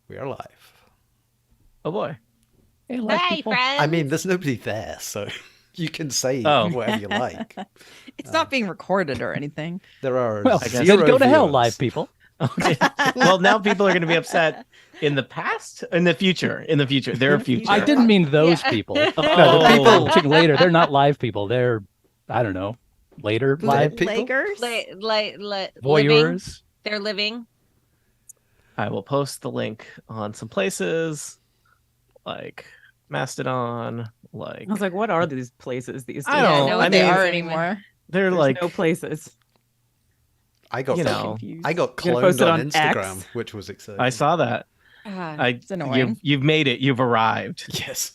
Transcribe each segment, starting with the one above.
We are live. Oh boy. Hey, live Hey, people. friends. I mean, there's nobody there, so you can say Oh. whatever you like. It's not being recorded or anything. There are Well, I guess- zero then go to hell, viewers. live people. Okay. Well, now people are going to be upset in the past, in the future, their future. I didn't mean those Yeah. people. Oh. No, the people watching later, they're not live people. They're, I don't know, later live people? Lakers. voyeurs. They're living. I will post the link on some places like Mastodon, like I was like, what are these places these days? I don't know I what they mean, are anymore. they're There's like no places. I got You So know, confused. I got You're gonna post cloned it on on Instagram, X? which was exciting. I saw that. It's annoying. You've made it. You've arrived. Yes,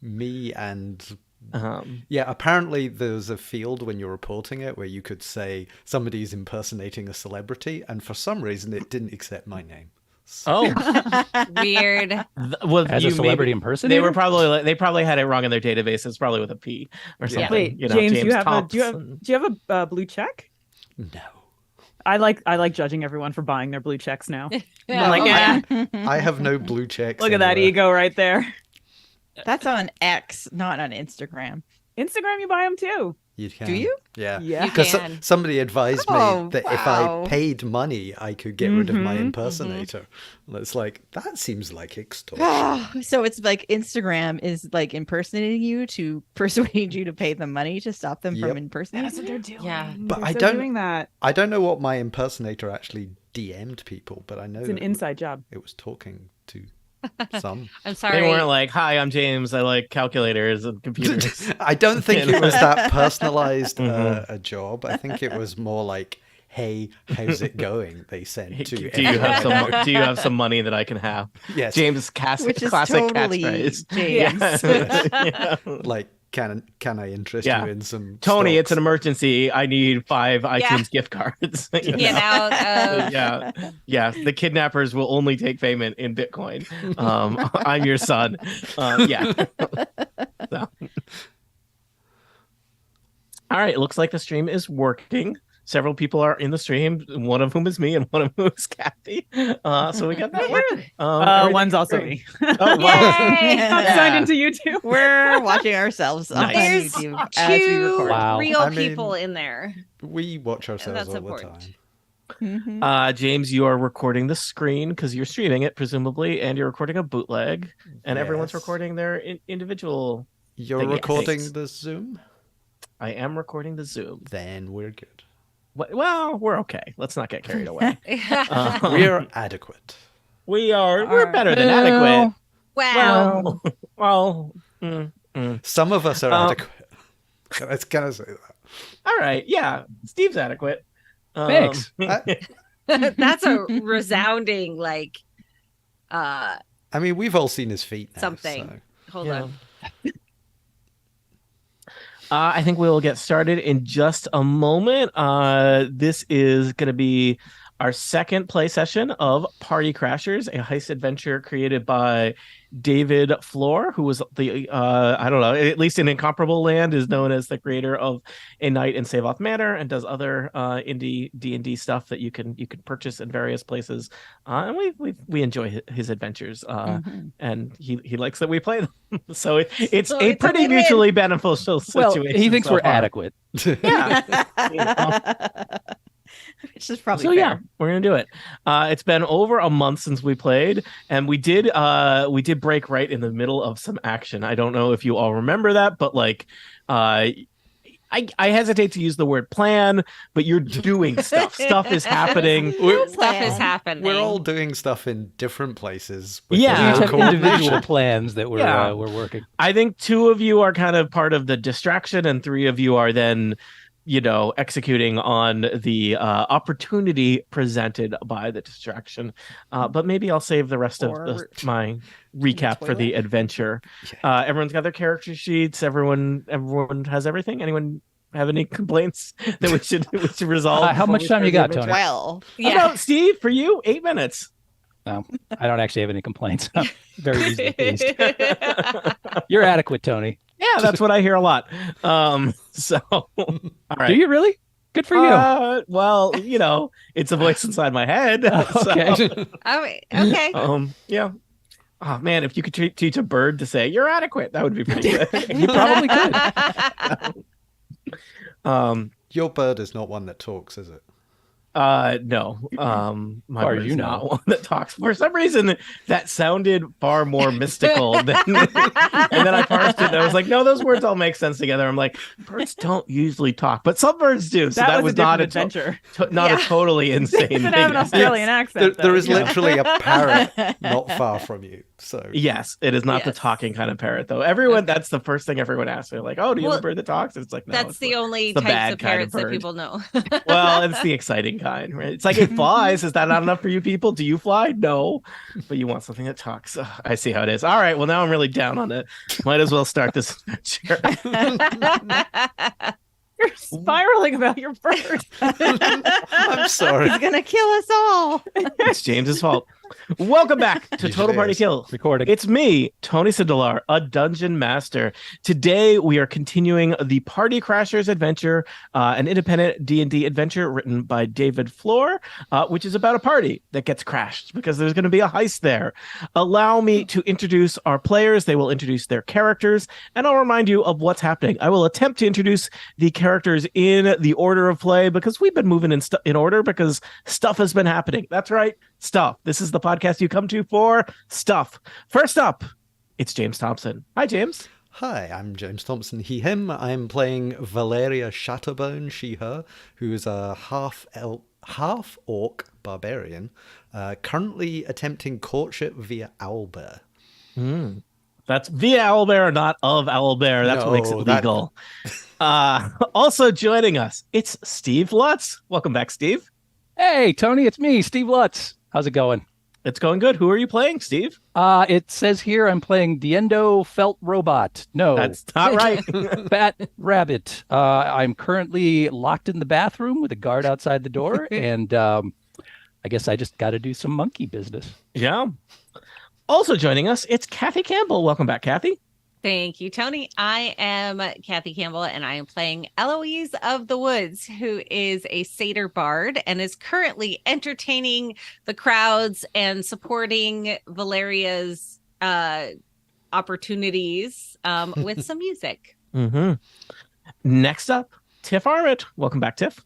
me and Um, yeah. Apparently, there's a field when you're reporting it where you could say somebody's impersonating a celebrity, and for some reason, it didn't accept my name. oh, Weird. well, As a celebrity impersonator? They were probably they probably had it wrong in their database. It's probably with a P or Yeah. something. Wait, you know, James, do you have Thompson. do you have a blue check? No, I like judging everyone for buying their blue checks now. Yeah, like, yeah. I have no blue checks. Look at that anywhere. ego right there. That's on X, not on Instagram. Instagram, you buy them too. You can. Do you? Yeah. Yeah. You Because can. somebody advised me Oh, that if I wow. paid money, I could get rid of my Mhm, impersonator. And it's like, that seems like extortion. So it's like Instagram is like impersonating you to persuade you to pay them money to stop them Yep. from impersonating That's what you? they're doing. Yeah. But They're I still don't- doing that. I don't know what my impersonator actually DM'd people, but I know It's an that inside job. it was talking to some. I'm They sorry. weren't like, "Hi, I'm James. I like calculators and computers." I don't think it was that personalized Mhm. a job. I think it was more like, "Hey, how's it going?" They sent Hey, to. do you have everyone. some? Do you have some money that I can have? Yes. James Which is classic totally catchphrase. James. Yeah. Like, can I interest Yeah. you in some? Tony, it's an stocks? emergency. I need 5 iTunes gift cards. You Get know? out of. Yeah. The kidnappers will only take payment in Bitcoin. I'm your son. Yeah. So. All right. It looks like the stream is working. Several people are in the stream. One of whom is me, and one of whom is Kathy. So we got that working. Everything's One's also great. me. Oh, wow. Yay! I'm signed into YouTube. We're watching ourselves on Nice. There's YouTube as we two record. Wow. real I mean- people in there. We watch ourselves That's all important. the time. Mhm. James, you are recording the screen because you're streaming it, presumably, and you're recording a bootleg, and everyone's Yes. recording their individual. You're Yes. recording the Zoom? I am recording the Zoom. Then we're good. Well, we're okay. Let's not get carried away. Um, We're adequate. we're better than adequate. Wow. Well, Some of us are Um, adequate. Let's kind of say that. all right. Yeah, Steve's adequate. Thanks. That's a resounding like. I mean, we've all seen his feet now. Something. Hold Yeah. on. I think we'll get started in just a moment. This is going to be our second play session of Party Crashers, a heist adventure created by David Floor, who was the, I don't know, at least in Incomparable Land, is known as the creator of A Night in Save Off Manor and does other indie D&D stuff that you can purchase in various places. And we enjoy his adventures, and he likes that we play them. So it's So a it's a pretty win-win. mutually beneficial Well, situation. he thinks so we're far. adequate. Yeah. You know. Which is probably So fair. yeah, we're gonna do it. It's been over a month since we played, and we did break right in the middle of some action. I don't know if you all remember that, but like, I hesitate to use the word plan, but you're doing stuff. Stuff is happening. Stuff is happening. We're all doing stuff in different places. Yeah. We each without have individual coordination. plans that we're Yeah. we're working. I think 2 of you are kind of part of the distraction, and 3 of you are then, executing on the opportunity presented by the distraction. But maybe I'll save the rest of my recap for the adventure. Everyone's got their character sheets. Everyone has everything. Anyone have any complaints that we should resolve? How before much we time start you the got, adventure? Tony? Well, How Yeah. about Steve? For you, 8 minutes. No, I don't actually have any complaints. I'm very easily pleased. You're adequate, Tony. Yeah, that's what I hear a lot. So, all right. Do you really? Good for you. Well, it's a voice inside my head. Okay. Oh, okay. Yeah. Oh man, if you could teach a bird to say "you're adequate," that would be pretty good. You probably could. Your bird is not one that talks, is it? No. My Far as bird's you know. not one that talks. For some reason, that sounded far more mystical than. And then I parsed it, and I was like, "No, those words all make sense together." I'm like, birds don't usually talk, but some birds do. So that was a not different adventure. not a totally insane It thing. didn't have an Australian accent. There though. is literally a parrot not far from you. So Yes, it is not the Yes. talking kind of parrot, though. Everyone, that's the first thing everyone asks. They're like, "Oh, do you have Well, a bird that talks?" It's like, no, That's it's the only the types bad of kind of parrots that bird. people know. Well, it's the exciting kind, right? It's like it flies. Is that not enough for you people? Do you fly? No, but you want something that talks. Ugh, I see how it is. All right. Well, now I'm really down on it. Might as well start this adventure. You're spiraling about your bird. I'm sorry. He's gonna kill us all. It's James's fault. Welcome back to Usually Total Party is. Kill. Recording. It's me, Tony Sindelar, a dungeon master. Today we are continuing the Party Crashers adventure, an independent D&D adventure written by David Floor, which is about a party that gets crashed because there's going to be a heist there. Allow me to introduce our players. They will introduce their characters, and I'll remind you of what's happening. I will attempt to introduce the characters in the order of play because we've been moving in order because stuff has been happening. That's right. Stuff. This is the podcast you come to for stuff. First up, it's James Thompson. Hi, James. Hi, I'm James Thompson, he, him. I'm playing Valeria Shatterbone, she, her, who's a half-orc barbarian, currently attempting courtship via owlbear. That's via owlbear, not of owlbear. That's what makes it No, that- legal. Also joining us, it's Steve Lutz. Welcome back, Steve. Hey, Tony, it's me, Steve Lutz. How's it going? It's going good. Who are you playing, Steve? It says here I'm playing Diendo Felt Robot. No, That's not right. Fat Rabbit. I'm currently locked in the bathroom with a guard outside the door, and I guess I just got to do some monkey business. Yeah. Also joining us, it's Kathy Campbell. Welcome back, Kathy. Thank you, Tony. I am Kathy Campbell, and I am playing Eloise of the Woods, who is a satyr bard and is currently entertaining the crowds and supporting Valeria's opportunities with some music. Mm-hmm. Next up, Tiff Armit. Welcome back, Tiff.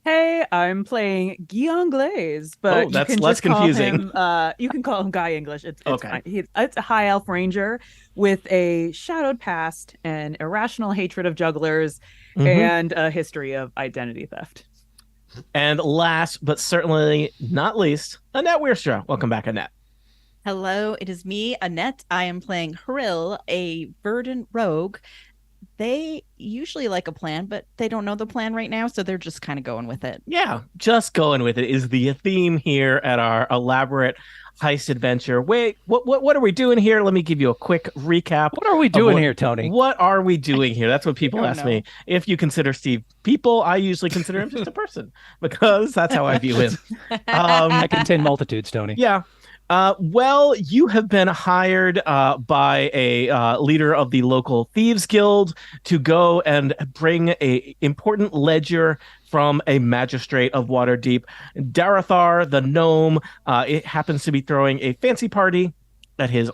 Hey, I'm playing Guy Anglaise, but Oh, you that's can less just call confusing. him, you can call him Guy English. It's Okay. fine. It's a high elf ranger with a shadowed past, an irrational hatred of jugglers, Mhm. and a history of identity theft. And last but certainly not least, Annette Wearstra. Welcome back, Annette. Hello, it is me, Annette. I am playing Hrill, a verdant rogue. They usually like a plan, but they don't know the plan right now, so they're just kind of going with it. Yeah, just going with it is the theme here at our elaborate heist adventure. Wait, what are we doing here? Let me give you a quick recap. What are we doing what- here, Tony? What are we doing here? That's what people don't ask know. me. If you consider Steve people, I usually consider him just a person because that's how I view him. I contain multitudes, Tony. Yeah. Well, you have been hired by a leader of the local thieves guild to go and bring a important ledger from a magistrate of Waterdeep. Darathar, the gnome, it happens to be throwing a fancy party at his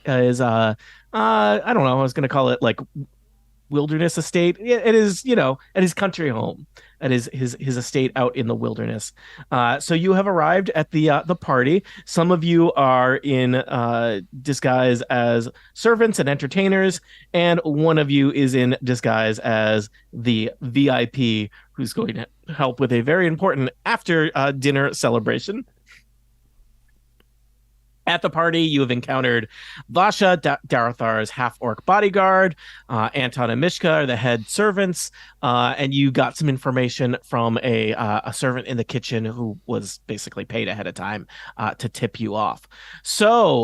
I don't know, I was going to call it like wilderness estate. It is, at his country home, at his estate out in the wilderness. So you have arrived at the party. Some of you are in disguise as servants and entertainers, and one of you is in disguise as the VIP who's going to help with a very important after dinner celebration. At the party, you have encountered Vasha, Darathar's half-orc bodyguard, Anton and Mishka are the head servants, and you got some information from a servant in the kitchen who was basically paid ahead of time to tip you off. So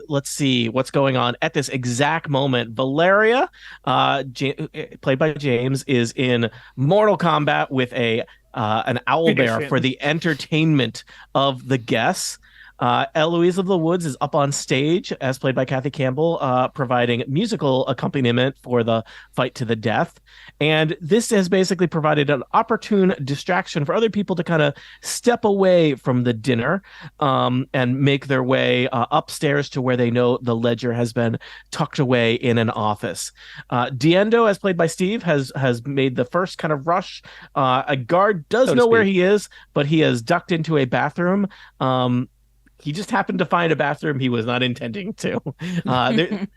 let's see what's going on at this exact moment. Valeria, played by James, is in mortal combat with an owlbear Shit. for the entertainment of the guests. Eloise of the Woods is up on stage, as played by Kathy Campbell, providing musical accompaniment for the fight to the death. And this has basically provided an opportune distraction for other people to kind of step away from the dinner and make their way upstairs to where they know the ledger has been tucked away in an office. Diendo, as played by Steve, has made the first kind of rush. A guard does know where he is, but he has ducked into a bathroom. He just happened to find a bathroom he was not intending to.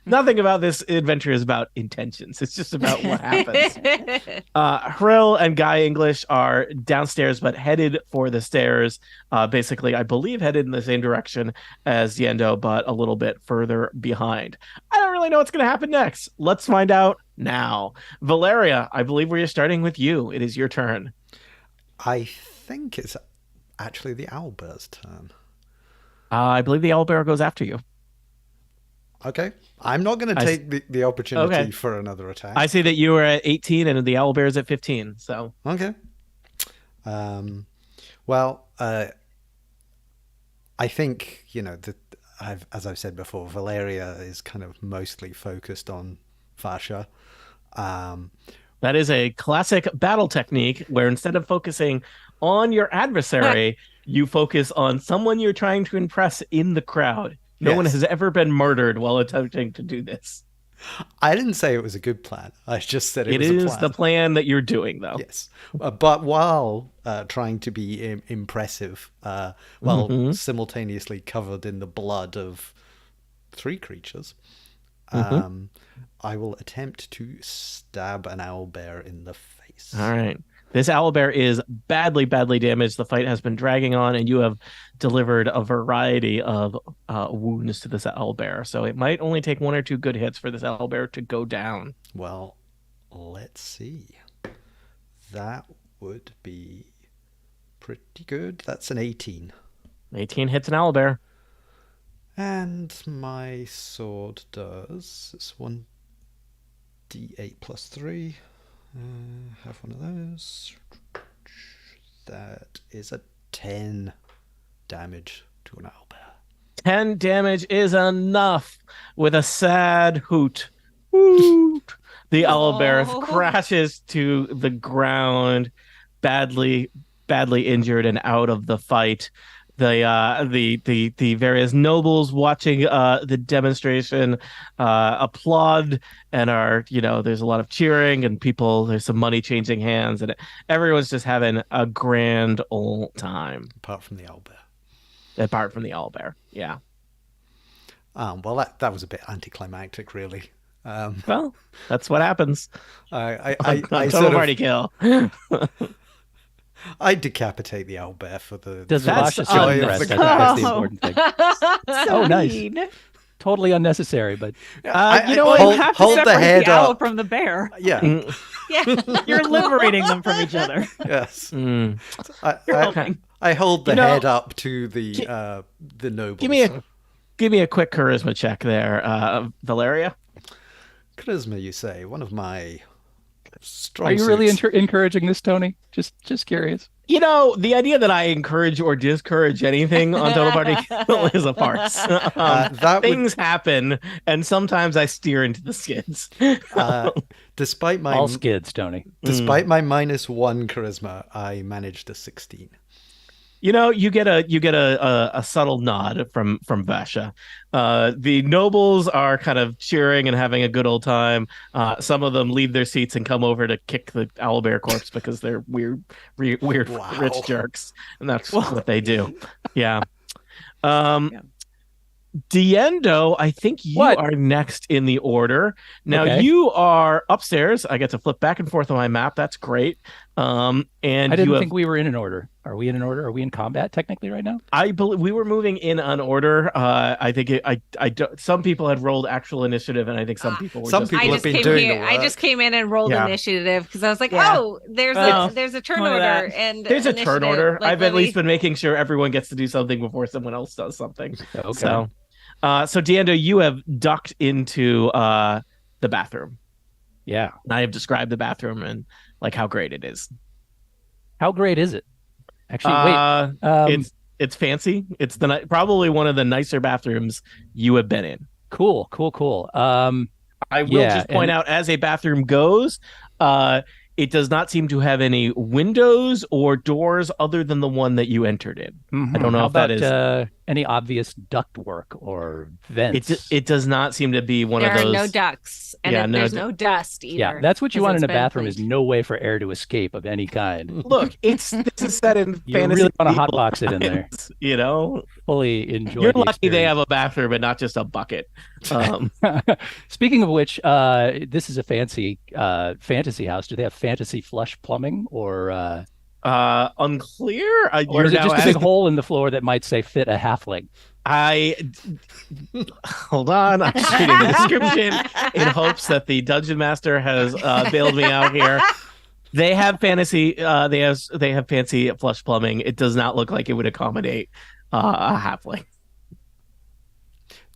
Nothing about this adventure is about intentions. It's just about what happens. Hrill and Guy English are downstairs, but headed for the stairs. Basically, I believe headed in the same direction as Yendo, but a little bit further behind. I don't really know what's going to happen next. Let's find out now. Valeria, I believe we're starting with you. It is your turn. I think it's actually the owlbear's turn. I believe the owlbear goes after you. Okay. I'm not going to take the opportunity for another attack. I see that you are at 18 and the owlbear is at 15. So okay. Well, I think, as I've said before, Valeria is kind of mostly focused on Vasha. That is a classic battle technique where instead of focusing on your adversary, you focus on someone you're trying to impress in the crowd. No one has ever been murdered while attempting to do this. I didn't say it was a good plan. I just said it was a plan. It is the plan that you're doing, though. Yes. But while trying to be impressive, while simultaneously covered in the blood of 3 creatures, I will attempt to stab an owlbear in the face. All right. This owlbear is badly, badly damaged. The fight has been dragging on, and you have delivered a variety of wounds to this owlbear. So it might only take 1 or 2 good hits for this owlbear to go down. Well, let's see. That would be pretty good. That's an 18. 18 hits an owlbear. And my sword does... It's 1d8 plus 3. Have one of those. That is a 10 damage to an owlbear. 10 damage is enough. With a sad hoot, hoot, the owlbear crashes to the ground, badly injured and out of the fight. The various nobles watching the demonstration applaud and are, there's a lot of cheering and people, there's some money changing hands and everyone's just having a grand old time. Apart from the owlbear. Yeah. Well, that was a bit anticlimactic, really. Well, that's what happens. I total party kill. I decapitate the owlbear for the joy of the that's the important thing. So nice. mean. Totally unnecessary, but you have to separate the owl from the bear. Yeah. You're liberating them from each other. Yes. I hold the head up to the nobles. Give me a quick charisma check there, Valeria. Charisma, you say? One of my strong Are you suits. really encouraging this, Tony? Just curious. The idea that I encourage or discourage anything on Total Party Kill is a farce. Things happen, and sometimes I steer into the skids. Despite my all skids, Tony. Despite my -1 charisma, I managed a 16. You get a subtle nod from Vasha. The nobles are kind of cheering and having a good old time. Some of them leave their seats and come over to kick the owlbear corpse because they're weird rich jerks, and that's what they do. Yeah. Diendo, I think you are next in the order. Now you are upstairs. I get to flip back and forth on my map. That's great. And I didn't think we were in an order. Are we in an order? Are we in combat technically right now? I believe we were moving in an order. I think some people had rolled actual initiative, and I think some people were. I just came in and rolled initiative because I was like, there's a turn order and there's a turn order. Like, I've at least been making sure everyone gets to do something before someone else does something. Okay. So Diendo, you have ducked into the bathroom. Yeah, and I have described the bathroom and like how great it is. How great is it? Actually, wait. It's fancy. It's probably one of the nicer bathrooms you have been in. Cool. I will Yeah, just point and- out, as a bathroom goes, it does not seem to have any windows or doors other than the one that you entered in. I don't know How if that about is. any obvious ductwork or vents? It does not seem to be one There of are those. no ducks, and Yeah, there's no dust either. Yeah, that's what you 'cause want in it's a been bathroom is cleaned. no way for air to escape of any kind. Look, this is set in You fantasy. really want to medieval hotbox it in there. times, you know. Fully enjoy You're the lucky they experience. have a bathroom and not just a bucket. Speaking of which, this is a fancy fantasy house. Do they have fantasy flush plumbing, or Unclear. or is it just a big hole in the floor that might say fit a halfling? Hold on. I'm just reading the description in hopes that the dungeon master has bailed me out here. They have fantasy. They have fancy flush plumbing. It does not look like it would accommodate a halfling.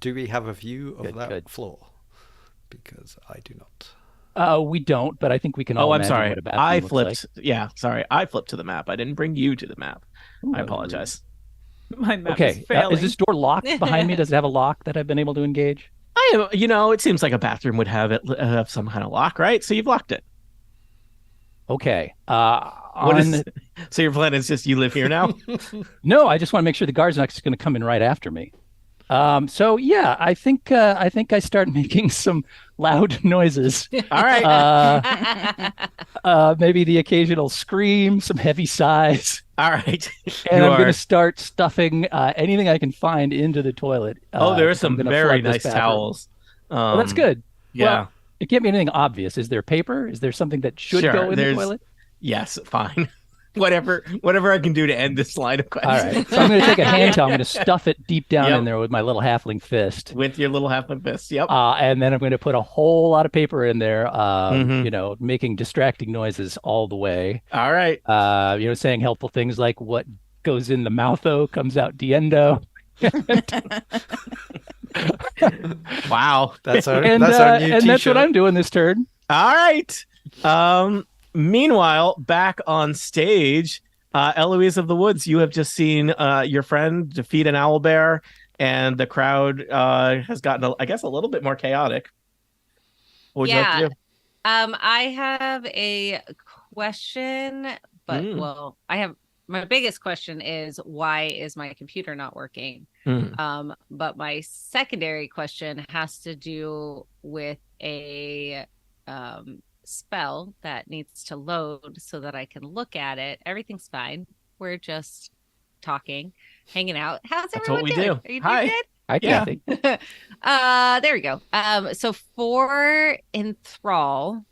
Do we have a view of that Good. floor? Because I do not. We don't, but I think we can all Oh, I'm imagine sorry. what a bathroom I looks flipped. like. Yeah, sorry. I flipped to the map. I didn't bring you to the map. I apologize. My map Okay, is failing. is this door locked behind me? Does it have a lock that I've been able to engage? It seems like a bathroom would have some kind of lock, right? So you've locked it. Okay. So your plan is just you live here now? No, I just want to make sure the guard's not just going to come in right after me. So yeah, I think I start making some loud noises. All right. Maybe the occasional scream, some heavy sighs, All right. and I'm going to start stuffing anything I can find into the toilet. There are some I'm gonna very flood this nice bathroom. towels. Well, that's good. Yeah. Well, it can't be anything obvious. Is there paper? Is there something that should Sure, go in the there's- toilet? Yes, fine. Whatever I can do to end this line of All questions. right. So I'm going to take a hand towel. I'm going to stuff it deep down Yep. in there with my little halfling fist. With your little halfling fist. Yep. And then I'm going to put a whole lot of paper in there, Mhm. making distracting noises all the way. All right. Saying helpful things like what goes in the moutho comes out diendo. Wow. That's our And new that's t-shirt. what I'm doing this turn. All right. Meanwhile, back on stage, Eloise of the Woods, you have just seen your friend defeat an owl bear, and the crowd has gotten, I guess, a little bit more chaotic. What would you like to do? I have a question, but well, my biggest question is why is my computer not working? But my secondary question has to do with a spell that needs to load so that I can look at it. Everything's fine. We're just talking, hanging out. How's That's everyone what we doing? do. Are you Hi. doing good? Hi, Yeah. Kathy. There we go. So for enthrall,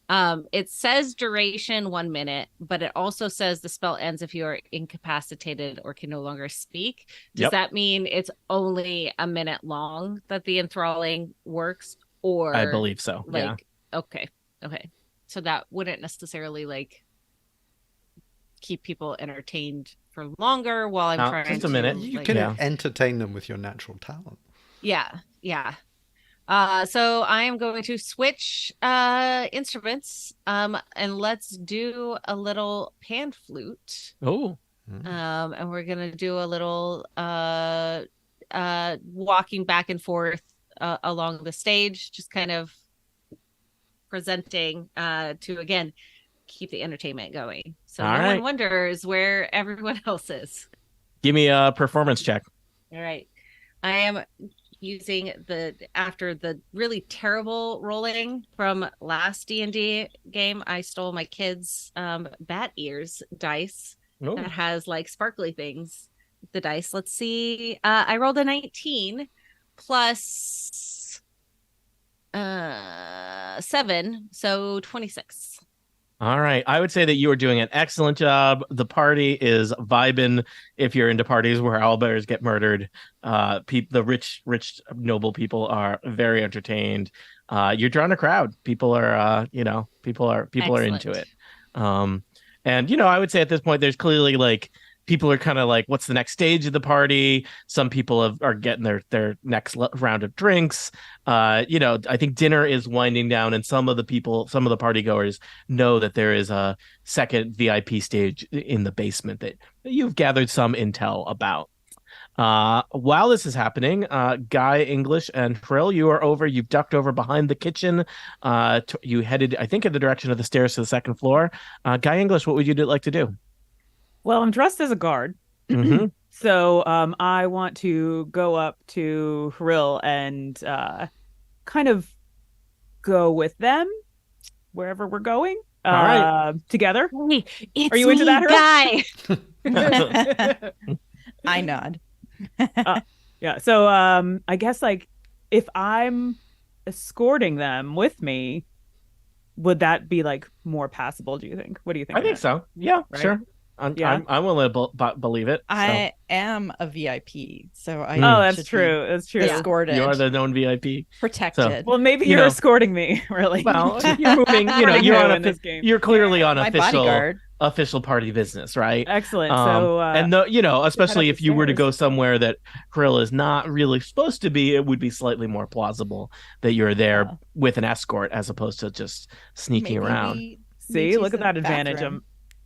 it says duration 1 minute, but it also says the spell ends if you are incapacitated or can no longer speak. Does Yep. that mean it's only a minute long that the enthralling works? Or I believe so. Yeah. okay. So that wouldn't necessarily keep people entertained for longer while I'm No, trying just a to, minute. You like- can Yeah. entertain them with your natural talent. Yeah. So I am going to switch instruments. And let's do a little pan flute. Oh. And we're gonna do a little walking back and forth along the stage, just kind of presenting to again keep the entertainment going. So All no right. one wonders where everyone else is. Give me a performance check. All right. I am using after the really terrible rolling from last D&D game. I stole my kids' bat ears dice Oh. that has sparkly things. The dice. Let's see. I rolled a 19 plus 7, so 26. All right. I would say that you are doing an excellent job. The party is vibing. If you're into parties where owlbears get murdered, the rich, noble people are very entertained. You're drawing a crowd. People are, people are into Excellent. it. And I would say at this point, there's clearly people are kind of like, what's the next stage of the party? Some people are getting their next round of drinks. I think dinner is winding down, and some of the party goers know that there is a second VIP stage in the basement that you've gathered some intel about. While this is happening, Guy, English, and Frill, you've ducked over behind the kitchen. You headed, I think, in the direction of the stairs to the second floor. Guy, English, what would you like to do? Well, I'm dressed as a guard. Mm-hmm. So I want to go up to Hrill and kind of go with them wherever we're going. All right. Together. Hey, it's Are you into that, Guy? I nod. Yeah. So I guess like if I'm escorting them with me, would that be like more passable, do you think? What do you think? I think so. Yeah, Right? sure. I'm willing to believe it. I am a VIP, so I Oh, that's should be true. That's true. escorted, You are the known VIP. protected. Well, maybe You you're know. escorting me, really. Well, you're moving. Escorting You're who on in this game? you're clearly on My official bodyguard. party business, right? Excellent. So and especially up if the you were to stairs. go somewhere that Krill is not really supposed to be, it would be slightly more plausible that you're there Yeah. with an escort as opposed to just sneaking Maybe around. we need see, to look at use that the advantage. bathroom.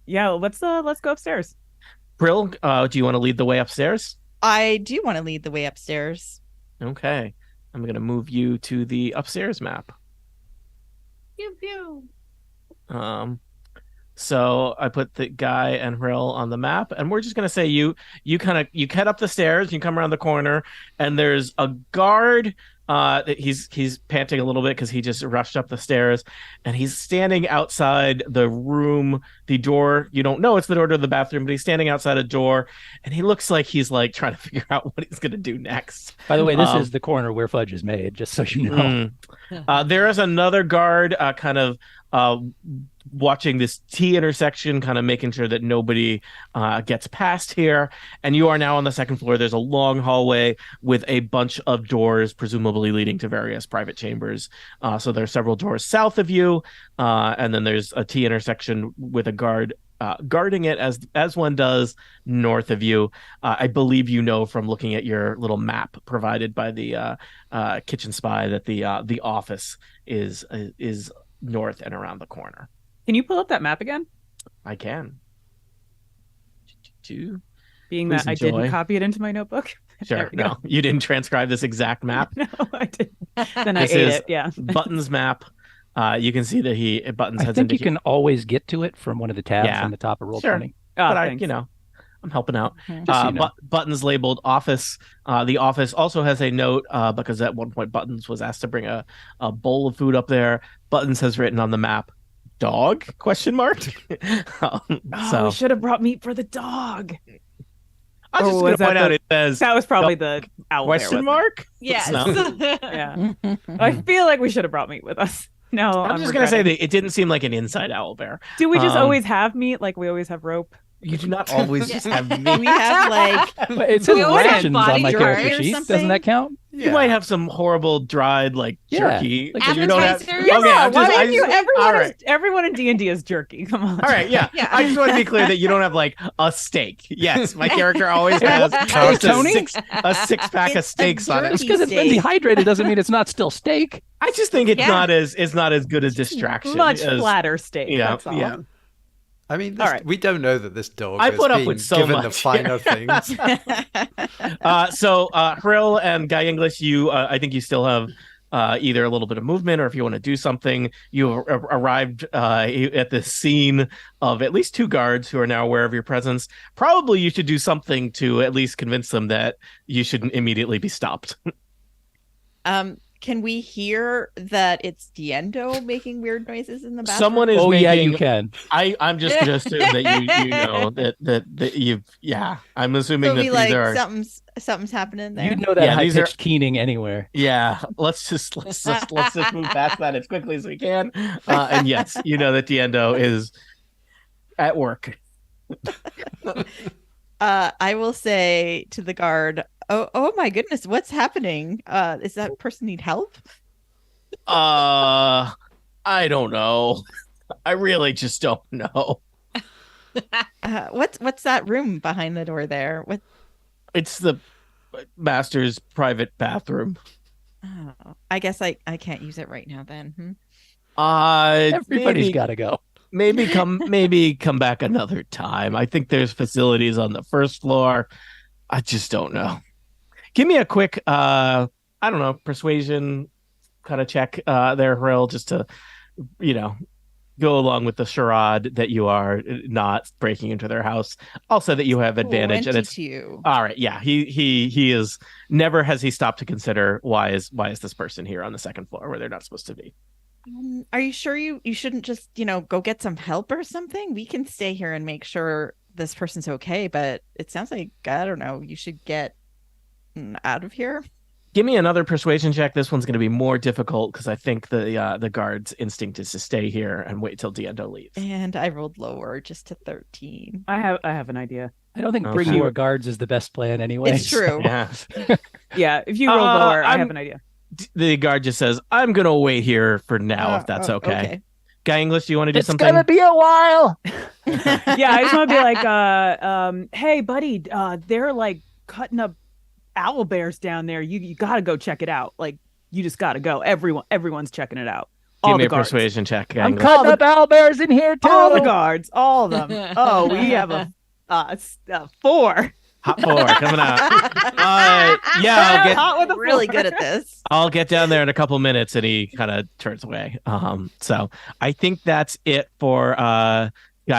Yeah, let's go upstairs. Krill, do you want to lead the way upstairs? I do want to lead the way upstairs. Okay, I'm gonna move you to the upstairs map. Pew, pew. So I put the Guy and Hrill on the map, and we're just gonna say you head up the stairs, you come around the corner, and there's a guard. He's panting a little bit because he just rushed up the stairs, and he's standing outside the room, the door. You don't know it's the door to the bathroom, but he's standing outside a door, and he looks like he's like trying to figure out what he's gonna do next. By the way, this is the corner where fudge is made, just so you know. There is another guard kind of watching this T intersection, kind of making sure that nobody gets past here. And you are now on the second floor. There's a long hallway with a bunch of doors, presumably leading to various private chambers. So there are several doors south of you. And then there's a T intersection with a guard guarding it as one does north of you. I believe you know from looking at your little map provided by the kitchen spy that the office is north and around the corner. Can you pull up that map again? I can. Being Please that I enjoy. didn't copy it into my notebook. Sure. There we go. No, you didn't transcribe this exact map. No, I didn't. Then I This ate is it. Yeah. Button's map. You can see that Buttons I has think you indicated. can always get to it from one of the tabs Yeah. on the top of Roll20. Sure. Oh, But thanks. I'm helping out. Mhm. Just so you know. Buttons labeled office. The office also has a note because at one point Buttons was asked to bring a bowl of food up there. Buttons has written on the map, dog? Question mark. Oh, So we should have brought meat for the dog. I'm just Or going was to that point out the- it says That was probably the owl. question mark. Yes. No. Yeah. I feel like we should have brought meat with us. No, I'm just going to say regretting. that it didn't seem like an inside owl bear. Do we just um, always have meat like we always have rope? You do not always just have We meat. have like But it says We always have rations on my bodyguard character or sheet. something. Doesn't that count? You might have some horrible dried like Yeah, jerky. like but you don't have. appetizers. Yeah, Okay, I'm why just- I don't you? just- all right. Everyone in D&D is jerky. Come on. All right, yeah. Yeah. I just want to be clear that you don't have like a steak. Yes, my character always has Hey, Tony? a six pack of It's a steaks on it. jerky Just because it's been steak. dehydrated doesn't mean it's not still steak. I just think it's Yeah. not as good a distraction. Much as, flatter steak. Yeah, That's all. yeah. I mean, All right. we don't know that this dog I has put up been with so given the much finer here. things. So Hrill and Guy English, I think you still have either a little bit of movement, or if you want to do something, you arrived at the scene of at least two guards who are now aware of your presence. Probably you should do something to at least convince them that you shouldn't immediately be stopped. Can we hear that it's Diendo making weird noises in the bathroom? Someone is Oh, making, yeah, you can. I'm just going to assume that you know that you've, yeah, I'm assuming So that we these like are, something's happening there. You'd know that Yeah, these are- high-pitched keening anywhere. yeah, let's just move past that as quickly as we can. And yes, you know that Diendo is at work. I will say to the guard, oh my goodness, what's happening? Does that person need help? I don't know. I really just don't know. What's that room behind the door there? What? It's the master's private bathroom. Oh, I guess I can't use it right now then. Everybody's got to go. Maybe come back another time. I think there's facilities on the first floor. I just don't know. Give me a quick I don't know, persuasion kind of check there, Hrill, just to, go along with the charade that you are not breaking into their house. Also that you have advantage. And it's all right. Yeah, he is never has he stopped to consider why is this person here on the second floor where they're not supposed to be. Are you sure you shouldn't just, go get some help or something? We can stay here and make sure this person's okay, but it sounds like, I don't know, you should get out of here. Give me another persuasion check. This one's going to be more difficult because I think the guard's instinct is to stay here and wait till Diendo leaves. And I rolled lower, just to 13. I have an idea. I don't think bringing more guards is the best plan anyway. It's true. Yeah. Yeah, if you roll lower, I have an idea. The guard just says, I'm going to wait here for now, if that's okay. Guy English, do you want to do something? It's going to be a while. Yeah, I just want to be like, hey, buddy, they're like cutting up owl bears down there. You got to go check it out. Like, you just got to go. Everyone's checking it Give out. All me the a guards. persuasion check. Guy I'm English. cutting up owl bears in here too. All the guards, all of them. Oh, we have a 4. Hot 4 coming out. Yeah, I'm really good at this. I'll get down there in a couple minutes, and he kind of turns away. So I think that's it for Guy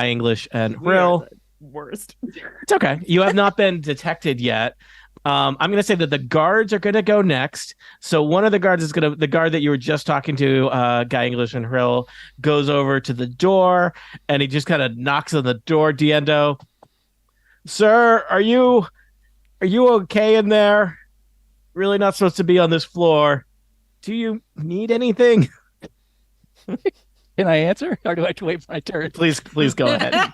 English and Hrill. Worst. It's okay. You have not been detected yet. I'm going to say that the guards are going to go next. So one of the guards is the guard that you were just talking to, Guy English and Hrill, goes over to the door, and he just kind of knocks on the door. Diendo, sir, are you okay in there? Really not supposed to be on this floor. Do you need anything? Can I answer, or do I have to wait for my turn? Please go ahead.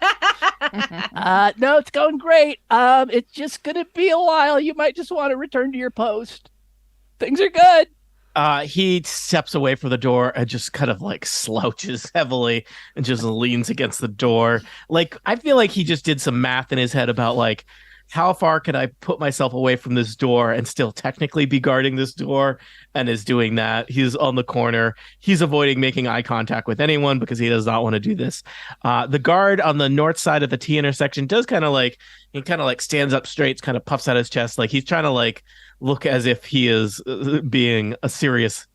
No, it's going great. It's just gonna be a while. You might just want to return to your post. Things are good. He steps away from the door and just kind of like slouches heavily and just leans against the door. Like, I feel like he just did some math in his head about like, how far can I put myself away from this door and still technically be guarding this door, and is doing that. He's on the corner. He's avoiding making eye contact with anyone because he does not want to do this. The guard on the north side of the T intersection does kind of like stands up straight, kind of puffs out his chest. Like he's trying to like look as if he is being a serious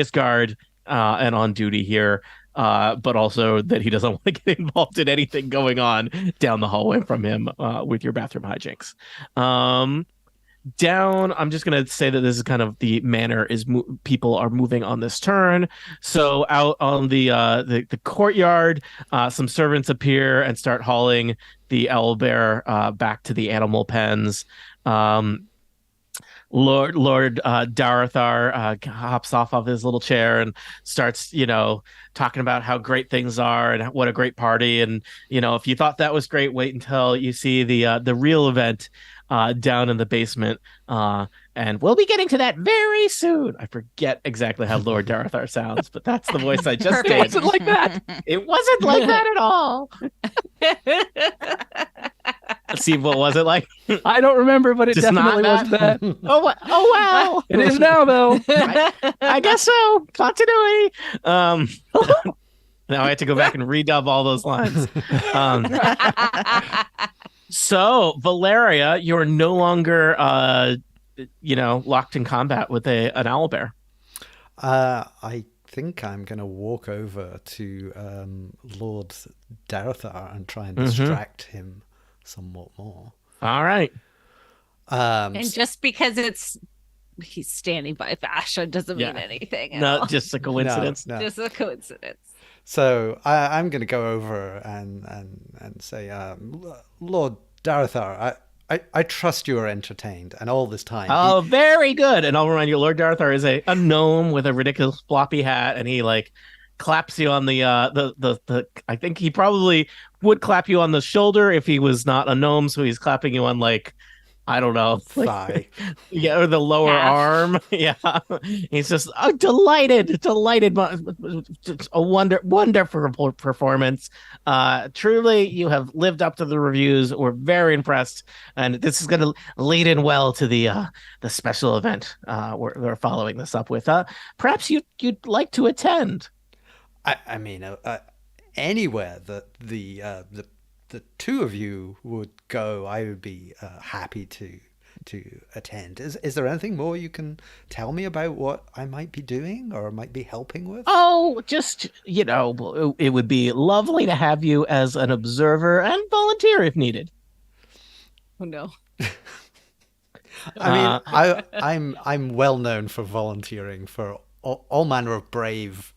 guard and on duty here. But also that he doesn't want to get involved in anything going on down the hallway from him with your bathroom hijinks. Down, I'm just going to say that this is kind of the manner is people are moving on this turn. So out on the courtyard, some servants appear and start hauling the owlbear back to the animal pens. Lord Darathar hops off of his little chair and starts, talking about how great things are and what a great party. And, if you thought that was great, wait until you see the real event down in the basement. And we'll be getting to that very soon. I forget exactly how Lord Darathar sounds, but that's the voice I just did. It wasn't like that. It wasn't like that at all. Let's see, what was it like? I don't remember, but it Just definitely not wasn't that. Oh well. It is now, though. I guess so. Continuity. Now I have to go back and redub all those lines. So, Valeria, you're no longer, locked in combat with an owlbear. I think I'm going to walk over to Lord Darathar and try and distract him somewhat more. All right. And just because he's standing by Fasha doesn't mean anything. Not just a coincidence. No. Just a coincidence. So I'm going to go over and say, Lord Darathar, I trust you are entertained, and all this time. Oh, very good. And I'll remind you, Lord Darathar is a gnome with a ridiculous floppy hat, and he like claps you on the I think he probably would clap you on the shoulder if he was not a gnome, so he's clapping you on like I don't know, thigh. yeah, or the lower Calf. arm. Yeah, he's just delighted. A wonderful performance. Truly, you have lived up to the reviews. We're very impressed, and this is going to lead in well to the special event we're following this up with. Perhaps you'd like to attend. I mean, anywhere that the two of you would go, I would be happy to attend. Is there anything more you can tell me about what I might be doing or might be helping with? Oh, just, it would be lovely to have you as an observer and volunteer if needed. Oh no. I mean, I'm well known for volunteering for all manner of brave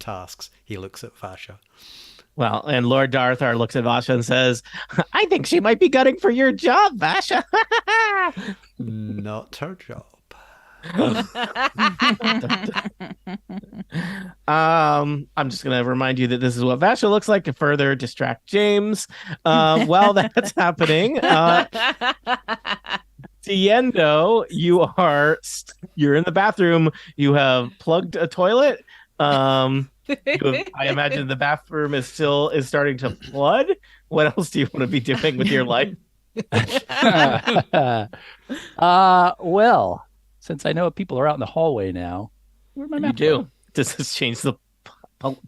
tasks. He looks at Vasha. Well, and Lord Darthar looks at Vasha and says, I think she might be gunning for your job, Vasha. Not her job. I'm just going to remind you that this is what Vasha looks like to further distract James. While that's happening, Tiendo, you're in the bathroom. You have plugged a toilet. I imagine the bathroom is starting to flood. What else do you want to be doing with your life? Well, since I know people are out in the hallway now, where'd my You map do. go? Does this change the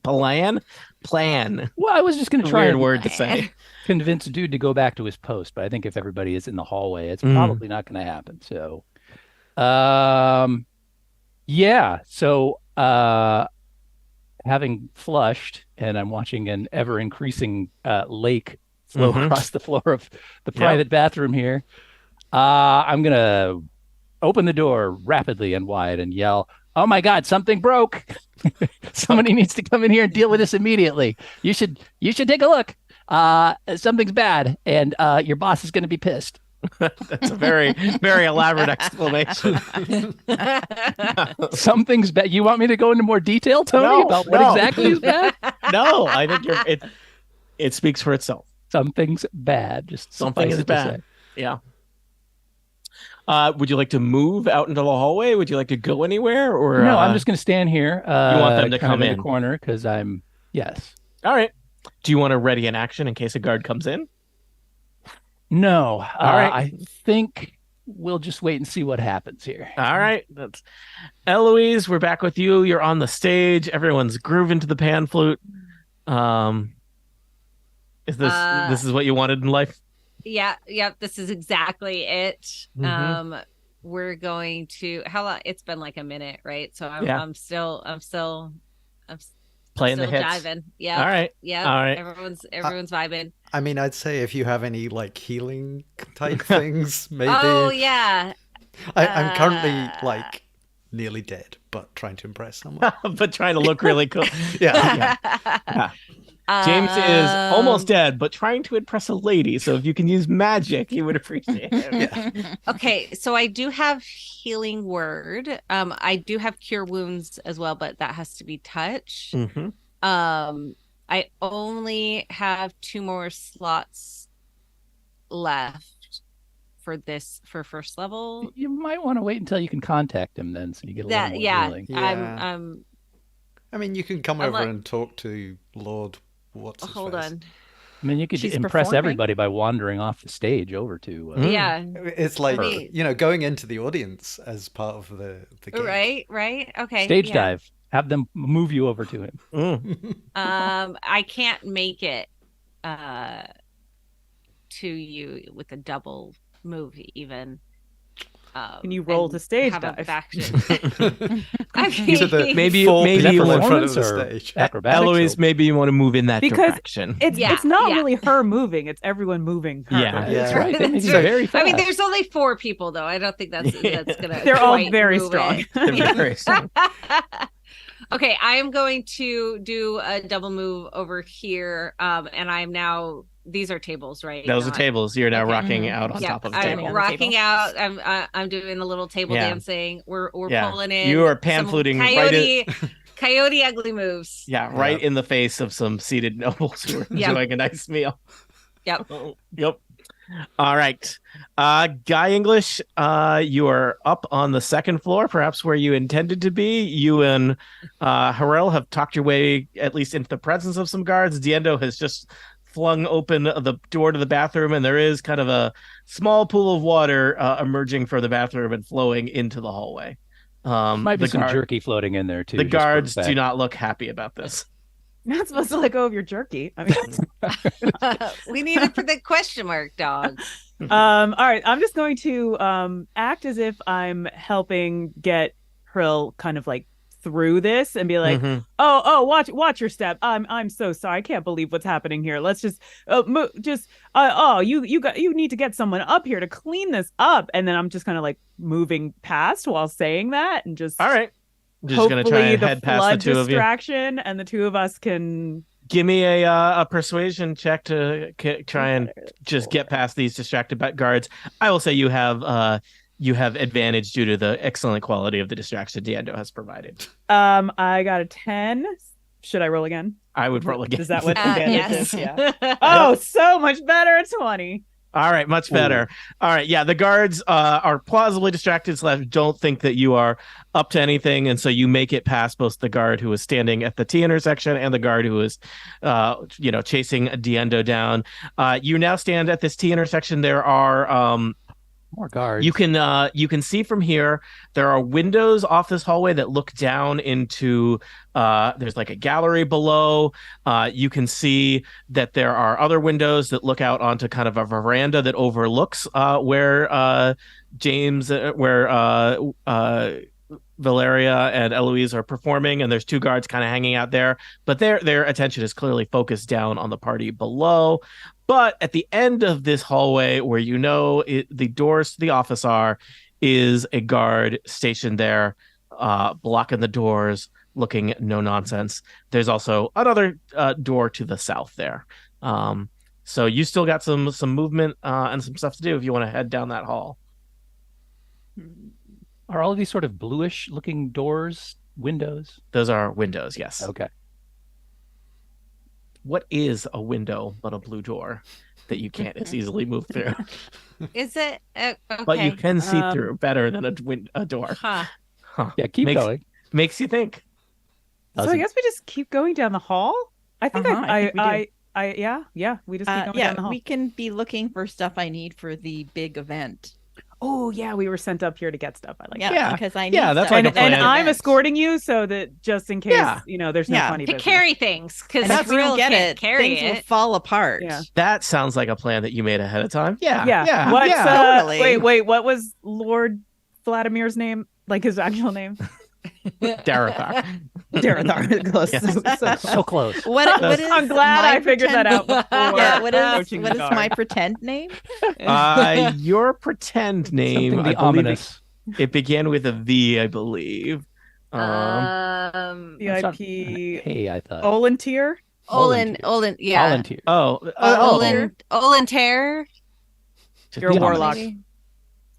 plan? Plan. Well, I was just going to try Weird and word to say. convince a dude to go back to his post, but I think if everybody is in the hallway, it's Mm. probably not going to happen. So, yeah. So, having flushed, and I'm watching an ever increasing lake flow Mhm. across the floor of the private bathroom here. I'm gonna open the door rapidly and wide and yell, "Oh my God, something broke! Somebody needs to come in here and deal with this immediately. You should take a look. Something's bad, and your boss is going to be pissed." That's a very, very elaborate explanation. Something's bad. You want me to go into more detail, Tony, No, about what no. exactly is bad? No, I think it speaks for itself. Something's bad. Just Something suffice is it to bad. say. Yeah. Would you like to move out into the hallway? Would you like to go anywhere? Or No, I'm just going to stand here. you want them to kind of come in in? the corner because yes. All right. Do you want to ready an action in case a guard comes in? No. All right. I think we'll just wait and see what happens here. All right. That's Eloise. We're back with you. You're on the stage. Everyone's grooving to the pan flute. Is this is what you wanted in life? Yeah, this is exactly it. Mhm. We're going to how long? It's been like a minute, right? So Yeah. I'm still Playing the still hits. jiving. Yeah. All right. Yeah. All right. Everyone's vibing. I mean, I'd say if you have any like healing type things, maybe. Oh yeah. I'm currently like nearly dead, but trying to impress someone. But trying to look really cool. Yeah. Yeah. James is almost dead, but trying to impress a lady. So if you can use magic, he would appreciate it. Yeah. Okay, so I do have healing word. I do have cure wounds as well, but that has to be touch. Mm-hmm. I only have 2 more slots left for first level. You might want to wait until you can contact him then, so you get a little more healing. Yeah. I'm I mean, you can come I'm over like- and talk to Lord. What's his hold face? on. I mean, you could She's impress performing. everybody by wandering off the stage over to. Mm. Yeah. It's like Right. going into the audience as part of the game. Right. Okay. Stage yeah. dive. Have them move you over to him. Mm. I can't make it to you with a double move even. Can you roll and to stage have a dive? faction. To the Maybe- four maybe people you in front Performance of the or stage. acrobatics. Eloise, or- maybe you want to move in that Because direction. It's Yeah, not yeah. really her moving; it's everyone moving. Her. Yeah. That's Yeah. right. They may That's be right. very fast. I mean, there's only 4 people though. I don't think that's gonna. They're all quite very move strong. it. Very strong. Okay, I am going to do a double move over here, and I'm now. These are tables, right? Those are Not- tables. You're now Okay. rocking out on Yeah, top of the I'm table. on the rocking table. out. I'm doing the little table Yeah. dancing. We're Yeah. pulling in. You are pan some fluting right coyote ugly moves. Yeah, right in the face of some seated nobles who are Yeah. enjoying a nice meal. Yep. Yep. All right. Guy English, you are up on the second floor, perhaps where you intended to be. You and Harel have talked your way at least into the presence of some guards. Diendo has just flung open the door to the bathroom, and there is kind of a small pool of water emerging from the bathroom and flowing into the hallway. Might be some jerky floating in there too. The guards do not look happy about this. You're not supposed to let go of your jerky. I mean, We need it for the question mark, dog. all right. I'm just going to act as if I'm helping get Krill kind of like through this and be like, oh, watch your step. I'm so sorry. I can't believe what's happening here. Let's just you need to get someone up here to clean this up. And then I'm just kind of like moving past while saying that, and just all right. Just gonna try and head past the two of you. Distraction, and the two of us can give me a persuasion check to try and just get past these distracted guards. I will say you have advantage due to the excellent quality of the distraction Diendo has provided. I got a 10. Should I roll again? I would roll again. Is that what advantage yes. is? Yeah. Oh, so much better. A 20. All right, much better. All right, yeah, the guards are plausibly distracted, don't think that you are up to anything, and so you make it past both the guard who is standing at the T intersection and the guard who is, chasing Diendo down. You now stand at this T intersection. There are more guards. You can see from here there are windows off this hallway that look down into there's like a gallery below. You can see that there are other windows that look out onto kind of a veranda that overlooks where Valeria and Eloise are performing, and there's two guards kind of hanging out there, but their attention is clearly focused down on the party below. But at the end of this hallway, where the doors to the office is a guard stationed there, blocking the doors, looking no nonsense. There's also another door to the south there. So you still got some movement and some stuff to do if you want to head down that hall. Are all of these sort of bluish looking doors windows? Those are windows, yes. Okay. What is a window but a blue door that you can't as easily move through? Is it? Okay. But you can see through better than a door. Huh. Yeah, keep going. Makes you think. So I guess we just keep going down the hall. I think we just keep going down the hall. We can be looking for stuff I need for the big event. Oh yeah, we were sent up here to get stuff. I like that. Yeah, because I need that's stuff. like a plan. And I'm escorting you so that just in case, there's no funny to business. carry things, because And if we don't get can't it, carry things will it. fall apart. Yeah. That sounds like a plan that you made ahead of time. Yeah. What's, totally. Wait, what was Lord Vladimir's name? Like his actual name? Darathar. Darathar. Close. Yes. So close. What is I'm glad my I figured that out before. Yeah, what is approaching the guard. my pretend name? Your pretend name, Something I believe ominous. it began with a V, I believe. VIP Hey, I thought. Volunteer. Olin, yeah. Volunteer. Olinter. You're a warlock. Maybe.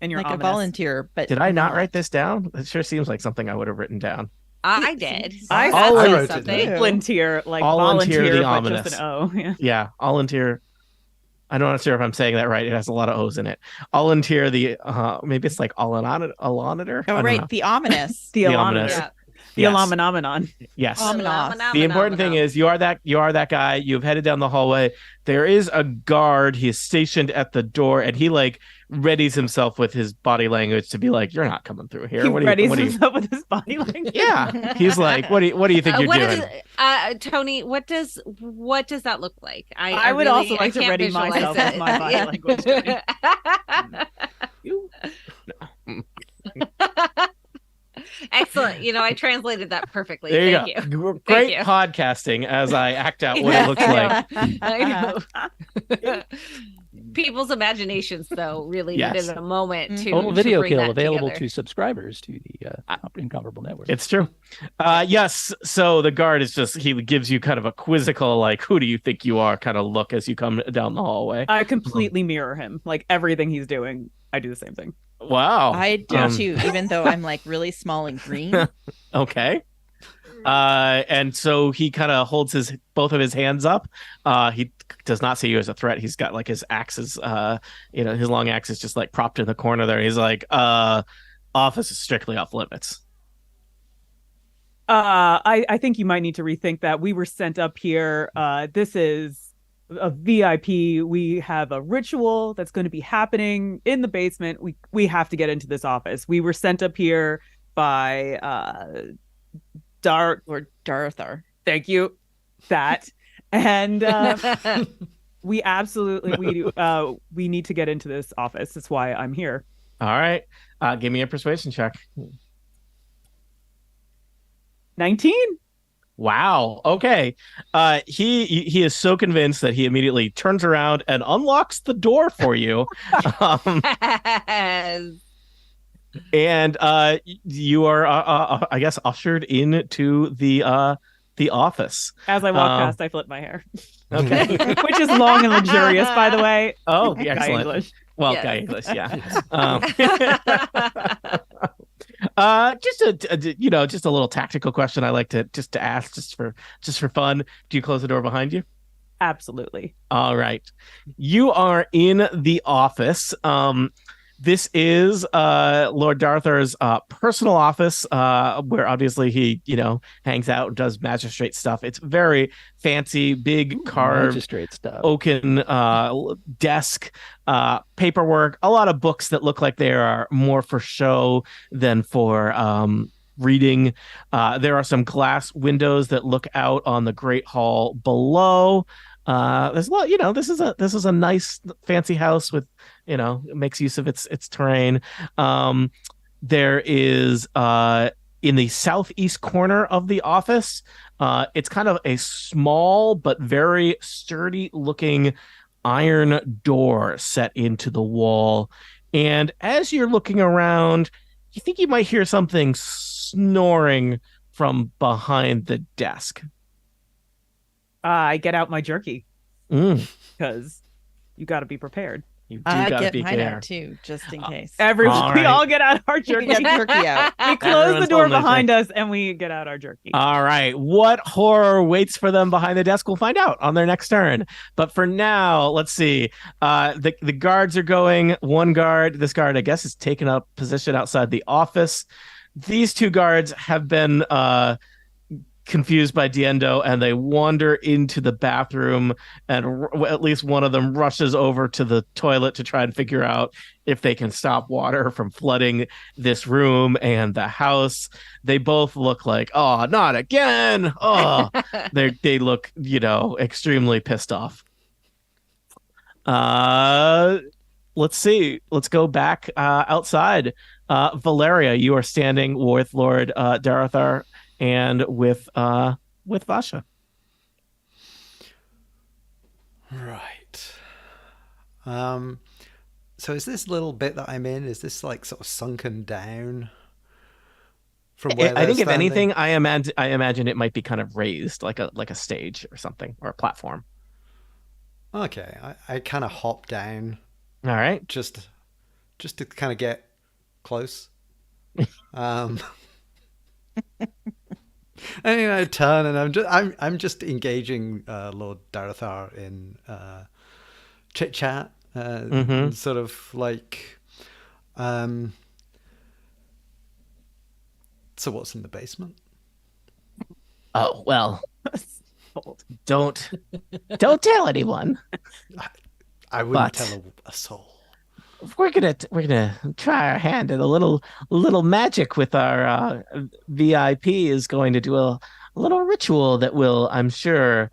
And you're Like ominous. a volunteer, but Did I not write this down? It sure seems like something I would have written down. I did. I That wrote says it something. down. Volunteer, like Volunteer, volunteer, the but ominous. just an O. Yeah. Yeah, Olintier. I'm not sure if I'm saying that right. It has a lot of O's in it. Olintier, the maybe it's like Alanator. oh right, the ominous. The ominous. Illuminator. Yeah. The Yes. Illuminanon. Yes. Ominous. The important thing is you are that guy. You've headed down the hallway. There is a guard. He is stationed at the door, and he like readies himself with his body language to be like, "You're not coming through here." He What readies do you? himself with his body language. Yeah, he's like, "What do you think you're what doing?" is, Tony, what does that look like? I would really, also like to can't ready visualize myself it. with my body Yeah. language. Excellent. I translated that perfectly. There you Thank go. you. Great you. podcasting as I act out what it looks like. I know. People's imaginations, though, really Yes. needed a moment to Total video bring kill that available together. to subscribers to the Incomparable Network. It's true. Yes. So the guard is he gives you kind of a quizzical, like, who do you think you are kind of look as you come down the hallway. I completely mirror him. Like everything he's doing, I do the same thing. Wow. I do too, even though I'm like really small and green. Okay. And so he kind of holds both of his hands up. He does not see you as a threat. He's got like his axes, his long axe is just like propped in the corner there. He's like, office is strictly off limits. I think you might need to rethink that. We were sent up here. This is a VIP. We have a ritual that's going to be happening in the basement. We have to get into this office. We were sent up here by Lord Darthar. Thank you. That. And we absolutely we need to get into this office. That's why I'm here. All right. Give me a persuasion check. 19? Wow. Okay. He is so convinced that he immediately turns around and unlocks the door for you. And you are, I guess, ushered into the office. As I walk past, I flip my hair. Okay. Which is long and luxurious, by the way. Oh, Guy excellent. English. Well, Yes. Guy English, yeah. Just a little tactical question I like to ask just for fun. Do you close the door behind you? Absolutely. All right. You are in the office. This is Lord Darthar's personal office, where obviously he, hangs out and does magistrate stuff. It's very fancy, big carved Magistrate stuff. oaken desk, paperwork, a lot of books that look like they are more for show than for reading. There are some glass windows that look out on the Great Hall below. There's a lot, this is a nice fancy house with, makes use of its terrain. There is in the southeast corner of the office, it's kind of a small but very sturdy looking iron door set into the wall. And as you're looking around, you think you might hear something snoring from behind the desk. I get out my jerky Mm. because you got to be prepared. You do I gotta get be mine there. out too, just in case. Everyone, All we right. all get out our You jerky. can get jerky out. We close Everyone's the door holding their behind us and we get out our jerky. All right. What horror waits for them behind the desk? We'll find out on their next turn. But for now, let's see. The guards are going. This guard, I guess, is taking up position outside the office. These two guards have been confused by Diendo, and they wander into the bathroom, and at least one of them rushes over to the toilet to try and figure out if they can stop water from flooding this room and the house. They both look like, oh, not again. Oh, they look, extremely pissed off. Let's see. Let's go back outside. Valeria, you are standing with Lord Darthar and with Vasha. Right. So is this little bit that I'm in, is this like sort of sunken down from where I think they're if anything, standing? I imagine it might be kind of raised, like a stage or something, or a platform. Okay, I kind of hop down All right. just to kind of get close. And I turn and I'm just engaging Lord Darthar in chit chat, and sort of like, so what's in the basement? Oh well, don't tell anyone. I wouldn't But- tell a soul. We're gonna try our hand at a little magic with our VIP. Is going to do a little ritual that will, I'm sure,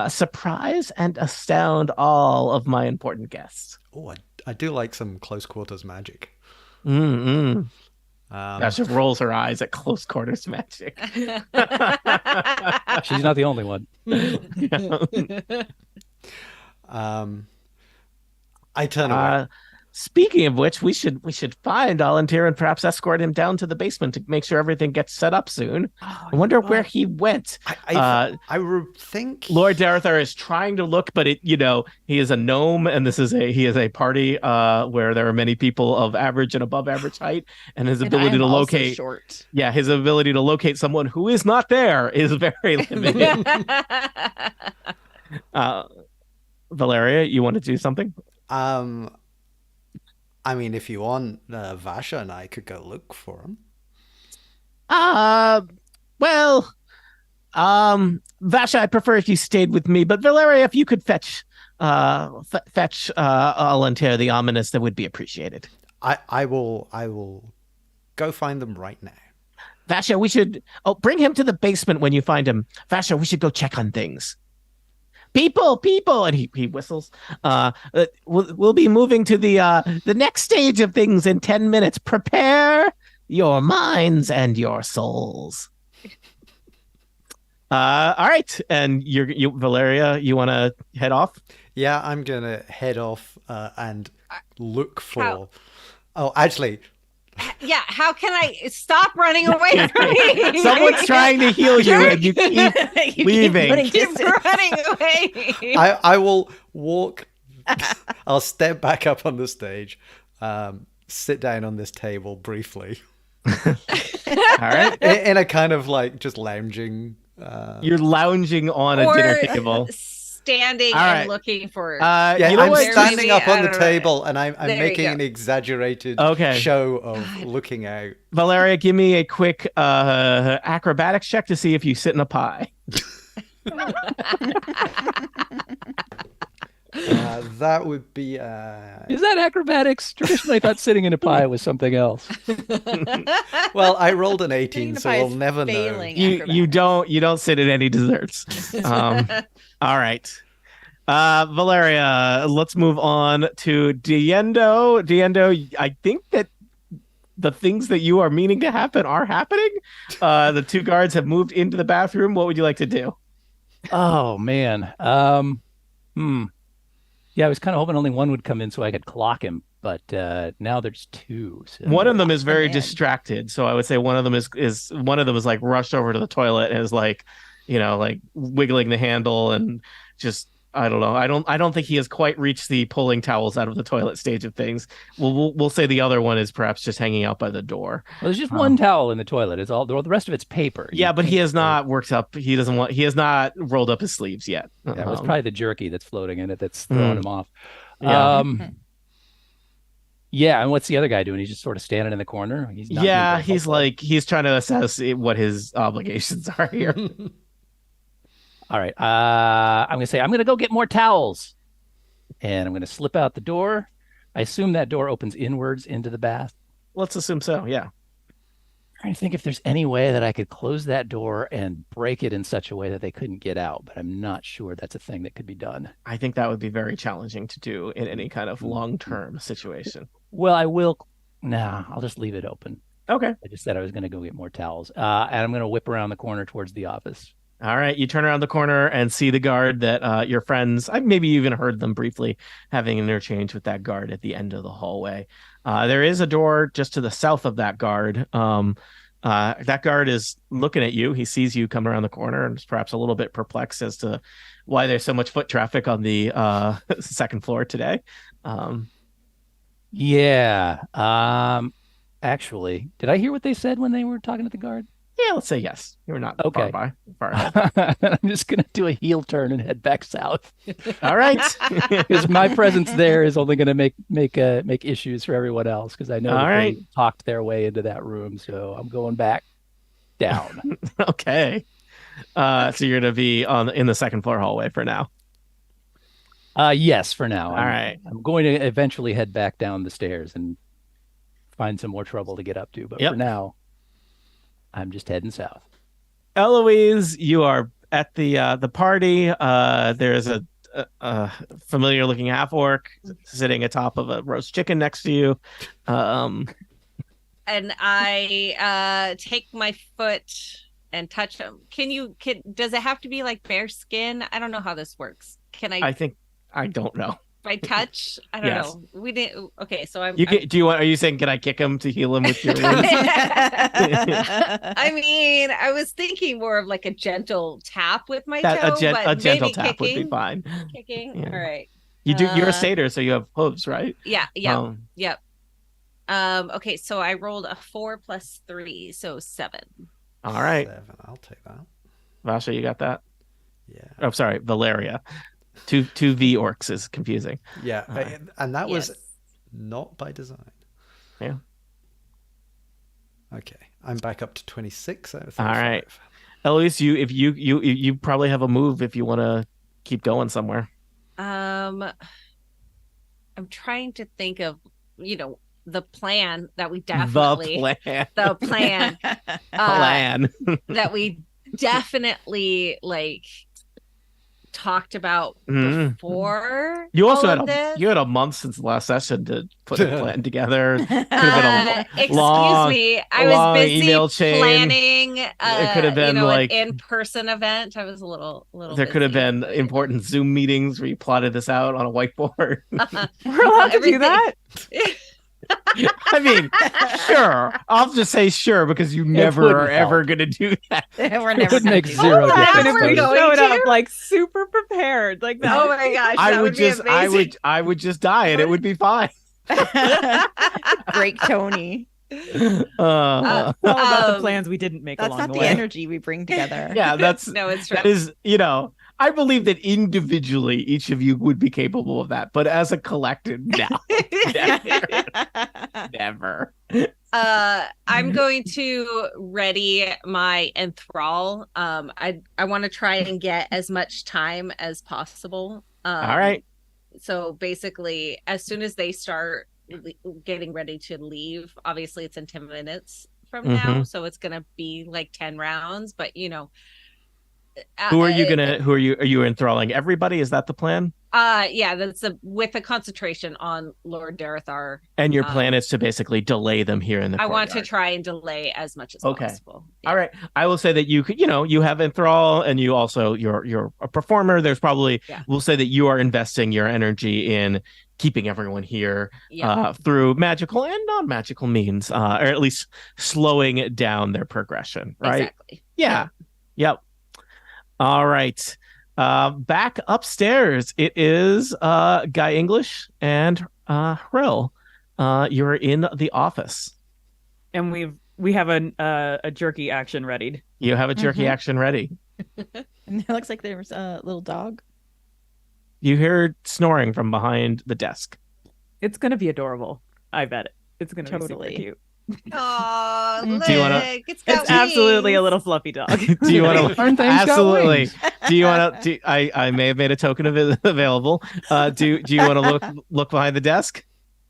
surprise and astound all of my important guests. Oh, I do like some close quarters magic. Mm-hmm. She rolls her eyes at close quarters magic. She's not the only one. I turn away. speaking of which, we should find Alantir and perhaps escort him down to the basement to make sure everything gets set up soon. I wonder where he went. I would think Lord Darethar is trying to look, but he is a gnome, and he is a party where there are many people of average and above average height, and his ability to locate short. Yeah, his ability to locate someone who is not there is very limited. Valeria, you want to do something? I mean, if you want, Vasha and I could go look for him. Well, Vasha, I prefer if you stayed with me, but Valeria, if you could fetch Alantir the Ominous, that would be appreciated. I will go find them right now. Vasha, we should bring him to the basement when you find him. Vasha, we should go check on things. People, and he whistles. We'll be moving to the next stage of things in 10 minutes. Prepare your minds and your souls. All right, and you Valeria, you want to head off? Yeah, I'm gonna head off and look for. Oh, actually. Yeah, how can I stop running away from me? Someone's trying to heal you, and you keep leaving. Keep running away. I will walk. I'll step back up on the stage, sit down on this table briefly. All right, in a kind of like just lounging. You're lounging on a dinner table. Standing and looking for. I'm standing up on the table and I'm making an exaggerated show of looking out. Valeria, give me a quick acrobatics check to see if you sit in a pie. That would be. Is that acrobatics? Traditionally, I thought sitting in a pie was something else. Well, I rolled an 18, so we'll never know. You don't sit in any desserts. All right. Valeria, let's move on to Diendo. Diendo, I think that the things that you are meaning to happen are happening. The two guards have moved into the bathroom. What would you like to do? Oh, man. Yeah, I was kind of hoping only one would come in so I could clock him, but now there's two. So. One of them is very distracted, so I would say one of them is like rushed over to the toilet and is like, like wiggling the handle and just I don't know. I don't think he has quite reached the pulling towels out of the toilet stage of things. We'll say the other one is perhaps just hanging out by the door. Well, there's just one towel in the toilet. It's all the rest of it's paper. Yeah, but he has not worked up. He has not rolled up his sleeves yet. Yeah, it was probably the jerky that's floating in it that's throwing him off. Yeah. Yeah, and what's the other guy doing? He's just sort of standing in the corner. He's trying to assess what his obligations are here. All right. I'm going to say, I'm going to go get more towels. And I'm going to slip out the door. I assume that door opens inwards into the bath. Let's assume so, yeah. I'm trying to think if there's any way that I could close that door and break it in such a way that they couldn't get out, but I'm not sure that's a thing that could be done. I think that would be very challenging to do in any kind of long-term situation. Well, I'll just leave it open. Okay. I just said I was going to go get more towels. And I'm going to whip around the corner towards the office. All right, you turn around the corner and see the guard that your friends, maybe you even heard them briefly having an interchange with that guard at the end of the hallway. There is a door just to the south of that guard. That guard is looking at you. He sees you come around the corner and is perhaps a little bit perplexed as to why there's so much foot traffic on the second floor today. Actually, did I hear what they said when they were talking to the guard? Yeah, let's say yes. You're not far ahead. I'm just going to do a heel turn and head back south. All right. Because my presence there is only going to make issues for everyone else because I know they talked their way into that room. So I'm going back down. Okay. So you're going to be in the second floor hallway for now. Yes, for now. All right. I'm going to eventually head back down the stairs and find some more trouble to get up to. But for now, I'm just heading south. Eloise, you are at the party. There's a familiar looking half orc sitting atop of a roast chicken next to you. And I take my foot and touch him. Does it have to be like bare skin? I don't know how this works. Can I? I don't know. By touch? I don't Yes. know. We didn't. Okay, so I'm. Are you saying, can I kick him to heal him with your wounds? I mean, I was thinking more of like a gentle tap with my toe, but a gentle maybe tap would be kicking. fine. Kicking. Yeah. All right. You're a satyr, so you have hooves, right? Yeah. Yeah. Um, Yep. Okay, so I rolled a 4 plus 3, so 7. all right. 7. I'll take that. Vasha, you got that? Yeah. Oh, sorry, Valeria. Two V orcs is confusing. Yeah. And that was Yes. not by design. Yeah. Okay. I'm back up to 26 out of All 35. right. Eloise, you probably have a move if you want to keep going somewhere. I'm trying to think of, the plan that we definitely The plan. Plan. that we definitely like talked about Mhm. before. You also all had of this. you had a month since the last session to put a plan together. Could have been Excuse long- me. I was long busy email chain. planning. It could have been an like- in-person event. I was a little. There could have busy, been but- important Zoom meetings where you plotted this out on a whiteboard. We're allowed to do Everything- that. I mean, sure. I'll just say sure because you never wouldn't are ever help. going to do that. We're It never would gonna make do zero that. What happened if difference. we Going showed to? up like super prepared like that? Oh my gosh, I that would be just amazing. I would just die and it would be fine. Break Tony. Uh, All about the Um, plans we didn't make That's along not the the way. energy we bring together. yeah, that's No, it's true. that is, I believe that individually each of you would be capable of that, but as a collective, no, never. I'm going to ready my enthrall. I want to try and get as much time as possible. All right. So basically, as soon as they start getting ready to leave, obviously it's in 10 minutes from now, so it's gonna be like 10 rounds. But Who are you enthralling? Everybody? Is that the plan? yeah, that's with a concentration on Lord Darethar. And your plan is to basically delay them here in the I want to courtyard. try and delay as much as Okay. possible. All right. I will say that you could, you have enthrall and you also you're a performer. There's probably we'll say that you are investing your energy in keeping everyone here through magical and non-magical means, or at least slowing down their progression, right? Exactly. Yeah. Yep. All right. Back upstairs, it is Guy English and Hrill. You're in the office. And we have a jerky action readied. You have a jerky action ready. And it looks like there's a little dog. You hear snoring from behind the desk. It's gonna be adorable. I bet it. It's gonna Totally. be super cute. Oh, Do look, you wanna- it's got It's absolutely a wings. little fluffy dog. Do you want to Darn thing's got absolutely? wings. Do you want to? I may have made a token of it available. Do you want to look behind the desk?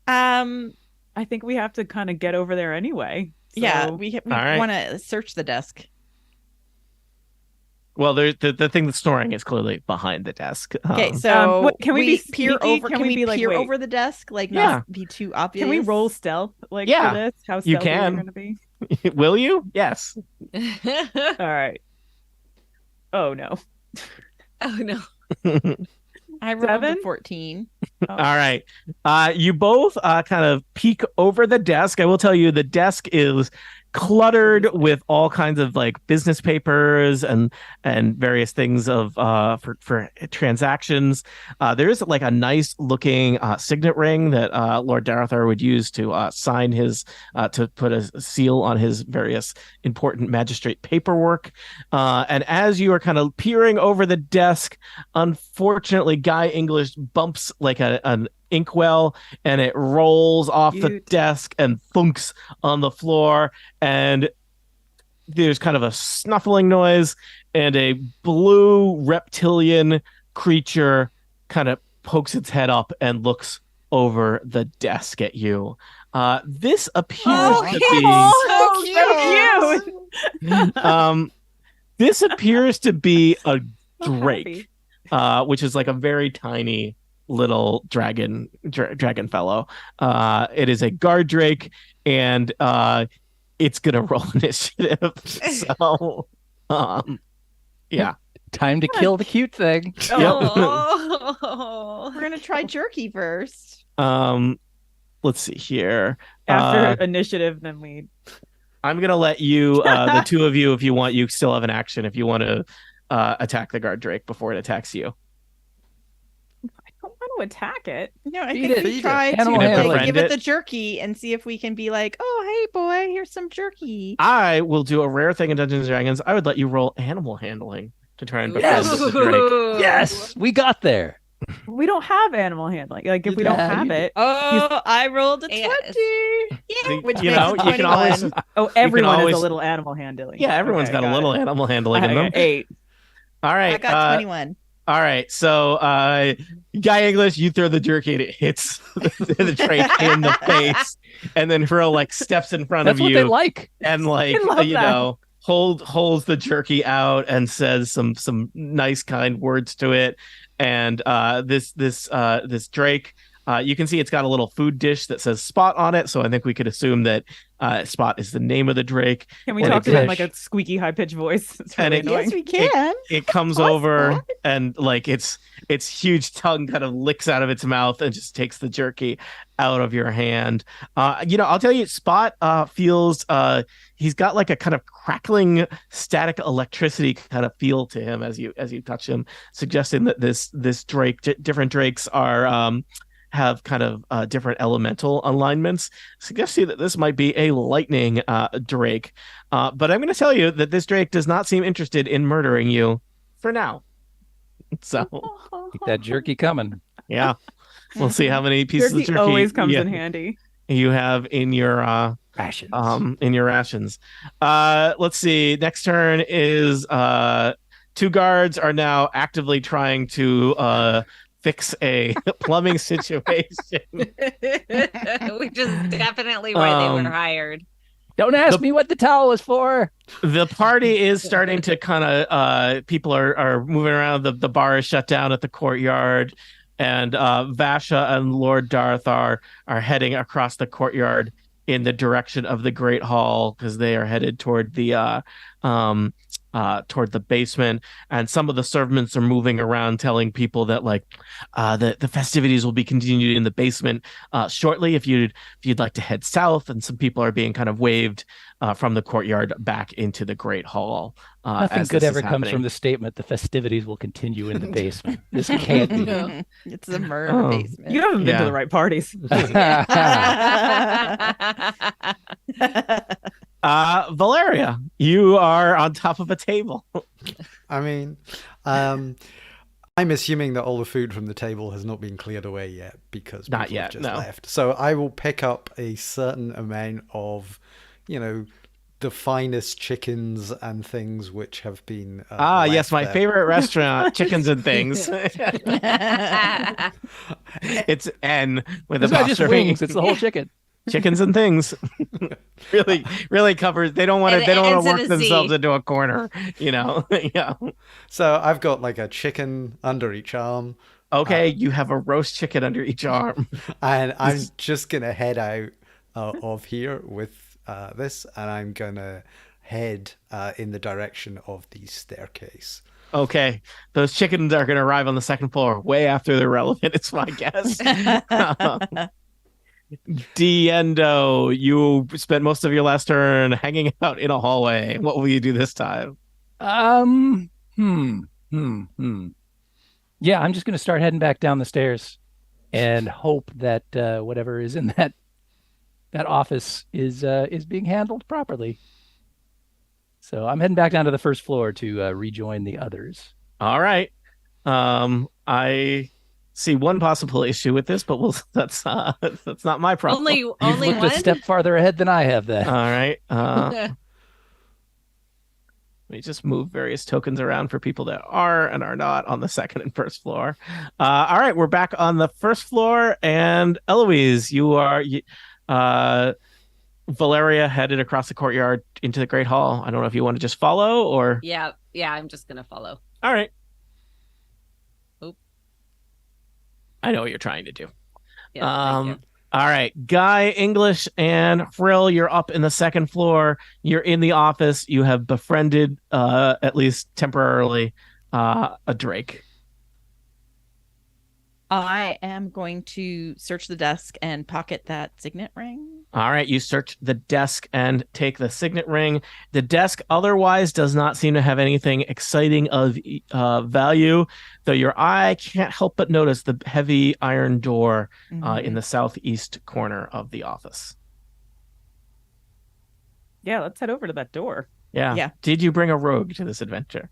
I think we have to kind of get over there anyway. Yeah, So- we All right. want to search the desk. Well, the thing that's snoring is clearly behind the desk. Okay, so can we be peer sneaky? over? Can Can we we be like, peer wait. over the desk? Like, Yeah. not be too obvious. Can we roll stealth for this? How stealthy You we're can. gonna be? Will you? Yes. All right. Oh no. Oh no. I rolled a 7? 14. All right. You both kind of peek over the desk. I will tell you the desk is cluttered with all kinds of like business papers and various things of for transactions. There's like a nice looking signet ring that Lord Darethar would use to sign his to put a seal on his various important magistrate paperwork. And as you are kind of peering over the desk, unfortunately, Guy English bumps like an inkwell and it rolls off the Cute. desk and thunks on the floor, and there's kind of a snuffling noise and a blue reptilian creature kind of pokes its head up and looks over the desk at you. This appears to be So cute. this appears to be a So drake, happy. which is like a very tiny little dragon fellow. It is a guard drake, and it's gonna roll initiative. So, yeah. Time to kill the cute thing. Oh. We're gonna try jerky first. Let's see here. After initiative, then we. I'm gonna let you, the two of you, if you want, you still have an action if you want to attack the guard Drake before it attacks you. I don't want to attack it. No, I Feed think it. we try to Animal handling. give it Befriend the it. jerky and see if we can be like, oh, hey, boy, here's some jerky. I will do a rare thing in Dungeons and Dragons. I would let you roll animal handling to try and befriend the Drake. Ooh. Yes, we got there. We don't have animal handling. Like if we don't Yeah, have you it. Oh, I rolled a 20. Yes. Yeah, which You makes know, it you can always, 21. Oh, everyone always- is a little animal handling. yeah, everyone's Okay, got a little it. animal handling in them. Okay, 8. All right, I got 21. all right. So, Guy English, you throw the jerky and it hits the Drake in the face, and then Hurl like steps in front That's of what you they like. and like I love that. holds the jerky out and says some nice kind words to it. And this Drake, you can see it's got a little food dish that says Spot on it, so I think we could assume that Spot is the name of the Drake. Can we What talk a to him dish. like a squeaky high pitched voice? It's And really it- annoying. Yes, we can. It comes Hi, over Spot. and like its huge tongue kind of licks out of its mouth and just takes the jerky out of your hand. I'll tell you, Spot feels he's got like a kind of crackling static electricity kind of feel to him as you touch him, suggesting that this Drake, different Drakes are have kind of different elemental alignments, suggesting that this might be a lightning Drake. But I'm going to tell you that this Drake does not seem interested in murdering you for now. So, Keep that jerky coming. yeah, we'll see how many pieces Jerky of jerky always comes you, in handy. you have in your Rations. rations. Let's see. Next turn is two guards are now actively trying to fix a plumbing situation. Which is definitely why they Um, were hired. Don't ask me what the towel is for. The party is starting to kind of people are moving around. The bar is shut down at the courtyard, and Vasha and Lord Darth are heading across the courtyard in the direction of the Great Hall because they are headed toward the basement. And some of the servants are moving around telling people that like the festivities will be continued in the basement shortly if you'd like to head south. And some people are being kind of waved from the courtyard back into the Great Hall. Nothing as good this ever is comes from happening. the statement the festivities will continue in the basement. This can't be. It's a murder Oh. basement. You haven't been Yeah. to the right parties. Valeria, you are on top of a table. I mean, I'm assuming that all the food from the table has not been cleared away yet because Not people yet, have just no. left. So I will pick up a certain amount of, the finest chickens and things which have been. Yes, left my there. favorite restaurant, Chickens and Things. It's N with It's a not just wings; it's the whole chicken. Chickens and Things. really covers. They don't want And to. it They don't want ends to in work a Z. themselves into a corner. Yeah. So I've got like a chicken under each arm, Okay, you have a roast chicken under each arm. and I'm just gonna head out of here with this, and I'm gonna head in the direction of the staircase. Okay, those chickens are going to arrive on the second floor way after they're relevant. It's my guess. Diendo, you spent most of your last turn hanging out in a hallway. What will you do this time? Yeah, I'm just going to start heading back down the stairs and hope that whatever is in that office is being handled properly. So I'm heading back down to the first floor to rejoin the others. All right. I see one possible issue with this, but that's not my problem. Only You've only looked one. a step farther ahead than I have. Then All right. Let me just move various tokens around for people that are and are not on the second and first floor. All right, we're back on the first floor, and Eloise, you are Valeria headed across the courtyard into the Great Hall. I don't know if you want to just follow or. Yeah, I'm just gonna follow. All right. Oop. I know what you're trying to do. Yeah, thank you. All right, Guy, English, and Frill, you're up in the second floor. You're in the office. You have befriended, at least temporarily, a drake. I am going to search the desk and pocket that signet ring. All right, you search the desk and take the signet ring. The desk otherwise does not seem to have anything exciting of value, though your eye can't help but notice the heavy iron door in the southeast corner of the office. Yeah, let's head over to that door. Yeah. Did you bring a rogue to this adventure?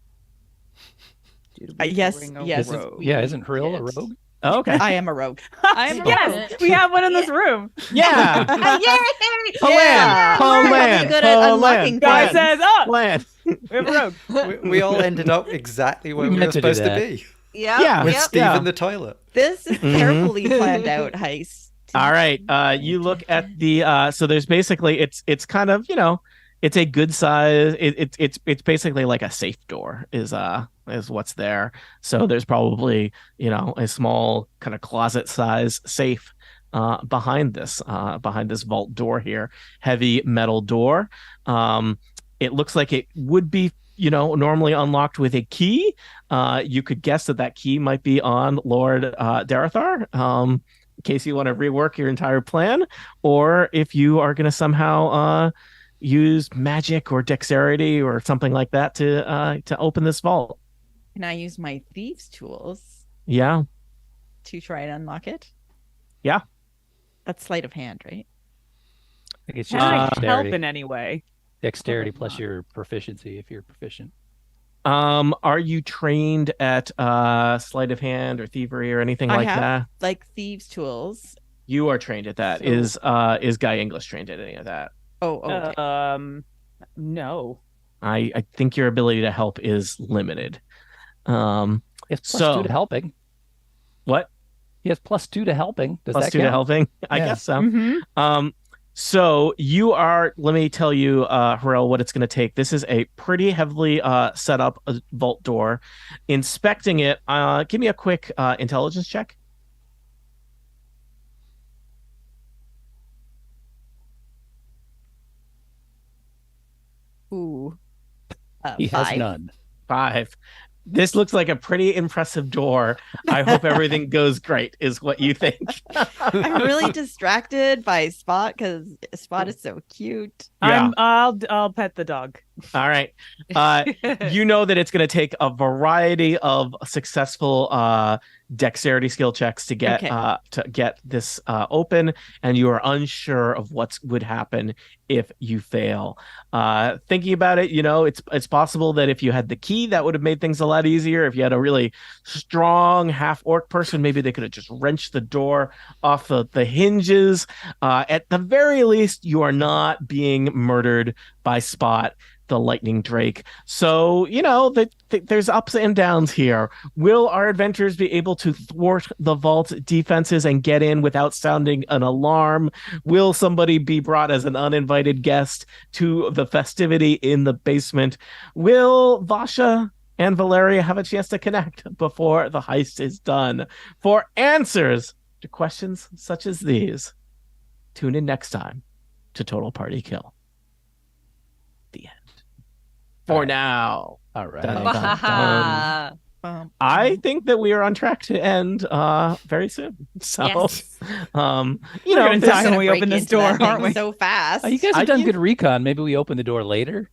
Yes. Isn't Hrill a rogue? Oh, okay. I am a rogue. Yes, we have one in this room. Yeah. Yay! Plan. Good at unlocking Guy things. says, "Oh, Plan. we have a rogue." We all ended up exactly where we were meant to do supposed to that. be. Yeah. With Yep. Steve in the toilet. This is carefully planned out heist. All right. You look at the so there's basically it's kind of, it's a good size. It's basically like a safe door is what's there. So there's probably, a small kind of closet size safe behind this vault door here. Heavy metal door. It looks like it would be, normally unlocked with a key. You could guess that key might be on Lord Darathar. In case you want to rework your entire plan, or if you are going to somehow use magic or dexterity or something like that to open this vault. Can I use my thieves' tools? Yeah. To try and unlock it? Yeah. That's sleight of hand, right? I think it's Can just I help dexterity. in any way? Dexterity plus your proficiency if you're proficient. Are you trained at sleight of hand or thievery or anything like that? Like thieves' tools. You are trained at that. So- Is Guy English trained at any of that? Oh, okay. No. I think your ability to help is limited. It's plus 2 to helping. What? He has +2 to helping. Does Plus that 2 to count? helping? I Yeah. guess so. Mm-hmm. So you are, let me tell you, Harrell, what it's going to take. This is a pretty heavily set up vault door. Inspecting it, give me a quick intelligence check. Ooh. He has 5. none. 5. This looks like a pretty impressive door. I hope everything goes great, is what you think. I'm really distracted by Spot because Spot is so cute. Yeah. I'll pet the dog. All right. You know that it's going to take a variety of successful dexterity skill checks to get this open, and you are unsure of what would happen if you fail. Thinking about it, it's possible that if you had the key, that would have made things a lot easier. If you had a really strong half-orc person, maybe they could have just wrenched the door off the hinges. At the very least, you are not being murdered by Spot, the lightning drake. So, there's ups and downs here. Will our adventurers be able to thwart the vault defenses and get in without sounding an alarm? Will somebody be brought as an uninvited guest to the festivity in the basement? Will Vasha and Valeria have a chance to connect before the heist is done? For answers to questions such as these, tune in next time to Total Party Kill. The end. For now. All right. Dun, dun, dun. I think that we are on track to end very soon. So, Yes. We're gonna die when we open this door, aren't we? So fast. Oh, you guys have done good recon. Maybe we open the door later.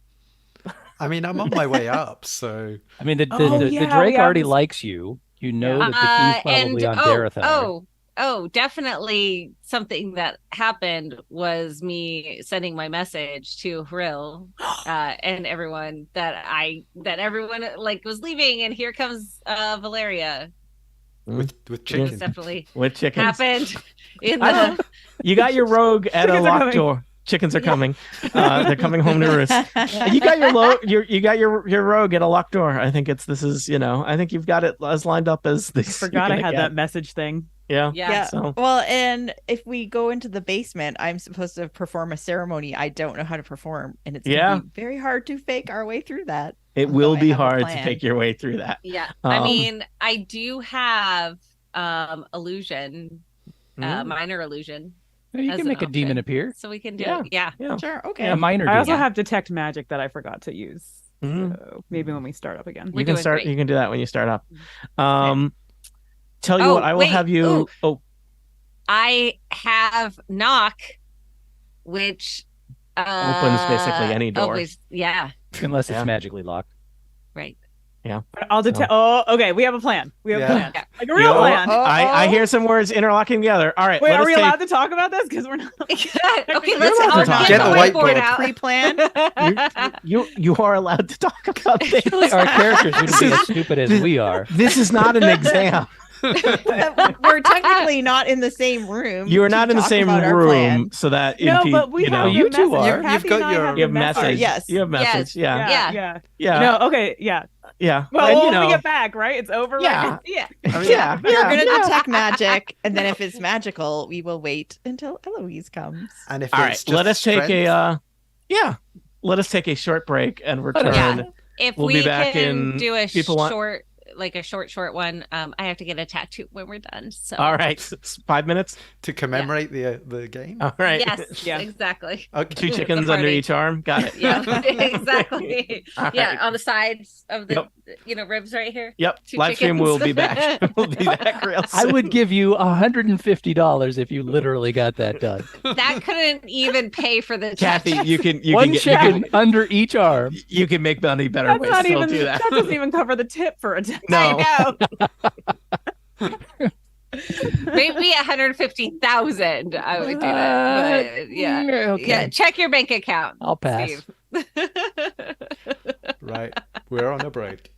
I mean, I'm on my way up, so I mean, the yeah, Drake we have already this- likes you. You know that the key's probably on Darathar. Definitely something that happened was me sending my message to Hrill and everyone that everyone was leaving, and here comes Valeria. with It chicken. was definitely with chickens. happened in I the don't- You got your rogue at a Chickens are locked coming. door. Chickens are coming. They're coming home to roost. You got your rogue at a locked door. I think I think you've got it as lined up as this. Forgot I had that message thing. Yeah. Yeah. So Well, and if we go into the basement, I'm supposed to perform a ceremony I don't know how to perform, and it's gonna be very hard to fake our way through that. it although will I be have a hard to plan. take your way through that. Yeah. Um, I mean, I do have illusion, Mm. minor illusion. You as can an make a demon option. appear. So we can do Yeah. it. Yeah. Yeah. Sure. Okay. A minor I also demon. have detect magic that I forgot to use. Mhm. Maybe when we start up again. We're You can doing start. great. You can do that when you start up. Tell you Oh, what, I will wait. have you. Ooh. Oh, I have knock, which opens basically any door. opens, yeah, Unless it's Yeah. magically locked. right. I'll detect. Oh, okay. We have a plan. We have a Yeah. plan. Yeah. Like a real You- plan. I hear some words interlocking together. All right. Wait, let are us we take- allowed to talk about this? Because we're not. Okay, You're let's allowed to I'll talk get about the it. whiteboard Get the out. Pre-plan. You are allowed to talk about this. Really, our characters wouldn't be as stupid as we are. This is not an exam. We're technically not in the same room. You are to not in the talk same about our room, plan. so that No, impede- but we you know, have the you two message. are. Kathy You've got and I your- have you have the message. Yes. You have message. Yes. Yeah. Yeah. Yeah. Yeah. No. Okay. Yeah. Yeah. Well, And, when we get back, right? It's over. Yeah. Right? Yeah. I mean, Yeah. We're Yeah. gonna Yeah. detect magic, and then if it's magical, we will wait until Eloise comes. And if All it's right. just Let us take strength, let us take a short break and Let us- return. Yeah. If We'll we be back can in do a people want- short one, I have to get a tattoo when we're done. So All right. 5 minutes. to commemorate the game. All right. Yes, Yeah. exactly. Okay. 2 It's a chickens under party. each arm. Got it. Yeah, exactly. All Yeah, right. on the sides of the Yep. ribs right here. Yep. 2 Live stream chickens. will be back. We'll be back real I soon. would give you $150 if you literally got that done. That couldn't even pay for the Kathy, tattoo. you can One get chicken under each arm. you can make money better That's ways. not Still even. do that. That doesn't even cover the tip for a tattoo. No. Maybe 150,000. I would do that. But yeah. Okay. Yeah, check your bank account. I'll pass. Steve. Right. We're on a break.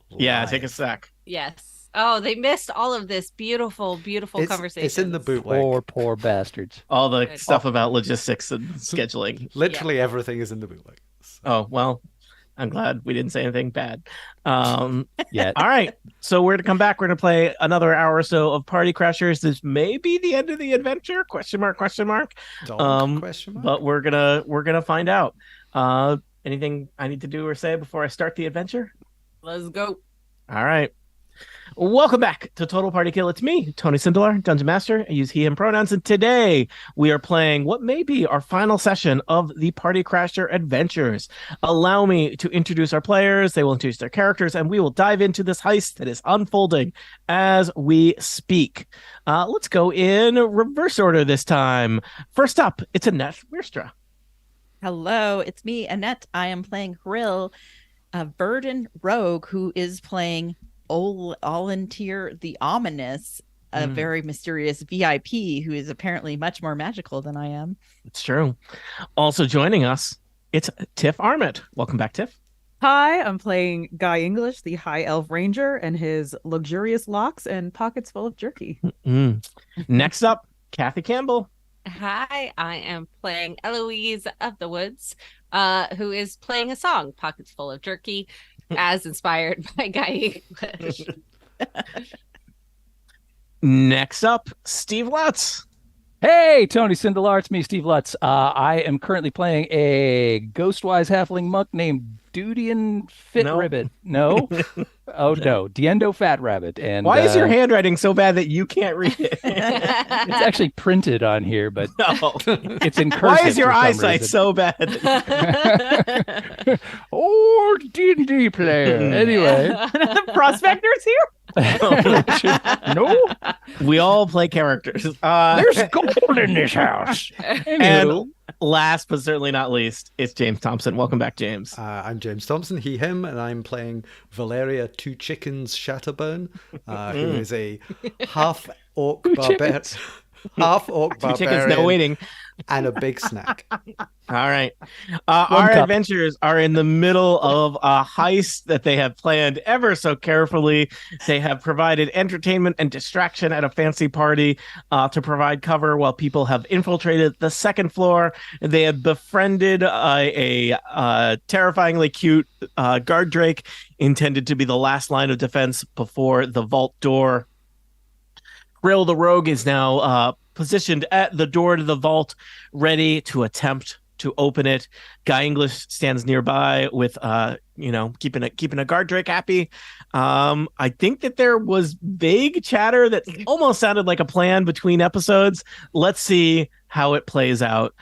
Yeah, take a live. sec. Yes. Oh, they missed all of this beautiful, beautiful conversation. It's in the bootleg. Poor bastards. All the Good. stuff about logistics and scheduling. Literally everything is in the bootleg. So. Oh, well, I'm glad we didn't say anything bad. Yet. All right. So we're going to come back. We're going to play another hour or so of Party Crashers. This may be the end of the adventure? Question mark, question mark. Question mark? But we're gonna find out. Anything I need to do or say before I start the adventure? Let's go. All right. Welcome back to Total Party Kill. It's me, Tony Sindelar, Dungeon Master. I use he, him pronouns. And today we are playing what may be our final session of the Party Crasher Adventures. Allow me to introduce our players. They will introduce their characters, and we will dive into this heist that is unfolding as we speak. Let's go in reverse order this time. First up, it's Annette Wierstra. Hello, it's me, Annette. I am playing Hrill, a Verdant rogue who is playing Olentir the Ominous, a very mysterious VIP who is apparently much more magical than I am. It's true. Also joining us, it's Tiff Armit. Welcome back, Tiff. Hi, I'm playing Guy English, the High Elf Ranger, and his luxurious locks and pockets full of jerky. Next up, Kathy Campbell. Hi, I am playing Eloise of the Woods, who is playing a song, Pockets Full of Jerky, as inspired by Guy English. Next up, Steve Lutz. Hey, Tony Sindelar, it's me, Steve Lutz. I am currently playing a Ghostwise halfling monk named Dudian Fit No. Ribbit. No? Oh, no. Diendo Fat Rabbit. And Why is your handwriting so bad that you can't read it? It's actually printed on here, but No. it's in cursive. Why is your for some eyesight reason. so bad? Oh, D&D player. Anyway. Prospectors here? No? We all play characters. There's gold in this house. And Anywho. last but certainly not least, it's James Thompson. Welcome back, James. I'm James Thompson, he, him, and I'm playing Valeria Two Chickens Shatterbone, who is a half-orc barbarian. Half-orc Two chickens, barbarian no waiting. and a big snack. All right. Our cup. adventures are in the middle of a heist that they have planned ever so carefully. They have provided entertainment and distraction at a fancy party to provide cover while people have infiltrated the second floor. They have befriended a terrifyingly cute guard drake intended to be the last line of defense before the vault door. Hrill the rogue is now positioned at the door to the vault, ready to attempt to open it. Guy English stands nearby with keeping a guard drake happy. I think that there was vague chatter that almost sounded like a plan between episodes. Let's see how it plays out.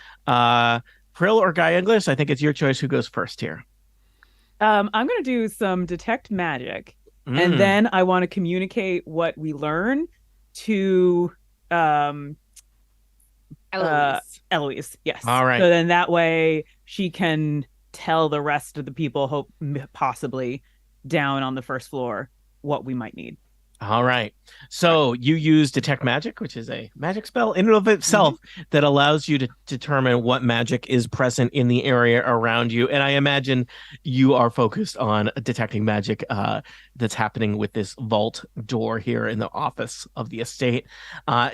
Hrill or Guy English? I think it's your choice who goes first here. I'm going to do some detect magic, and then I want to communicate what we learn to Eloise. Yes. All right. So then that way she can tell the rest of the people, possibly down on the first floor, what we might need. All right. So you use Detect Magic, which is a magic spell in and of itself that allows you to determine what magic is present in the area around you. And I imagine you are focused on detecting magic that's happening with this vault door here in the office of the estate.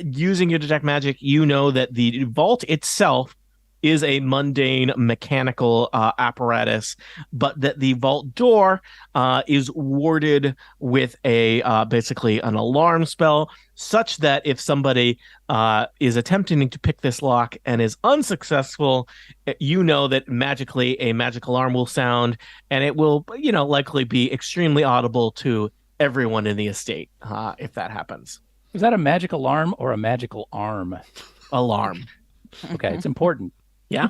Using your Detect Magic, you know that the vault itself is a mundane mechanical apparatus, but that the vault door is warded with a basically an alarm spell, such that if somebody is attempting to pick this lock and is unsuccessful, you know that magically a magic alarm will sound, and it will, likely be extremely audible to everyone in the estate if that happens. Is that a magic alarm or a magical arm? Alarm. Okay, it's important. Yeah.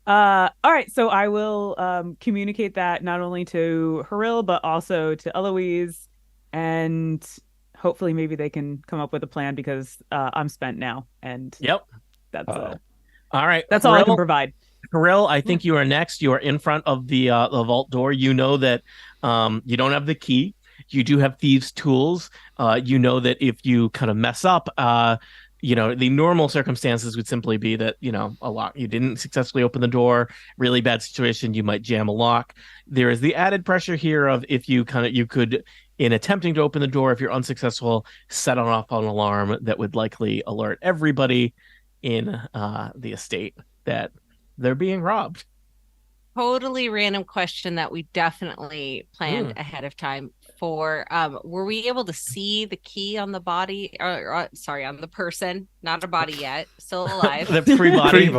All right. So I will communicate that not only to Hrill, but also to Eloise, and hopefully maybe they can come up with a plan, because I'm spent now, and Yep. that's All right. that's all I can Hrill? provide. Hrill, I think you are next. You are in front of the vault door. You know that you don't have the key. You do have thieves' tools. You know that if you kind of mess up, the normal circumstances would simply be that, a lock, you didn't successfully open the door, really bad situation, you might jam a lock. There is the added pressure here of if you could, in attempting to open the door, if you're unsuccessful, set off an alarm that would likely alert everybody in the estate that they're being robbed. Totally random question that we definitely planned ahead of time for. Were we able to see the key on the body, or sorry, on the person? Not a body yet, still alive. The pre-body of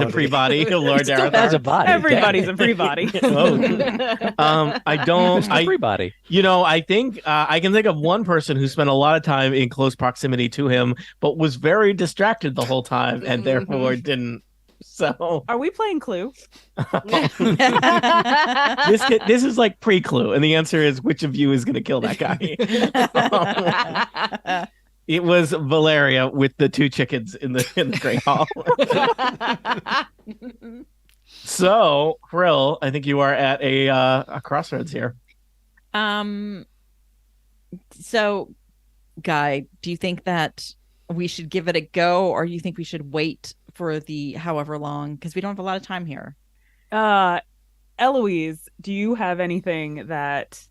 Lord Dareth. Has a body. Everybody's a pre-body. I don't. Everybody. I think I can think of one person who spent a lot of time in close proximity to him, but was very distracted the whole time, and therefore didn't. So, are we playing Clue? This is like pre-Clue, and the answer is which of you is going to kill that guy? It was Valeria with the 2 chickens in the Great Hall. So, Krill, I think you are at a crossroads here. So, Guy, do you think that we should give it a go, or do you think we should wait for the however long, because we don't have a lot of time here? Eloise, do you have anything that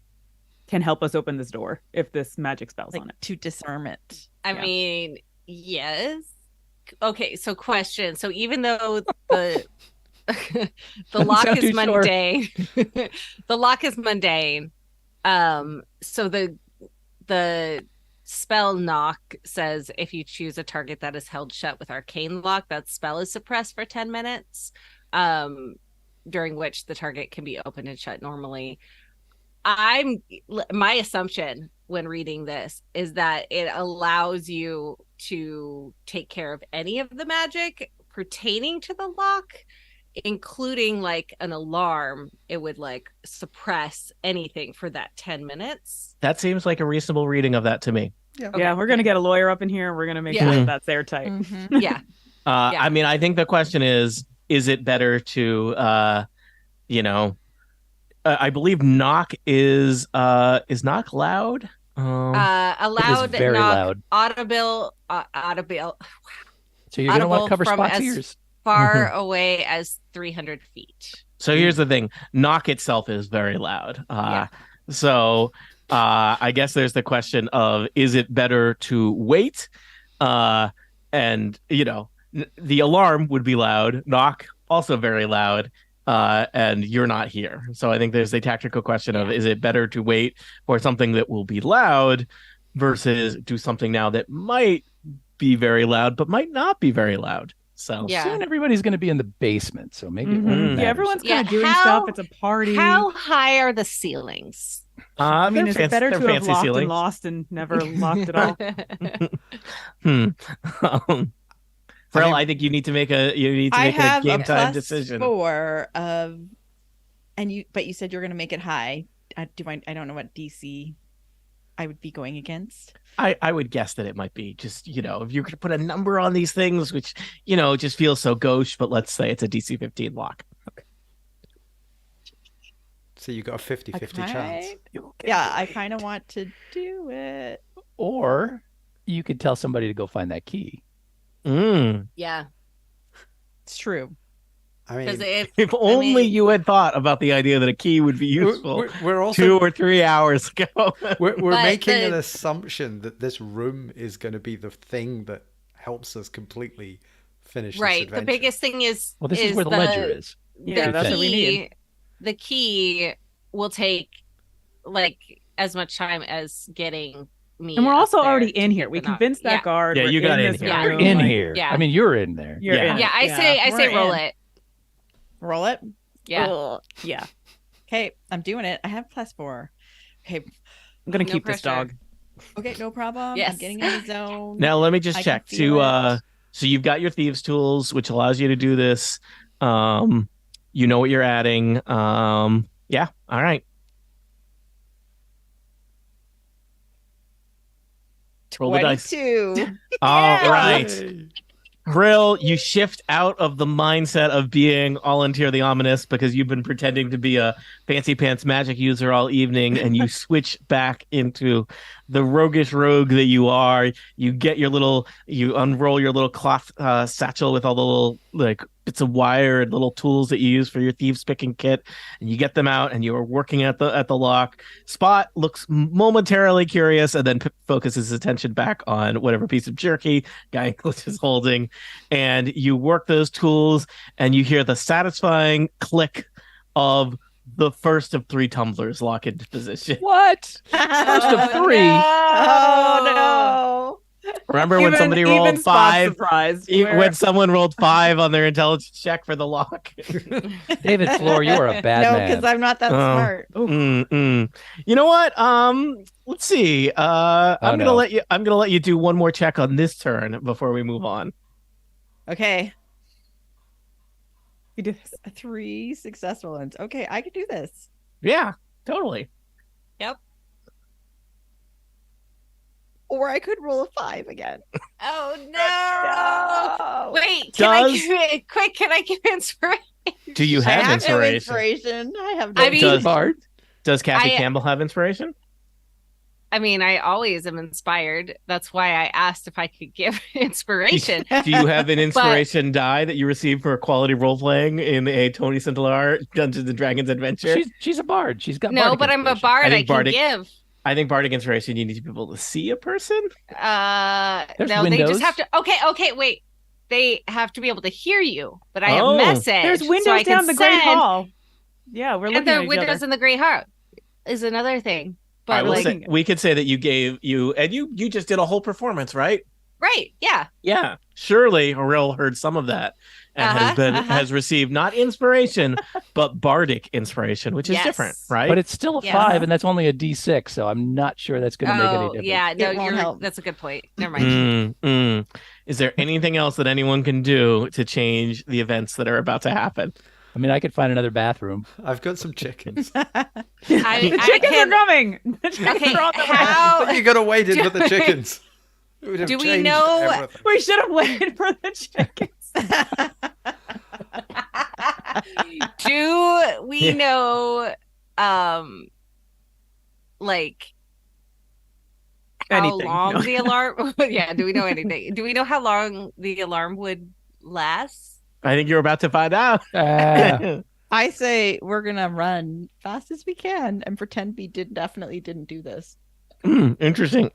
can help us open this door if this magic spell's on it? To disarm it. I mean, yes. Okay, so question. So even though the the lock is mundane, the lock is mundane. So the spell knock says if you choose a target that is held shut with arcane lock, that spell is suppressed for 10 minutes, during which the target can be opened and shut normally. My assumption when reading this is that it allows you to take care of any of the magic pertaining to the lock, including like an alarm. It would like suppress anything for that 10 minutes. That seems like a reasonable reading of that to me. Yeah, okay. We're gonna get a lawyer up in here. We're gonna make sure that that's airtight. Mm-hmm. Yeah. I mean, I think the question is it better to, I believe knock is knock loud? A loud, very knock, loud. audible. So you're gonna want to cover spots of yours. Far away as 300 feet. So here's the thing: knock itself is very loud. So I guess there's the question of, is it better to wait? And the alarm would be loud. Knock also very loud. And you're not here. So I think there's a tactical question of, is it better to wait for something that will be loud versus do something now that might be very loud but might not be very loud. So soon everybody's going to be in the basement, so maybe everyone's kind of doing stuff. It's a party. How high are the ceilings? I mean, is it better to have locked and lost and never locked at all? Frill, I think you need to make a game time decision. 4 of, but you said you're going to make it high. I don't know what DC I would be going against. I would guess that it might be just, if you're going to put a number on these things, which, just feels so gauche, but let's say it's a DC 15 lock. Okay. So you got a 50-50 chance. Yeah, I kind of want to do it. Or you could tell somebody to go find that key. Yeah. It's true. I mean, if only you had thought about the idea that a key would be useful we're also, 2 or 3 hours ago. we're making an assumption that this room is going to be the thing that helps us completely finish this adventure. The biggest thing is... Well, this is where the ledger is. Yeah, that's what we need. The key will take, like, as much time as getting... And we're also already in here. We convinced that guard. Yeah, you got in here. You're in here. Yeah. I mean, you're in there. You're in. Yeah, I say roll it. Roll it? Yeah. Yeah. Okay, I'm doing it. I have +4. Okay. I'm going to keep this dog. Okay, no problem. Yes. I'm getting in the zone. Now, let me just check. So you've got your thieves tools, which allows you to do this. You know what you're adding. Yeah. All right. 22. Roll the dice. All right. Krill, you shift out of the mindset of being Allantir the Ominous because you've been pretending to be a fancy pants magic user all evening, and you switch back into the roguish rogue that you are, you unroll your little cloth satchel with all the little like bits of wire and little tools that you use for your thieves picking kit, and you get them out, and you are working at the lock. Spot looks momentarily curious, and then focuses his attention back on whatever piece of jerky Guy English is holding, and you work those tools, and you hear the satisfying click of the first of 3 tumblers lock into position. What? First of 3. Oh Remember when somebody even rolled Spot's 5? surprised. When someone rolled 5 on their intelligence check for the lock. David Floor, you are a bad no, man. because I'm not that smart. You know what? Let's see. I'm gonna let you do one more check on this turn before we move on. Okay. You do this. 3 successful ones. Okay, I can do this. Yeah, totally. Or I could roll a 5 again. Oh no! Wait, can I give inspiration? Do you have I inspiration? No inspiration. I have no I mean- Does Bard? Does Kathy Campbell have inspiration? I mean, I always am inspired. That's why I asked if I could give inspiration. Do you have an inspiration die that you received for quality role playing in a Tony Santalar Dungeons and Dragons adventure? She's a bard. She's got No, bardic but I'm a inspiration. bard. I I think can bardic- give. I think bardic inspiration, you need to be able to see a person. There's No, they windows. just have to. Okay, wait. They have to be able to hear you, but I have Oh. message. There's so I windows can down the Great send- Hall. Yeah, we're And looking the at each windows other. in the Great Hall is another thing. But I will like, say, we could say that you gave you, and you just did a whole performance, right? right? Yeah. Yeah, surely Aurel heard some of that and has received not inspiration but bardic inspiration, which is Yes. different, right? But it's still a Yeah. 5, and that's only a D6, so I'm not sure that's going to make any difference. yeah. No, It won't help. that's a good point. Never mind. Is there anything else that anyone can do to change the events that are about to happen? I mean, I could find another bathroom. I've got some chickens. The I chickens can. are coming. The chickens Okay, are on the way. how You gotta wait in for the chickens. It would have Do we changed know- everything. We should have waited for the chickens. do we know, like how Anything. long No. the alarm? Yeah. Do we know anything? Do we know how long the alarm would last? I think you're about to find out. I say we're gonna run fast as we can and pretend we definitely didn't do this. Interesting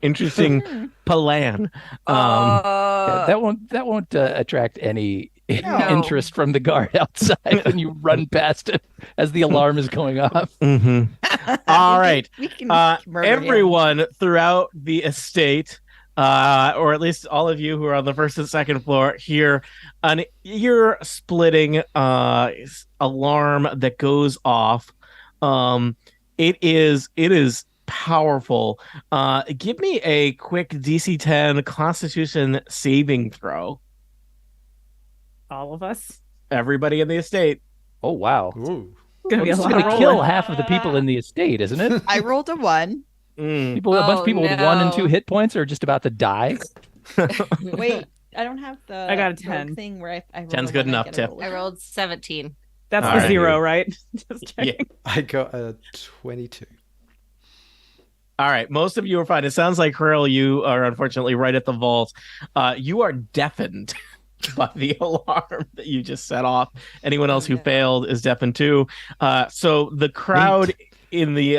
plan. Yeah, that won't attract any No. interest from the guard outside when you run past it as the alarm is going off. All right. We can murder him. Everyone throughout the estate, or at least all of you who are on the first and second floor, hear an ear-splitting alarm that goes off. It is powerful. Give me a quick DC 10 Constitution saving throw. All of us. Everybody in the estate. Oh, wow. Ooh. Gonna be a It's lot going of to kill rolling. half of the people in the estate, isn't it? I rolled a 1. A bunch of people with 1 and 2 no. hit points are just about to die. Wait, I don't have the I got a rogue 10. thing where I roll 10's a good 1, enough, get a Tip. roll I again. rolled 17. That's All the right. 0, right? Just Yeah. checking. I got a 22. All right, most of you are fine. It sounds like Hurl, you are unfortunately right at the vault. You are deafened by the alarm that you just set off. Anyone else who no. failed is deafened too. So the crowd in the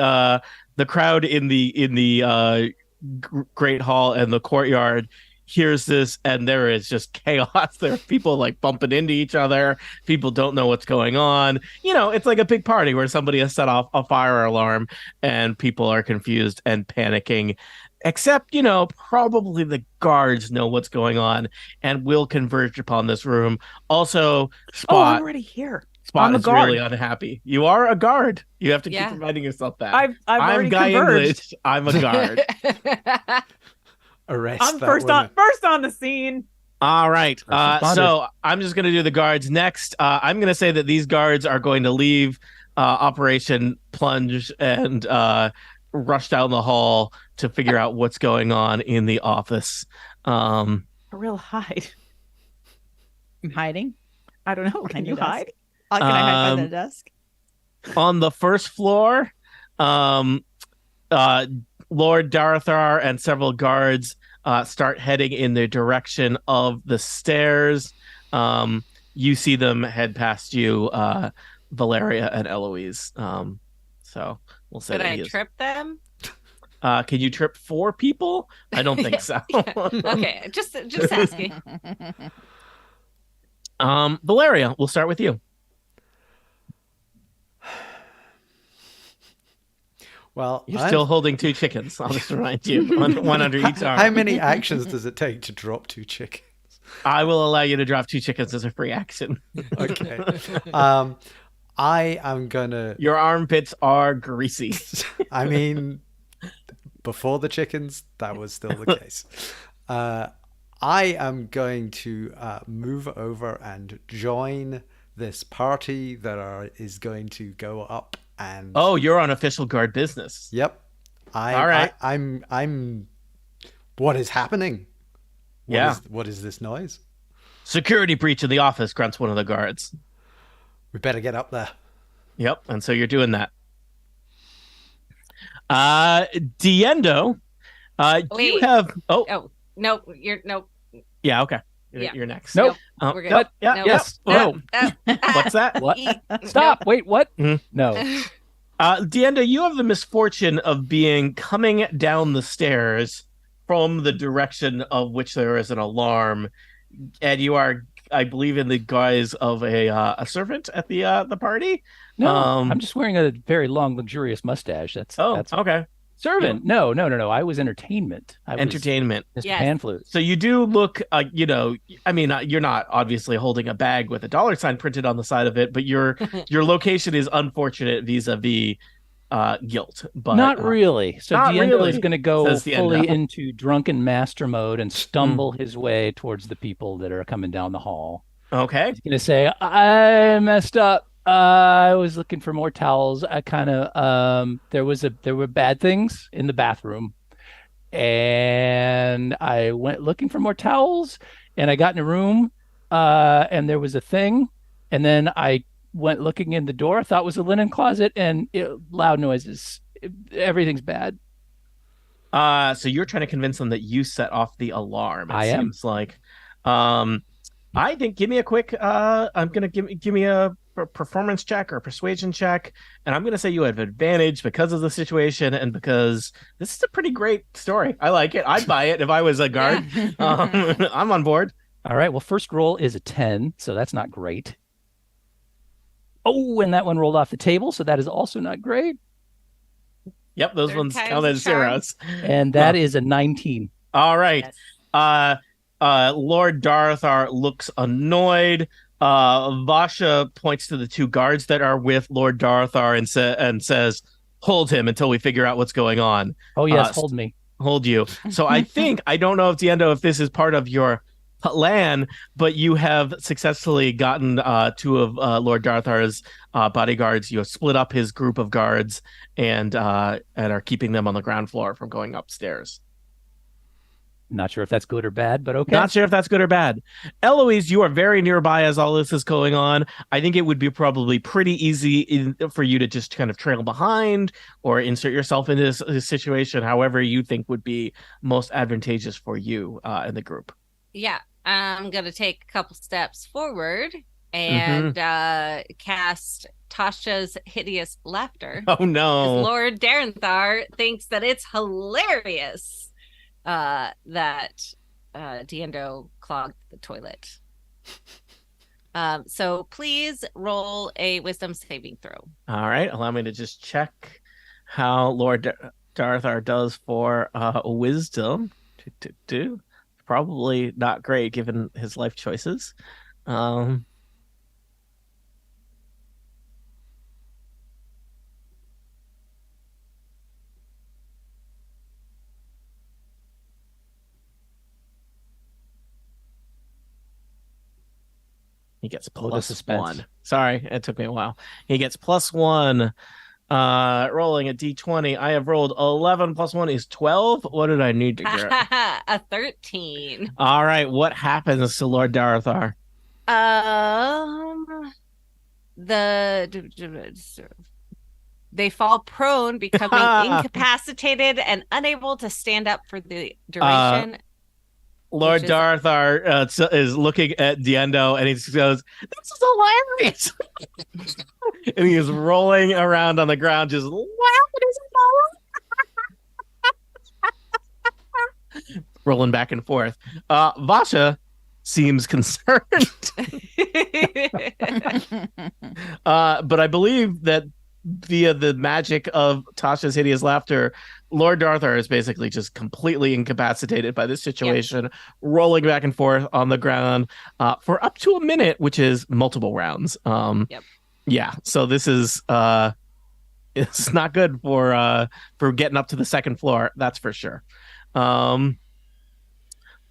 Great Hall and the courtyard hears this, and there is just chaos. There are people like bumping into each other. People don't know what's going on. You know, it's like a big party where somebody has set off a fire alarm and people are confused and panicking. Except, you know, probably the guards know what's going on and will converge upon this room. Also, Oh, Spot I'm already here. Spot I'm a is guard. really unhappy. You are a guard. You have to Yeah. keep reminding yourself that. I've I'm already Guy converged. English. I'm a guard. Arrest I'm that first woman. on the scene. All right. Responders. So I'm just going to do the guards next. I'm going to say that these guards are going to leave Operation Plunge and rush down the hall to figure out what's going on in the office. A real hide. I'm hiding. I don't know. Can Behind you the desk. hide? Can I hide by the Um, desk? On the first floor, Lord Darthar and several guards start heading in the direction of the stairs. You see them head past you, Valeria and Eloise. So we'll say Could that I he is. trip them? Can you trip 4 people? I don't think so. Okay, just asking. Valeria, we'll start with you. Well, You're still holding 2 chickens. I'll just remind you, one under each arm. How many actions does it take to drop 2 chickens? I will allow you to drop 2 chickens as a free action. Okay. I am gonna. Your armpits are greasy. I mean, before the chickens, that was still the case. I am going to move over and join this party that is going to go up and. Oh, you're on official guard business. Yep. All right. I'm. What is happening? What is this noise? Security breach in the office, grunts one of the guards. We better get up there. Yep, and so you're doing that. Diendo, you have. Oh no, you're no. Yeah, okay. Yeah. You're next. Nope. We're good. What? Yeah. Nope. Yes. Oh. Nope. What's that? What? Stop. Wait, what? Mhm. No. Diendo, you have the misfortune of being coming down the stairs from the direction of which there is an alarm, and you are, I believe, in the guise of a servant at the party. No, I'm just wearing a very long, luxurious mustache. That's okay. servant. No. I was entertainment. I was Entertainment. Mr. Yes. Panflute. So you do look, I mean, you're not obviously holding a bag with a $sign printed on the side of it, but your location is unfortunate vis-a-vis guilt. But Not really. So not Diendo really, is going to go says Diendo. fully into drunken master mode and stumble his way towards the people that are coming down the hall. Okay. He's going to say, I messed up. I was looking for more towels. I kind of there were bad things in the bathroom, and I went looking for more towels, and I got in a room, and there was a thing, and then I went looking in the door. I thought it was a linen closet, and loud noises. Everything's bad. So you're trying to convince them that you set off the alarm. I am. Seems like. I think give me a quick. I'm gonna give me a performance check or a persuasion check, and I'm gonna say you have advantage because of the situation and because this is a pretty great story. I like it. I'd buy it if I was a guard. I'm on board. All right. Well, first roll is a 10, so that's not great. Oh, and that one rolled off the table, so that is also not great. Yep, those Third ones time's count the as charm. zeros. And that is a 19. All right. Yes. Lord Darthar looks annoyed. Vasha points to the 2 guards that are with Lord Darthar and says, "Hold him until we figure out what's going on." Oh, yes, hold me. Hold you. So I think I don't know if Diendo, if this is part of your plan, but you have successfully gotten 2 of Lord Darthar's bodyguards. You have split up his group of guards and are keeping them on the ground floor from going upstairs. Not sure if that's good or bad, but okay. Not sure if that's good or bad. Eloise, you are very nearby as all this is going on. I think it would be probably pretty easy for you to just kind of trail behind or insert yourself into this situation, however you think would be most advantageous for you in the group. Yeah, I'm gonna take a couple steps forward and cast Tasha's hideous laughter. Oh no! Lord Darenthar thinks that it's hilarious that Diendo clogged the toilet. So please roll a wisdom saving throw. All right, allow me to just check how Lord Darthar does for wisdom. Probably not great given his life choices. He gets +1. Sorry, it took me a while. He gets +1. Rolling a d20. I have rolled 11 + 1 is 12. What did I need to get? A 13. All right, what happens to Lord Darthar? The They fall prone, becoming incapacitated and unable to stand up for the duration. Lord Darthar is looking at Diendo and he just goes, "This is hilarious!" And he is rolling around on the ground, just rolling back and forth. Vasha seems concerned, but I believe that via the magic of Tasha's hideous laughter, Lord Darthar is basically just completely incapacitated by this situation, rolling back and forth on the ground for up to a minute, which is multiple rounds. Yeah, so this is it's not good for getting up to the second floor, that's for sure. All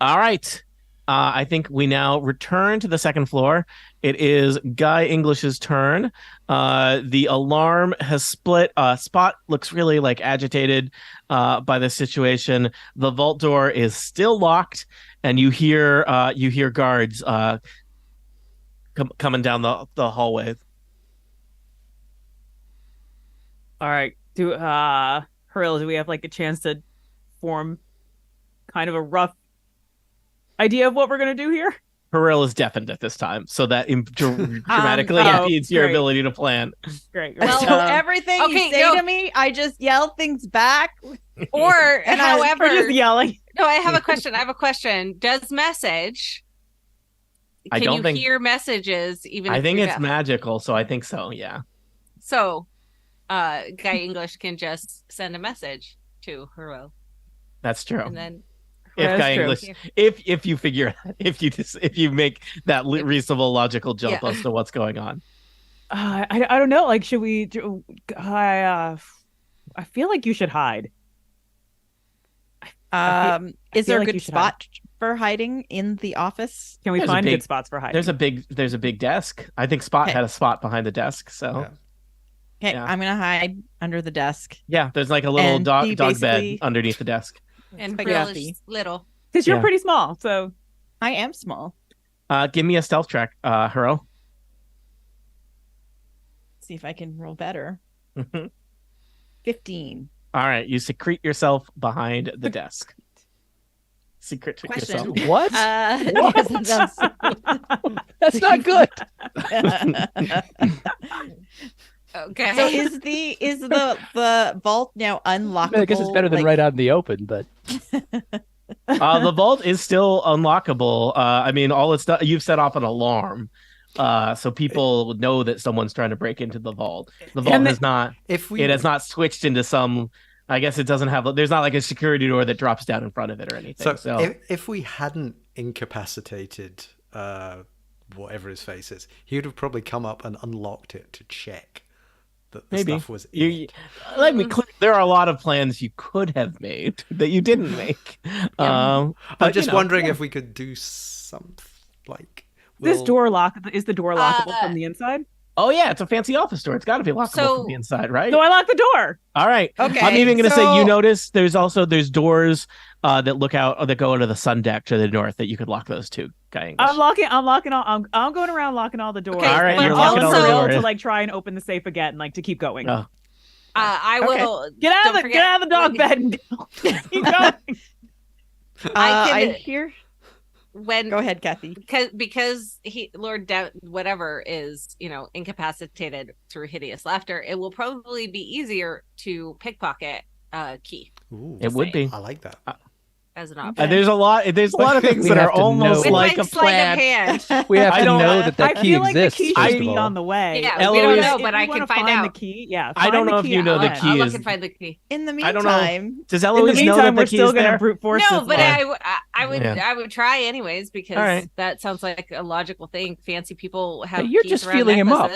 right. I think we now return to the second floor. It is Guy English's turn. The alarm has split. Spot looks really like agitated by the situation. The vault door is still locked, and you hear guards coming down the hallway. All right. Hurl, do we have like a chance to form kind of a rough idea of what we're gonna do here? Harrell is deafened at this time, so that dramatically impedes your ability to plan. Great. Well, everything you say to me, I just yell things back. Or, however, we're just yelling. No, I have a question. Does message? Can you hear messages even? I if think you're it's deaf? magical, so I think so. Yeah. So, Guy English can just send a message to Harrell. That's true. And then. If Guy English, if you figure, if you make that reasonable logical jump as to what's going on, I don't know. Like, should we? I feel like you should hide. Is there a good spot for hiding in the office? Can we find good spots for hiding? There's a big desk. I think Spot had a spot behind the desk. So, okay, I'm gonna hide under the desk. Yeah, there's like a little dog bed underneath the desk. And Brill is little. Because you're pretty small, so. I am small. Give me a stealth check, Hurl. See if I can roll better. 15. All right, you secrete yourself behind the desk. Secret yourself. What? That's not good. Okay. So is the vault now unlockable? I guess it's better than right out in the open, but the vault is still unlockable. I mean, all it's done, you've set off an alarm, so people know that someone's trying to break into the vault. The vault has not. It has not switched into some. I guess it doesn't have. There's not like a security door that drops down in front of it or anything. So if we hadn't incapacitated whatever his face is, he would have probably come up and unlocked it to check that the stuff was in it. Let me clear. There are a lot of plans you could have made that you didn't make. I'm just wondering if we could do something like this door lock. Is the door lockable from the inside? Oh yeah, it's a fancy office door. It's got to be lockable from the inside, right? So I lock the door. All right. Okay. I'm even going to say, you notice there's doors that look out, that go into the sun deck to the north that you could lock those too. Guy English. I'm locking all. I'm going around locking all the doors. Okay, all right, you're locking all the doors to like try and open the safe again, like to keep going. I will get out of the dog bed and keep going. I hear. Go ahead, Kathy. Because Lord whatever is incapacitated through hideous laughter, it will probably be easier to pickpocket a key. Ooh, it would be. I like that. As an option. There's a lot of things that are almost like a plan. We have to know that key exists. I feel like the key should be on the way. Yeah, we don't know, but I can find out. The key. Yeah, I don't know if you know the key I'll is. look and find the key. In the meantime, I don't know. Does Eloise know that the key is there? Brute force no, but I would try anyways because that sounds like a logical thing. Fancy people have. You're just feeling him up.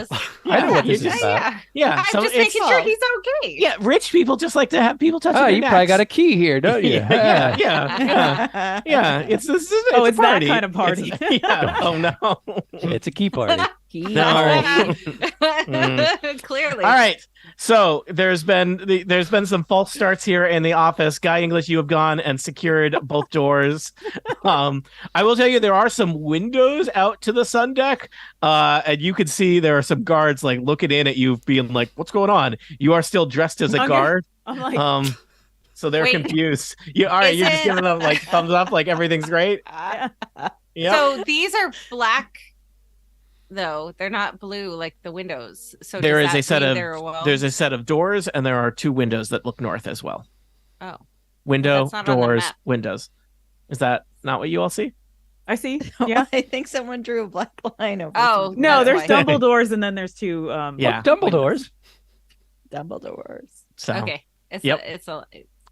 I know what this is about. Yeah, I'm just making sure he's okay. Yeah, rich people just like to have people touch. Oh, you probably got a key here, don't you? Yeah, it's that kind of party. Oh no, it's a key party. No. Clearly. All right. So there's been some false starts here in the office. Guy English, you have gone and secured both doors. I will tell you there are some windows out to the sun deck, and you can see there are some guards like looking in at you, being like, "What's going on?" You are still dressed as a guard. I'm like, So they're Wait. confused. All right, you're just giving them like thumbs up, like everything's great. Yeah. So these are black, though they're not blue like the windows. So There does is that a set mean of they're well? there's a set of doors, and there are 2 windows that look north as well. Oh, Window, that's not on the doors, map. windows. Is that not what you all see? I see. Yeah. I think someone drew a black line over. Oh, to No, That's there's why. Dumbledores and then there's 2. Yeah. Dumbledore's. Dumbledore's. So okay. Yep. It's a.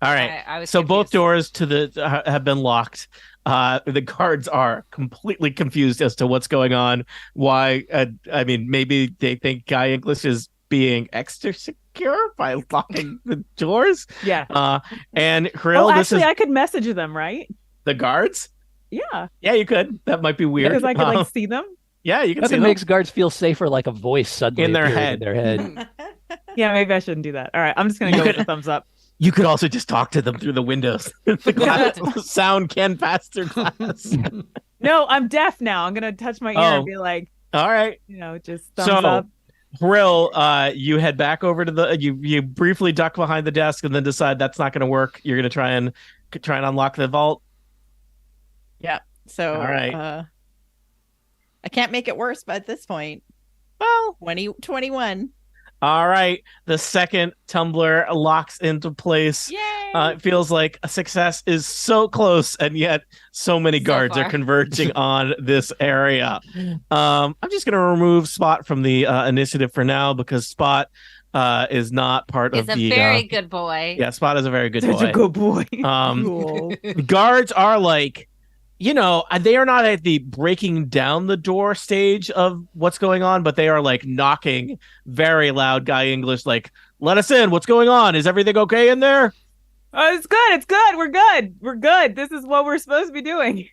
all right. I was So both confused. doors to the have been locked. The guards are completely confused as to what's going on. Why? I mean, maybe they think Guy English is being extra secure by locking the doors. Yeah. And Krill, Oh, this is actually, I could message them, right? the guards. Yeah. Yeah, you could. That might be weird. Because I could like see them. yeah, you can see Nothing them. makes guards feel safer, like a voice suddenly In their appearing head. In their head. Yeah, maybe I shouldn't do that. All right, I'm just gonna You go could- with the thumbs up. You could also just talk to them through the windows. The glass, sound can pass through glass. No, I'm deaf now. I'm gonna touch my ear Oh. and be like, All right. just thumbs So, up. Brill, you head back over to the you briefly duck behind the desk and then decide that's not going to work. You're going to try and unlock the vault. So All right. I can't make it worse by this point. Well, 21. all right. The second tumbler locks into place. Yay! It feels like a success is so close, and yet so many So guards are far. converging on this area. I'm just going to remove Spot from the initiative for now because Spot is not part He's of a the. very good boy. Yeah, Spot is a very good Such boy. a good boy. Cool. The guards are like, they are not at the breaking down the door stage of what's going on, but they are like knocking very loud. Guy English, like, let us in. What's going on? Is everything okay in there? Oh, it's good. It's good. We're good. We're good. This is what we're supposed to be doing.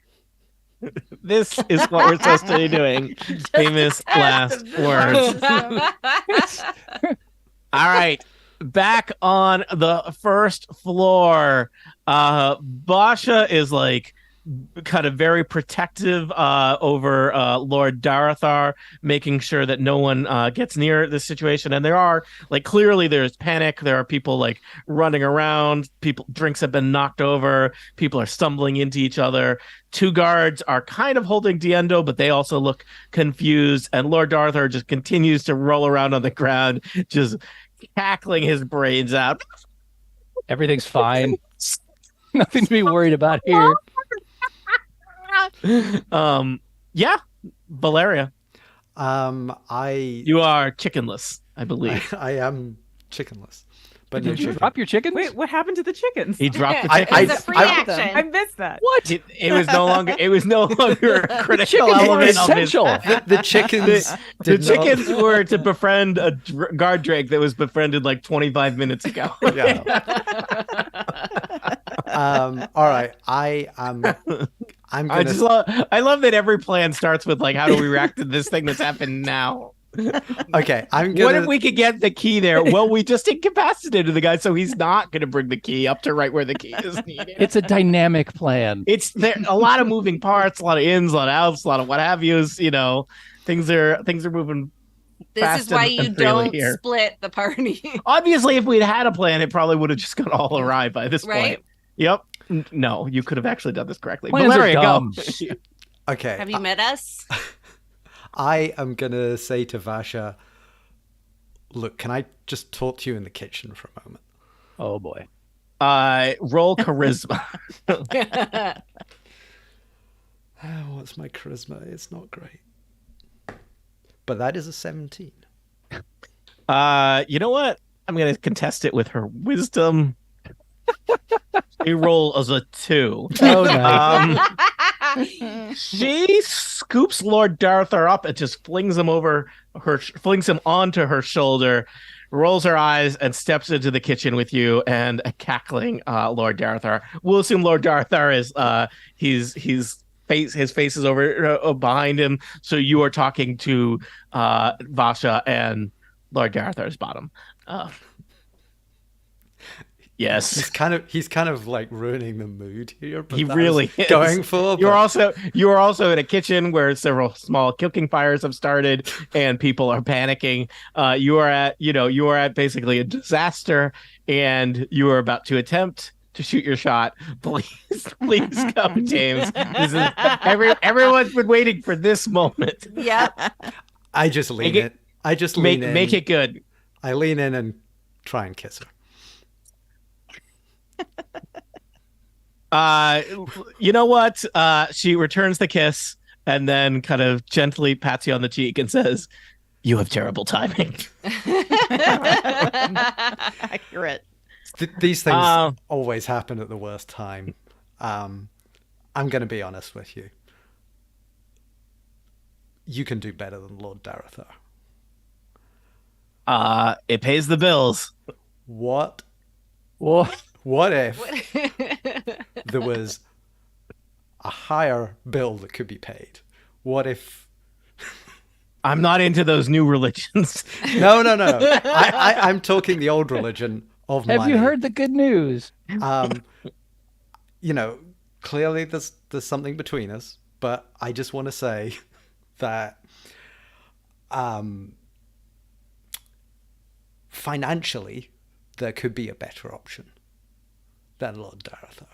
This is what we're supposed to be doing. Famous last words. All right. Back on the first floor. Basha is like kind of very protective over Lord Darathar, making sure that no one gets near this situation. And there are clearly there's panic. There are people like running around. Drinks have been knocked over. People are stumbling into each other. 2 guards are kind of holding Diendo, but they also look confused. And Lord Darathar just continues to roll around on the ground, just cackling his brains out. Everything's fine. Nothing to be worried about here. Yeah, Valeria, I you are chickenless, I believe. I am chickenless, but no Did you chicken. drop your chickens? Wait, what happened to the chickens? He dropped the I- chicken. It's a free I- action. I missed that. What? It was no longer. It was no longer a critical Chickens were element of his. essential. The chickens. The did not- chickens were to befriend a guard drake that was befriended like 25 minutes ago. Yeah. All right. I'm gonna. I love that every plan starts with like, how do we react to this thing that's happened now? Okay. I'm gonna. What if we could get the key there? Well, we just incapacitated the guy, so he's not going to bring the key up to right where the key is needed. It's a dynamic plan. It's there a lot of moving parts, a lot of ins, a lot of outs, a lot of what have yous. Things are moving. This fast is why and you freely don't here. split the party. Obviously, if we'd had a plan, it probably would have just gone all awry by this Right? point. Yep. No, you could have actually done this correctly. Plans are Valeria, go. dumb. Okay. Have you met us? I am gonna say to Vasha, look, can I just talk to you in the kitchen for a moment? Oh boy. Roll charisma. What's my charisma? It's not great. But that is a 17. You know what? I'm gonna contest it with her wisdom. A roll as a 2. Oh nice. She scoops Lord Darthar up and just flings him onto her shoulder, rolls her eyes, and steps into the kitchen with you and a cackling Lord Darthar. We'll assume Lord Darthar is his face is over behind him, so you are talking to Vasha and Lord Garthar's bottom. Yes. He's kind of like ruining the mood here, but He that really was is. going for. You But are also in a kitchen where several small cooking fires have started and people are panicking. You are at basically a disaster, and you are about to attempt to shoot your shot. Please come, James. This is everyone's been waiting for this moment. Yep. I just lean it. I just lean in. Make it good. I lean in and try and kiss her. You know what? She returns the kiss and then kind of gently pats you on the cheek and says, "You have terrible timing." Accurate. These things always happen at the worst time. I'm going to be honest with you. You can do better than Lord Darathar. It pays the bills. What What? What if there was a higher bill that could be paid? What if... I'm not into those new religions. No. I'm talking the old religion of money. Have you heard the good news? Clearly there's something between us, but I just want to say that financially there could be a better option than Lord Darathar.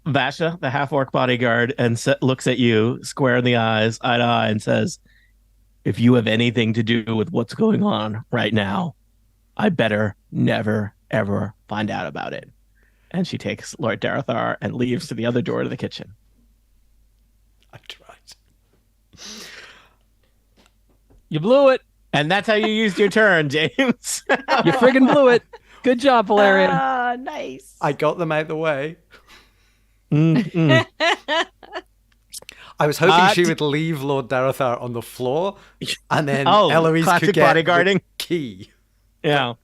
Vasha, the half-orc bodyguard, looks at you square in the eyes, eye to eye, and says, "If you have anything to do with what's going on right now, I better never, ever find out about it." And she takes Lord Darathar and leaves to the other door to the kitchen. I tried. You blew it. And that's how you used your turn, James. You friggin' blew it. Good job, Valerian. Nice. I got them out of the way. Mm-mm. I was hoping she would leave Lord Darathar on the floor, and then Eloise classic could get bodyguarding. the key. Yeah.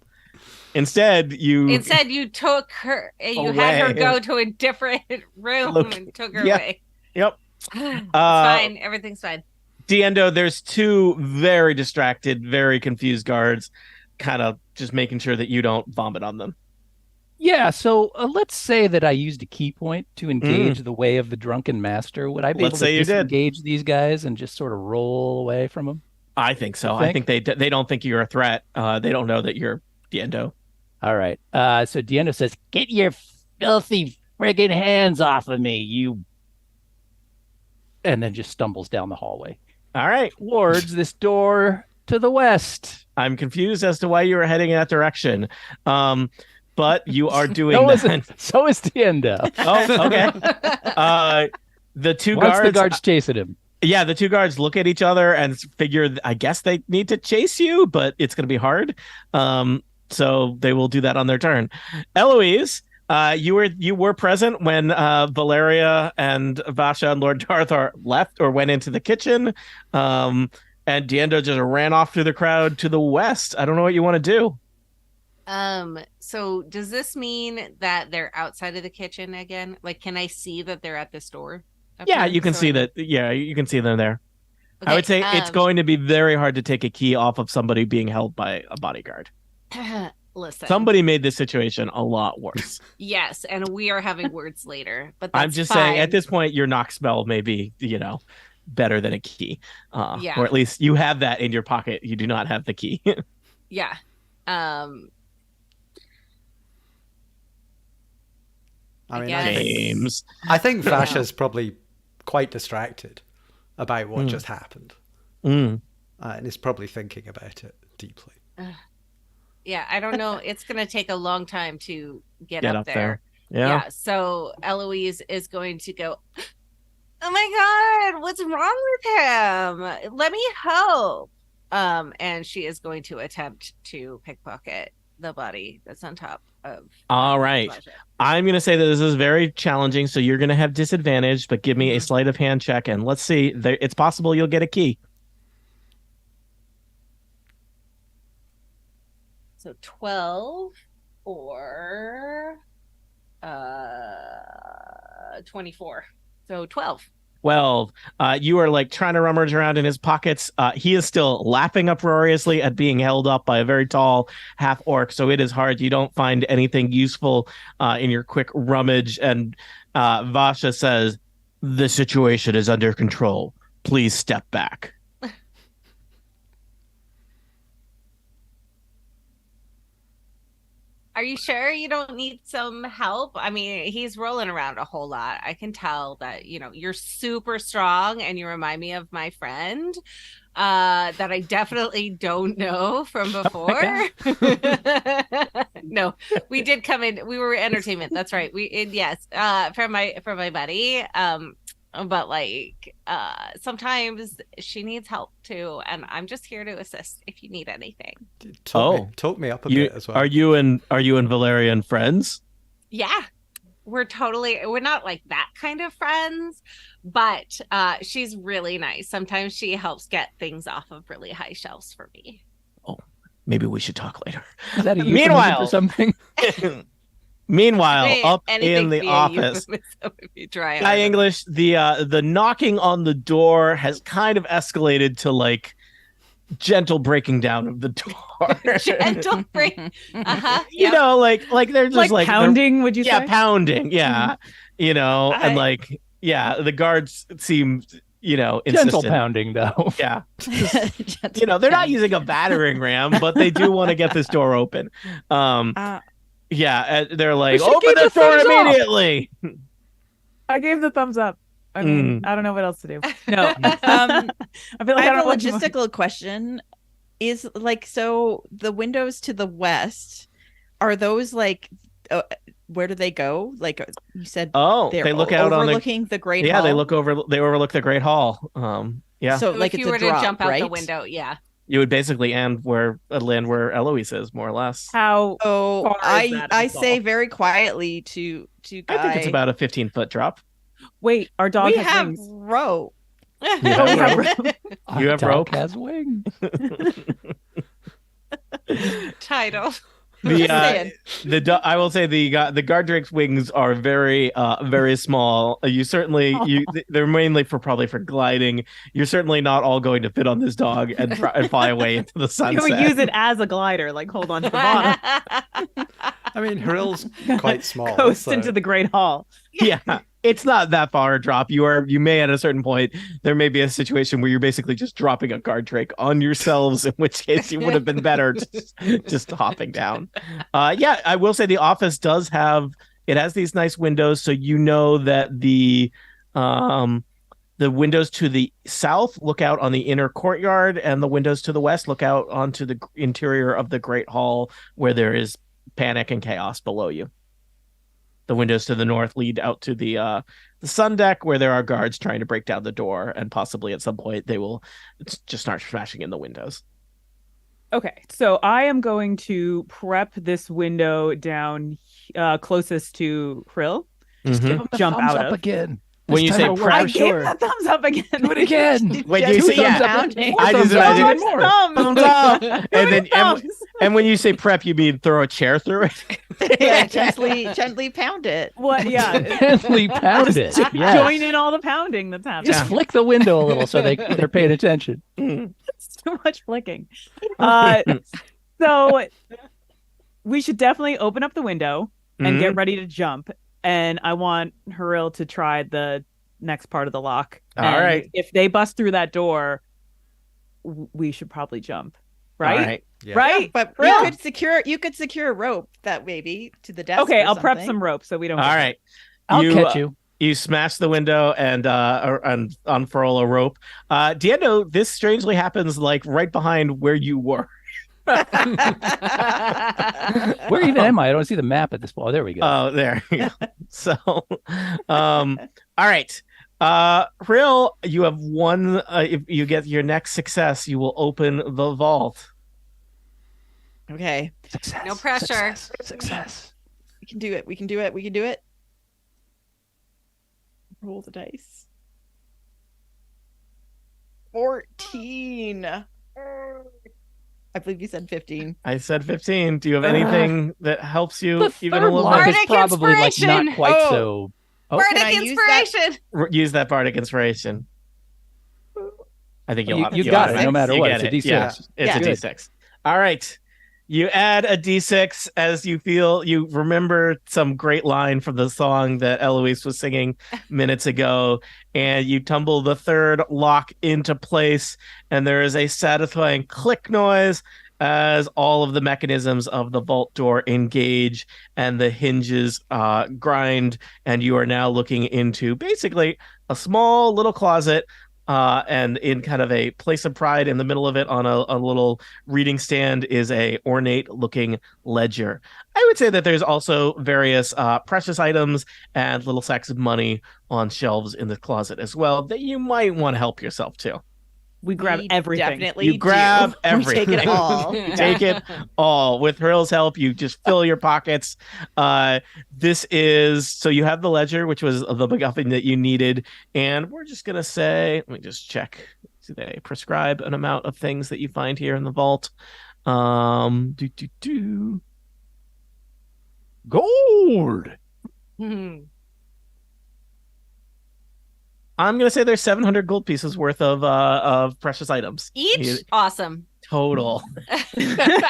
Instead, you took her. You away. had her go to a different room and took her away. Yep. It's fine. Everything's fine. Diendo, there's two very distracted, very confused guards, kind of just making sure that you don't vomit on them. Yeah, so let's say that I used a key point to engage the way of the drunken master. Would I be able to disengage these guys and just sort of roll away from them? I think so. I think they don't think you're a threat. They don't know that you're Diendo. All right. So Diendo says, "Get your filthy friggin' hands off of me, you..." And then just stumbles down the hallway. All right. Towards this door to the west. I'm confused as to why you were heading in that direction. But you are doing that. So is Diendo. Oh, okay. The two guards chasing him. Yeah, the two guards look at each other and figure, I guess they need to chase you, but it's going to be hard. So they will do that on their turn. Eloise, you were present when Valeria and Vasha and Lord Darathar left or went into the kitchen. And Diendo just ran off through the crowd to the west. I don't know what you want to do. So does this mean that they're outside of the kitchen again? Like, can I see that they're at this door? Yeah, you can see that. Yeah, you can see them there. Okay, I would say it's going to be very hard to take a key off of somebody being held by a bodyguard. Listen, somebody made this situation a lot worse. Yes, and we are having words later, but I'm just saying at this point your knock spell may be, better than a key. Yeah. Or at least you have that in your pocket. You do not have the key. Yeah. James. I think Vasha's probably quite distracted about what just happened. And is probably thinking about it deeply. Yeah, I don't know. It's going to take a long time to get up there. Yeah. So Eloise is going to go, "Oh my God, what's wrong with him? Let me help." And she is going to attempt to pickpocket the body that's on top of. All right. I'm going to say that this is very challenging, so you're going to have disadvantage, but give me a sleight of hand check, and let's see. It's possible you'll get a key. So 12 or 24. So 12. Well, you are like trying to rummage around in his pockets. He is still laughing uproariously at being held up by a very tall half orc. So it is hard. You don't find anything useful in your quick rummage. And Vasha says, "The situation is under control. Please step back." Are you sure you don't need some help? I mean, he's rolling around a whole lot. I can tell that, you're super strong and you remind me of my friend that I definitely don't know from before. No, we did come in. We were entertainment. That's right. Yes, from my buddy. But like sometimes she needs help too, and I'm just here to assist if you need anything. Talk me up a bit as well. Are you and Valerian friends? Yeah, we're not like that kind of friends, but she's really nice. Sometimes she helps get things off of really high shelves for me. Oh, maybe we should talk later. Is that a euphemism for something? Meanwhile, up in the office, Guy English, the knocking on the door has kind of escalated to like gentle breaking down of the door. Gentle break. You know, like they're just like pounding. Would you say? Yeah, pounding. Yeah, Mm-hmm. and like the guards seem insistent. Gentle pounding though. Yeah, they're not using a battering ram, but they do want to get this door open. Yeah, they're like, open the door immediately. I gave the thumbs up. I mean, I don't know what else to do. No. I feel like I have a logistical question. Is like, so the windows to the west, are those like, where do they go? Like you said, they look out overlooking the Great Hall. Yeah, they overlook the Great Hall. Yeah. So like if you were to jump out the window, yeah. You would basically land where Eloise is, more or less. How? Oh, I say very quietly to Guy. I think it's about a 15-foot drop. Wait, our dog we has have wings. rope. You have rope. Has wings. Title. I will say the guard drake's wings are very very small. You certainly they're mainly probably for gliding. You're certainly not all going to fit on this dog and fly away into the sunset. You would use it as a glider, like hold on to the bottom. I mean, Hurl's quite small. Coast into the Great Hall. Yeah. It's not that far a drop. You may at a certain point, there may be a situation where you're basically just dropping a guard drake on yourselves, in which case you would have been better just hopping down. Yeah, I will say the office has these nice windows, so you know that the windows to the south look out on the inner courtyard, and the windows to the west look out onto the interior of the Great Hall, where there is panic and chaos below you. The windows to the north lead out to the sun deck, where there are guards trying to break down the door, and possibly at some point they will just start smashing in the windows. Okay, so I am going to prep this window down closest to Krill. Just give him the jump thumbs out up of. again. When you say prep, I gave the thumbs up again. Do it again. When you say I just imagine more. Thumbs up. And when you say prep, you mean throw a chair through it? Yeah, gently pound it. What? Yeah, Gently pound it. Yes. Join in all the pounding that's happening. Just flick the window a little so they're paying attention. It's too much flicking. So we should definitely open up the window and get ready to jump. And I want Haril to try the next part of the lock. All right. If they bust through that door, we should probably jump. Right? All right. Yeah. Right? Yeah, but you could secure a rope that maybe to the desk. Okay, I'll prep some rope so we don't. All right. I'll catch you. You smash the window and unfurl a rope. Diendo, this strangely happens like right behind where you were. Where even am I? I don't see the map at this point. Oh, there we go. Oh, there. So, all right. Rill, you have one. If you get your next success, you will open the vault. Okay. Success. No pressure. Success. We can do it. Roll the dice. 14. I believe you said 15. I said 15. Do you have anything that helps you The even third a little line bit? is probably like not quite so Oh, can I Bardic use that? inspiration. Use that bardic inspiration. I think you got it, no matter what. It's a D6. Yeah, it's a Good. D6. All right. You add a D6 as you feel you remember some great line from the song that Eloise was singing minutes ago, and you tumble the third lock into place, and there is a satisfying click noise as all of the mechanisms of the vault door engage and the hinges grind, and you are now looking into basically a small little closet. And in kind of a place of pride in the middle of it on a little reading stand is a ornate looking ledger. I would say that there's also various precious items and little sacks of money on shelves in the closet as well that you might want to help yourself to. We grab We everything. Definitely You grab do. everything. We take it all. Take it all. With Hurl's help, you just fill your pockets. This is so you have the ledger, which was the MacGuffin that you needed, and we're just gonna say, let me just check. Do they prescribe an amount of things that you find here in the vault? Gold. I'm gonna say there's 700 gold pieces worth of precious items. Each? Awesome. Total.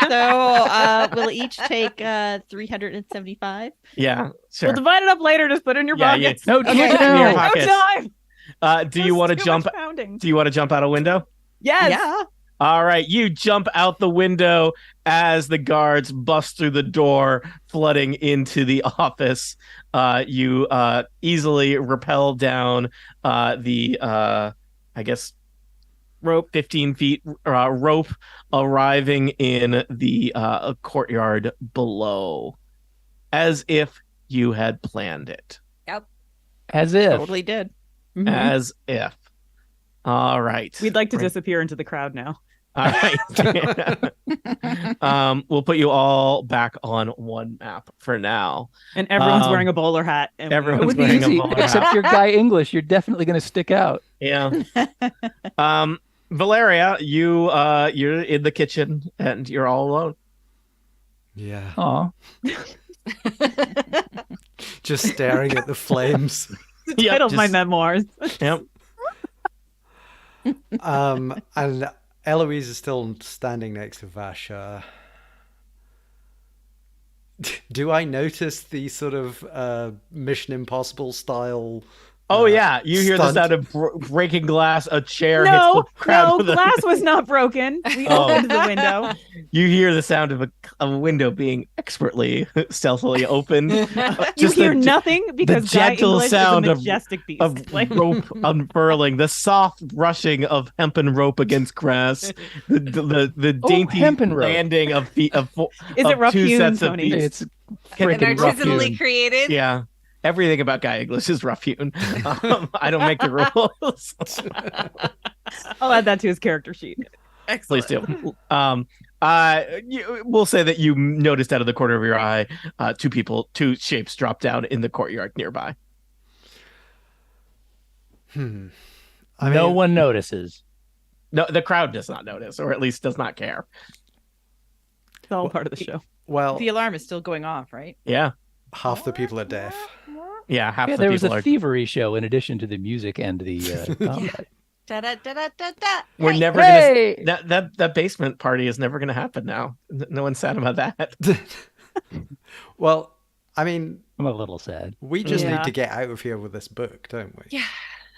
So we'll each take 375. Yeah, sure. We'll divide it up later. Just put it in your Yeah, yeah. pockets. No, Okay. take it In your down. No pockets. time. Do you want to Too jump? much pounding. Do you want to jump out a window? Yes. Yeah. All right, you jump out the window as the guards bust through the door, flooding into the office. You easily rappel down the, I guess, rope, 15 feet rope, arriving in the courtyard below, as if you had planned it. Yep. As if. Totally did. Mhm. As if. All right. We'd like to Right. disappear into the crowd now. All right. We'll put you all back on one map for now. And everyone's Um, wearing a bowler hat. And It everyone's would be wearing a easy, bowler except hat. you're Guy English. You're definitely going to stick out. Yeah. Valeria, you're in the kitchen and you're all alone. Yeah. Aw. Just staring at the flames. the title of my memoirs. Yep. And Eloise is still standing next to Vasha. Do I notice the sort of Mission Impossible style? Oh yeah, you hear the stunt? sound of breaking glass. A chair No, hits the crowd. no, with a- glass was not broken. We Oh. opened the window. You hear the sound of a window being expertly, stealthily opened. You Just hear the- nothing because Guy gentle English sound is a of- majestic beast. Of Like, rope unfurling, the soft brushing of hempen rope against grass, the dainty hempen rope. landing of feet of is of it rough two hewn, sets of Tony? feet. It's And freaking rough artisanally hewn. created. Yeah. Everything about Guy English is rough hewn. I don't make the rules. I'll add that to his character sheet. Please do. We'll say that you noticed out of the corner of your eye, two shapes drop down in the courtyard nearby. I No mean, one notices. No, the crowd does not notice, or at least does not care. It's all part of the show. well, The alarm is still going off, right? Yeah, half the people are deaf. yeah. Half Yeah, the there was people a are. thievery show in addition to the music and the combat. Da-da-da-da-da-da. We're Hey. never Hey! gonna. That basement party is never gonna happen now. No one's sad about that. Well, I mean, I'm a little sad. we just Yeah. need to get out of here with this book, don't we? Yeah.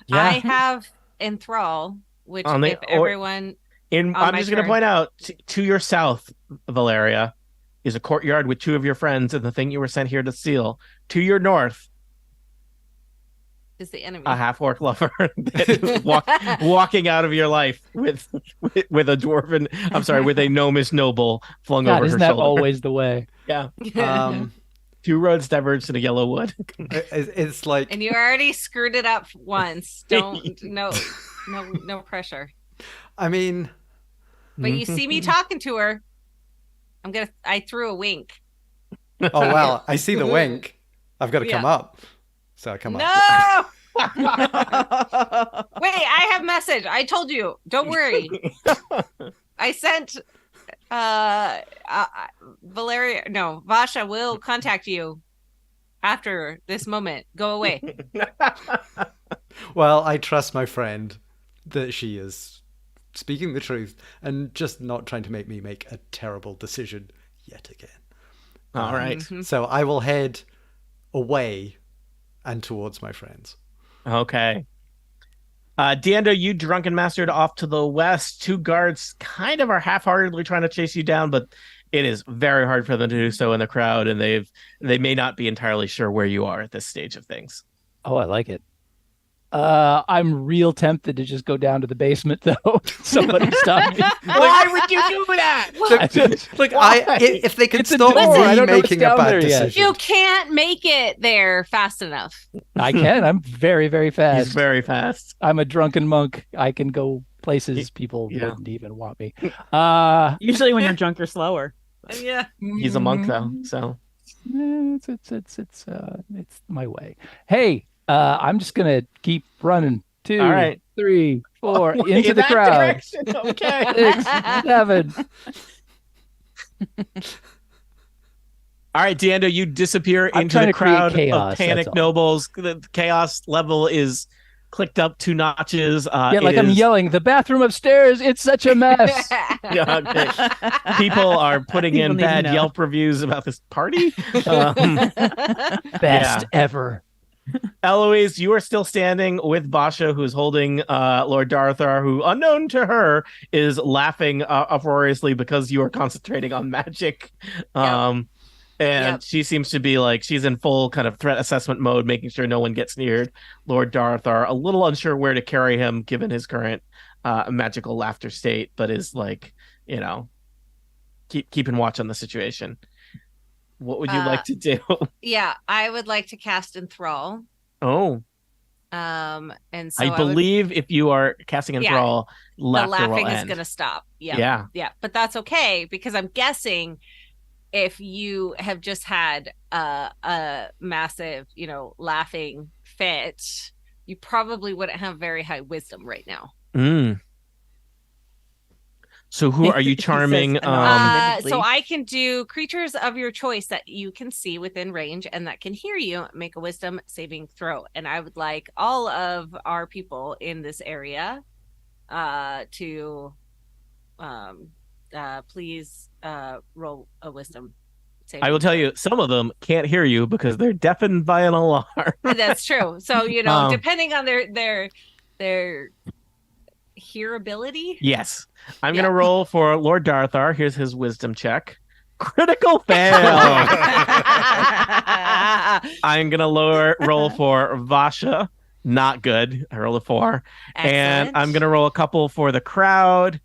Yeah. I have enthrall, which On the- if or- everyone I'm my just going to turn. point out to your south, Valeria, is a courtyard with two of your friends and the thing you were sent here to steal. To your north, is the enemy. a half orc lover that is walking out of your life with a dwarven. I'm sorry, with a gnomish noble flung God, over isn't her that shoulder. always the way? Yeah, Um, two roads diverged in a yellow wood. it's like And you already screwed it up once. Don't no pressure. I mean, But you see me talking to her. I threw a wink. oh well, I see the wink. I've got to come Yeah. up. So I come up. No! Wait, I have message. I told you. Don't worry. I sent Valeria. No, Vasha will contact you. after this moment. Go away. Well, I trust my friend that she is speaking the truth and just not trying to make me make a terrible decision yet again. All right. So I will head away and towards my friends. Okay. Deando, you drunken mastered off to the west. Two guards kind of are half-heartedly trying to chase you down, but it is very hard for them to do so in the crowd, and they may not be entirely sure where you are at this stage of things. Oh, I like it. I'm real tempted to just go down to the basement, though. Somebody stop me. Why would you do that? Look, Why? if they can It's a stop door. I me don't know what's making a down bad there yet. decision. You can't make it there fast enough. I can. I'm very, very fast. He's very fast. I'm a drunken monk. I can go places people Yeah. wouldn't even want me. Usually when you're drunk, you're slower. Yeah. He's a monk, though, so. It's my way. Hey, I'm just gonna keep running. 2, All right. 3, 4 into In the that crowd. direction. Okay. 6, 7. All right, Deando, you disappear I'm into trying the to create crowd chaos, of panic that's all. nobles. The chaos level is clicked up 2 notches. Yeah, like I'm yelling, the bathroom upstairs, it's such a mess. Yeah, okay. People are putting People in need to bad know. Yelp reviews about this party. Um, Best ever. Eloise, you are still standing with Basha, who's holding Lord Darthar, who, unknown to her, is laughing uproariously because you are concentrating on magic. And Yep. she seems to be like, she's in full kind of threat assessment mode, making sure no one gets near Lord Darthar. A little unsure where to carry him, given his current magical laughter state, but is like, keeping watch on the situation. What would you like to do? Yeah, I would like to cast Enthrall. Oh, And so I believe if you are casting Enthrall, the laughter will laughing is end. going to stop. Yeah. Yeah. Yeah. But that's okay, because I'm guessing if you have just had a massive, laughing fit, you probably wouldn't have very high wisdom right now. Mm. So who are you He says charming? anonymously. So I can do creatures of your choice that you can see within range and that can hear you make a wisdom saving throw. And I would like all of our people in this area to please roll a wisdom saving I will tell throw. you, some of them can't hear you because they're deafened by an alarm. That's true. So depending on their hearability. Yes. I'm Yeah. going to roll for Lord Darthar. Here's his wisdom check. Critical fail. I'm going to roll for Vasha. Not good. I rolled a 4. And Excellent. I'm going to roll a couple for the crowd.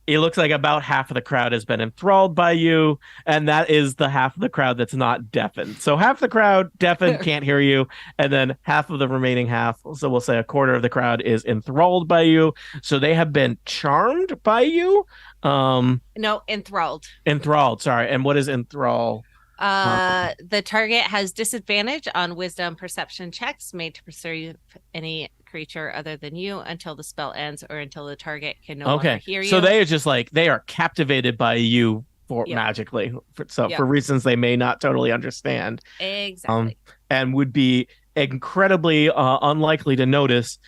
It looks like about half of the crowd has been enthralled by you, and that is the half of the crowd that's not deafened. So half the crowd deafened, can't hear you, and then half of the remaining half, so we'll say a quarter of the crowd, is enthralled by you. So they have been charmed by you. No, enthralled. Enthralled, sorry. And what is enthrall? The target has disadvantage on wisdom perception checks made to perceive any creature other than you until the spell ends or until the target can no longer hear you. So they are just like, they are captivated by you Yep. magically. Yep. For reasons they may not totally understand. Exactly. And would be incredibly unlikely to notice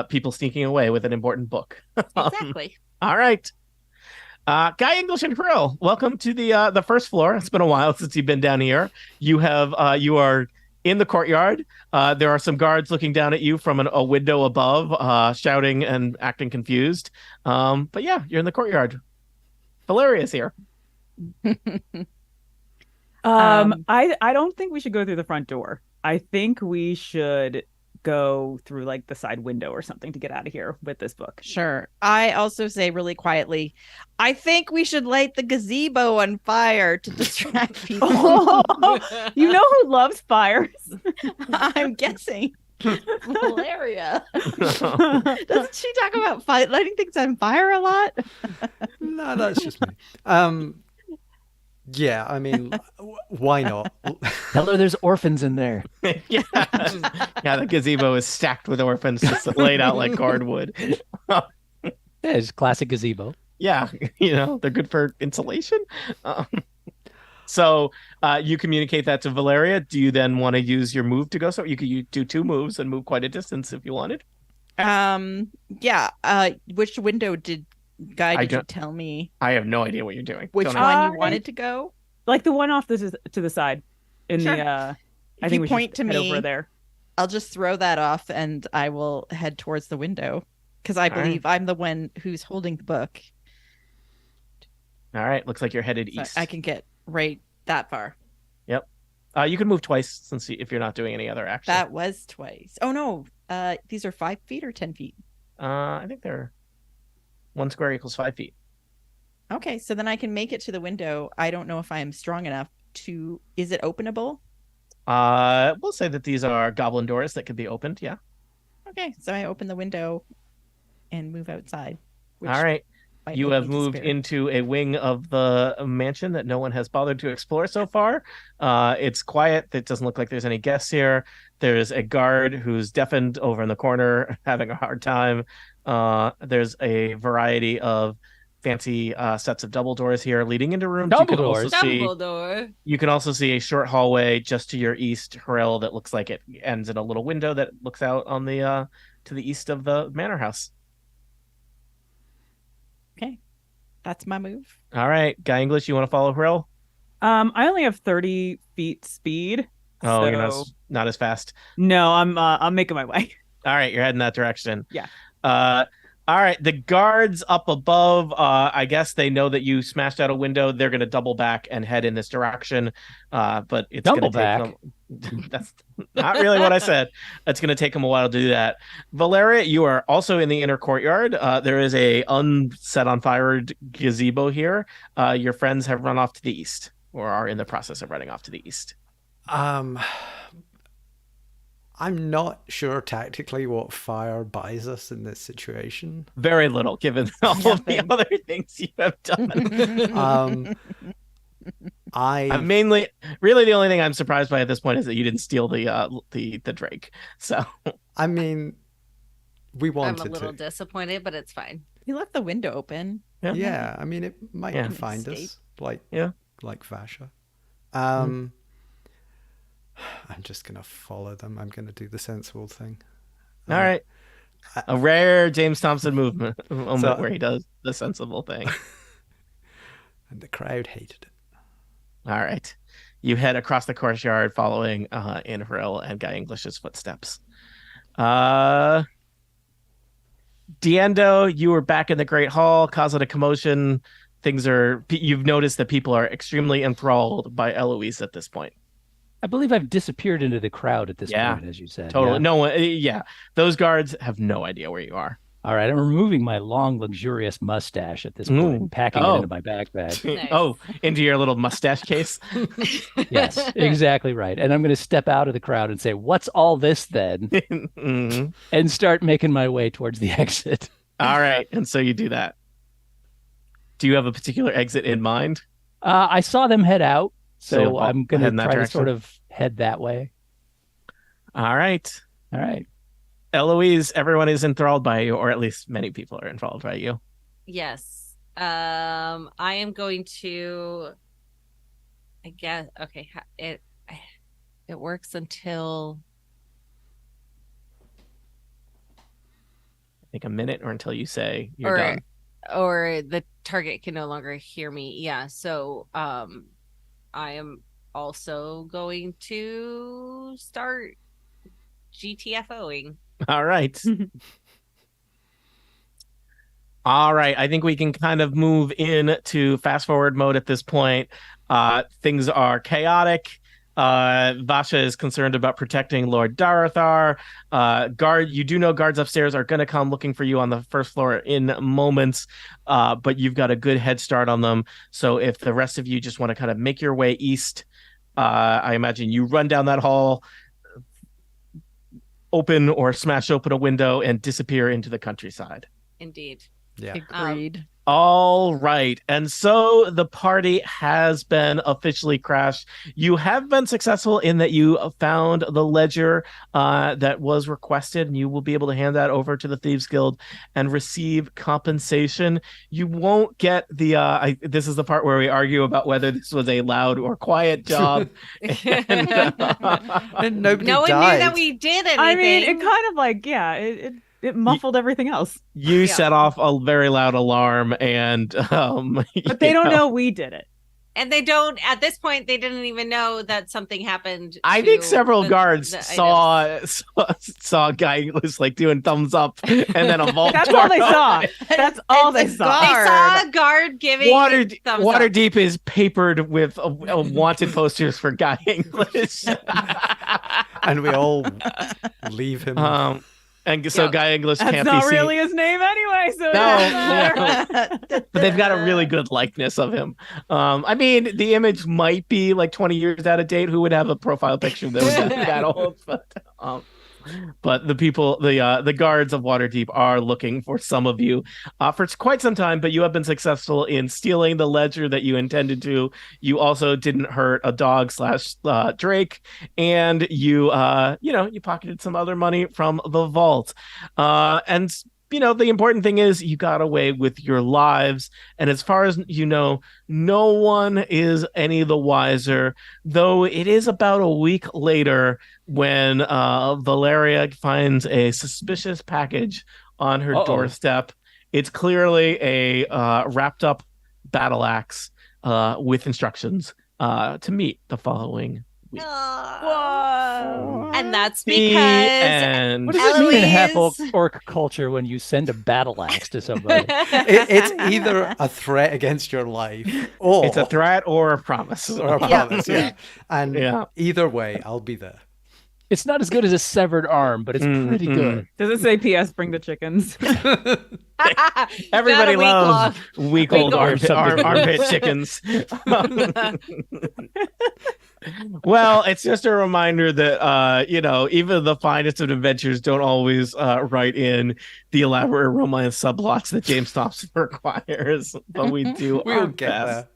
people sneaking away with an important book. Exactly. All right. Guy, English, and Krill, welcome to the first floor. It's been a while since you've been down here. You are in the courtyard. There are some guards looking down at you from a window above, shouting and acting confused. But yeah, you're in the courtyard. Valeria's here. I don't think we should go through the front door. I think we should go through like the side window or something to get out of here with this book. Sure. I also say really quietly, I think we should light the gazebo on fire to distract people. You know who loves fires? I'm guessing. Valeria. Doesn't she talk about lighting things on fire a lot? No, that's just me. Yeah, I mean, why not? Tell her there's orphans in there. Yeah. Yeah, the gazebo is stacked with orphans just laid out like cardwood. Yeah, it's classic gazebo. Yeah, they're good for insulation. So you communicate that to Valeria. Do you then want to use your move to go? So you could do 2 moves and move quite a distance if you wanted. Yeah. Which window did you tell me I have no idea what you're doing. which one you wanted to go? Like the one off to the side. In Sure. the I If think you we point should to head me, over there. I'll just throw that off and I will head towards the window because I believe I'm the one who's holding the book. All right. Looks like you're headed So east. I can get right that far. Yep. You can move twice if you're not doing any other action. That was twice. Oh no. These are 5 feet or 10 feet? I think they're 1 square equals 5 feet. Okay, so then I can make it to the window. I don't know if I am strong enough to. Is it openable? We'll say that these are goblin doors that could be opened. Yeah. Okay, so I open the window and move outside. All right. You have moved into a wing of the mansion that no one has bothered to explore so far. It's quiet. It doesn't look like there's any guests here. There's a guard who's deafened over in the corner, having a hard time. There's a variety of fancy sets of double doors here leading into rooms. Dumbledore. You can also see a short hallway just to your east, Harel, that looks like it ends in a little window that looks out on the to the east of the manor house. Okay, that's my move. All right, Guy English, you want to follow Harel? I only have 30 feet speed. Oh, so... you're not as fast. No, I'm making my way. All right, you're heading that direction. Yeah. All right, the guards up above, I guess they know that you smashed out a window. They're going to double back and head in this direction. But it's going to take them... That's not really what I said. It's going to take them a while to do that. Valeria, you are also in the inner courtyard. There is a unset on fire gazebo here. Your friends have run off to the east, or are in the process of running off to the east. I'm not sure tactically what fire buys us in this situation. Very little, given all of the other things you have done. I'm mainly, really, the only thing I'm surprised by at this point is that you didn't steal the Drake. So, I mean, we wanted to. I'm a little disappointed, but it's fine. You left the window open. Yeah, I mean, it might find us, like Vasha. I'm just going to follow them. I'm going to do the sensible thing. All right. A rare James Thompson moment where he does the sensible thing. And the crowd hated it. All right. You head across the courtyard following in Harel and Guy English's footsteps. Diendo, you were back in the Great Hall, causing a commotion. You've noticed that people are extremely enthralled by Eloise at this point. I believe I've disappeared into the crowd at this point, as you said. Totally. Yeah. No one. Yeah. Those guards have no idea where you are. All right. I'm removing my long, luxurious mustache at this point and packing it into my backpack. Nice. Oh, into your little mustache case? Yes, exactly right. And I'm going to step out of the crowd and say, "What's all this then?" And start making my way towards the exit. All right. And so you do that. Do you have a particular exit in mind? I saw them head out. So I'm going to try to sort of head that way. All right. Eloise, everyone is enthralled by you, or at least many people are enthralled by you. Yes. I am going to, I guess, okay, it works until... I think a minute, or until you say you're done. Or the target can no longer hear me. Yeah, so... I am also going to start GTFOing. All right. All right. I think we can kind of move into fast forward mode at this point. Things are chaotic. Vasha is concerned about protecting Lord Darathar. You do know guards upstairs are going to come looking for you on the first floor in moments, but you've got a good head start on them. So if the rest of you just want to kind of make your way east, I imagine you run down that hall, open or smash open a window, and disappear into the countryside. Indeed. Yeah. Agreed. All right. And so the party has been officially crashed. You have been successful in that you found the ledger that was requested, and you will be able to hand that over to the Thieves Guild and receive compensation. You won't get the this is the part where we argue about whether this was a loud or quiet job. And nobody No one died. knew that we did anything. I mean, it kind of like, yeah, it muffled everything else. You Yeah. set off a very loud alarm, and But they don't know we did it. And they don't, at this point, they didn't even know that something happened. I to think several the- guards the items. saw a guy who was like doing thumbs up, and then a vault. That's door all they saw. opened. That's all It's they a saw. They guard. saw a guard giving thumbs up. Waterdeep is papered with wanted posters for Guy English. And we all leave him. And so Yep. Guy English That's can't not be seen. really his name anyway, so it No, doesn't matter. But they've got a really good likeness of him. I mean, the image might be like 20 years out of date. Who would have a profile picture that was that old? But the people, the guards of Waterdeep are looking for some of you for quite some time. But you have been successful in stealing the ledger that you intended to. You also didn't hurt a dog / Drake, and you pocketed some other money from the vault. And the important thing is you got away with your lives. And as far as you know, no one is any the wiser, though it is about a week later when Valeria finds a suspicious package on her doorstep. It's clearly a wrapped up battle axe with instructions to meet the following week. Whoa. And that's The because end. What does it mean in half Eloise- orc culture when you send a battle axe to somebody? It's either a threat against your life or It's a threat or a promise. or a promise, yeah. And Yeah. either way, I'll be there. It's not as good as a severed arm, but it's pretty good. Does it say P.S. Bring the chickens? Everybody Not a loves week-old Week-old armpit chickens. Well, it's just a reminder that even the finest of adventures don't always write in the elaborate romance subplots that James Thompson requires, but we do We'll our get best. there.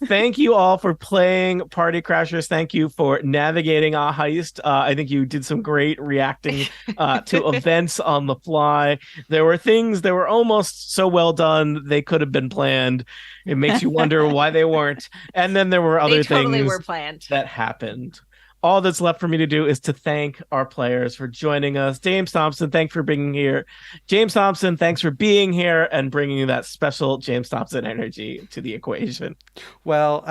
Thank you all for playing Party Crashers. Thank you for navigating a heist. I think you did some great reacting to events on the fly. There were things that were almost so well done they could have been planned. It makes you wonder why they weren't. And then there were other They totally things were planned. that happened. All that's left for me to do is to thank our players for joining us. James Thompson, thanks for being here. James Thompson, thanks for being here and bringing that special James Thompson energy to the equation. Well,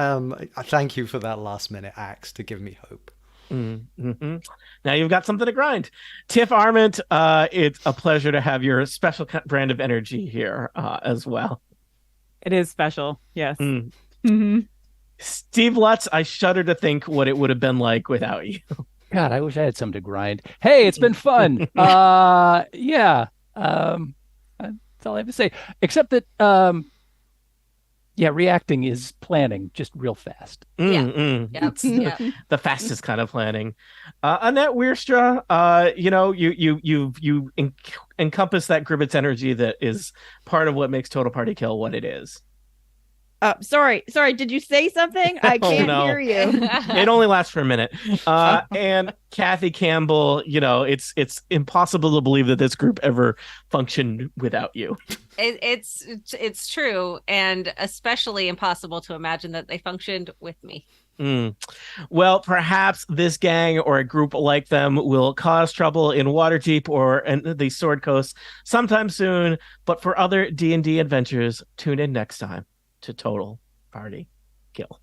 thank you for that last minute axe to give me hope. Mm-hmm. Now you've got something to grind. Tiff Arment, it's a pleasure to have your special brand of energy here as well. It is special, yes. Mm. Mm-hmm. Steve Lutz, I shudder to think what it would have been like without you. God, I wish I had something to grind. Hey, it's been fun. Yeah. That's all I have to say. Except that, reacting is planning just real fast. Mm-mm. Yep. It's Yep. the fastest kind of planning. Annette Wierstra, you encompass that Gribbets energy that is part of what makes Total Party Kill what it is. Sorry. Did you say something? I Oh, can't no. hear you. It only lasts for a minute. And Kathy Campbell, it's impossible to believe that this group ever functioned without you. It's true, and especially impossible to imagine that they functioned with me. Well, perhaps this gang or a group like them will cause trouble in Waterdeep or in the Sword Coast sometime soon. But for other D&D adventures, tune in next time to Total Party Kill.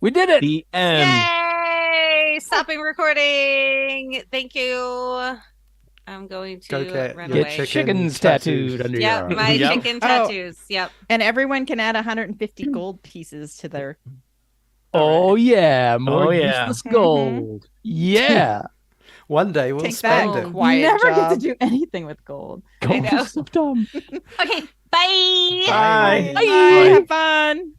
We did it. The end. Yay! Stopping recording. Thank you. I'm going Go to run your away. Chickens tattooed under your Yep, arm. my Yep. chicken tattoos. Yep. And everyone can add 150 gold pieces to their. Oh yeah, more Oh, yeah. useless gold. Yeah. One day we'll Take spend that. it. Quiet Never job. get to do anything with gold. I Gold know. is so dumb. Okay. Bye. Bye. Bye. Have fun.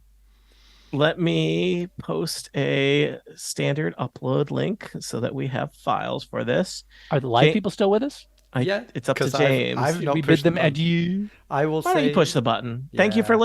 Let me post a standard upload link so that we have files for this. Are the live Okay. people still with us? Yeah, It's up to 'cause James. I've not we bid pushed the them button. adieu. I will Why don't say you push the button? Thank you for Yeah. listening.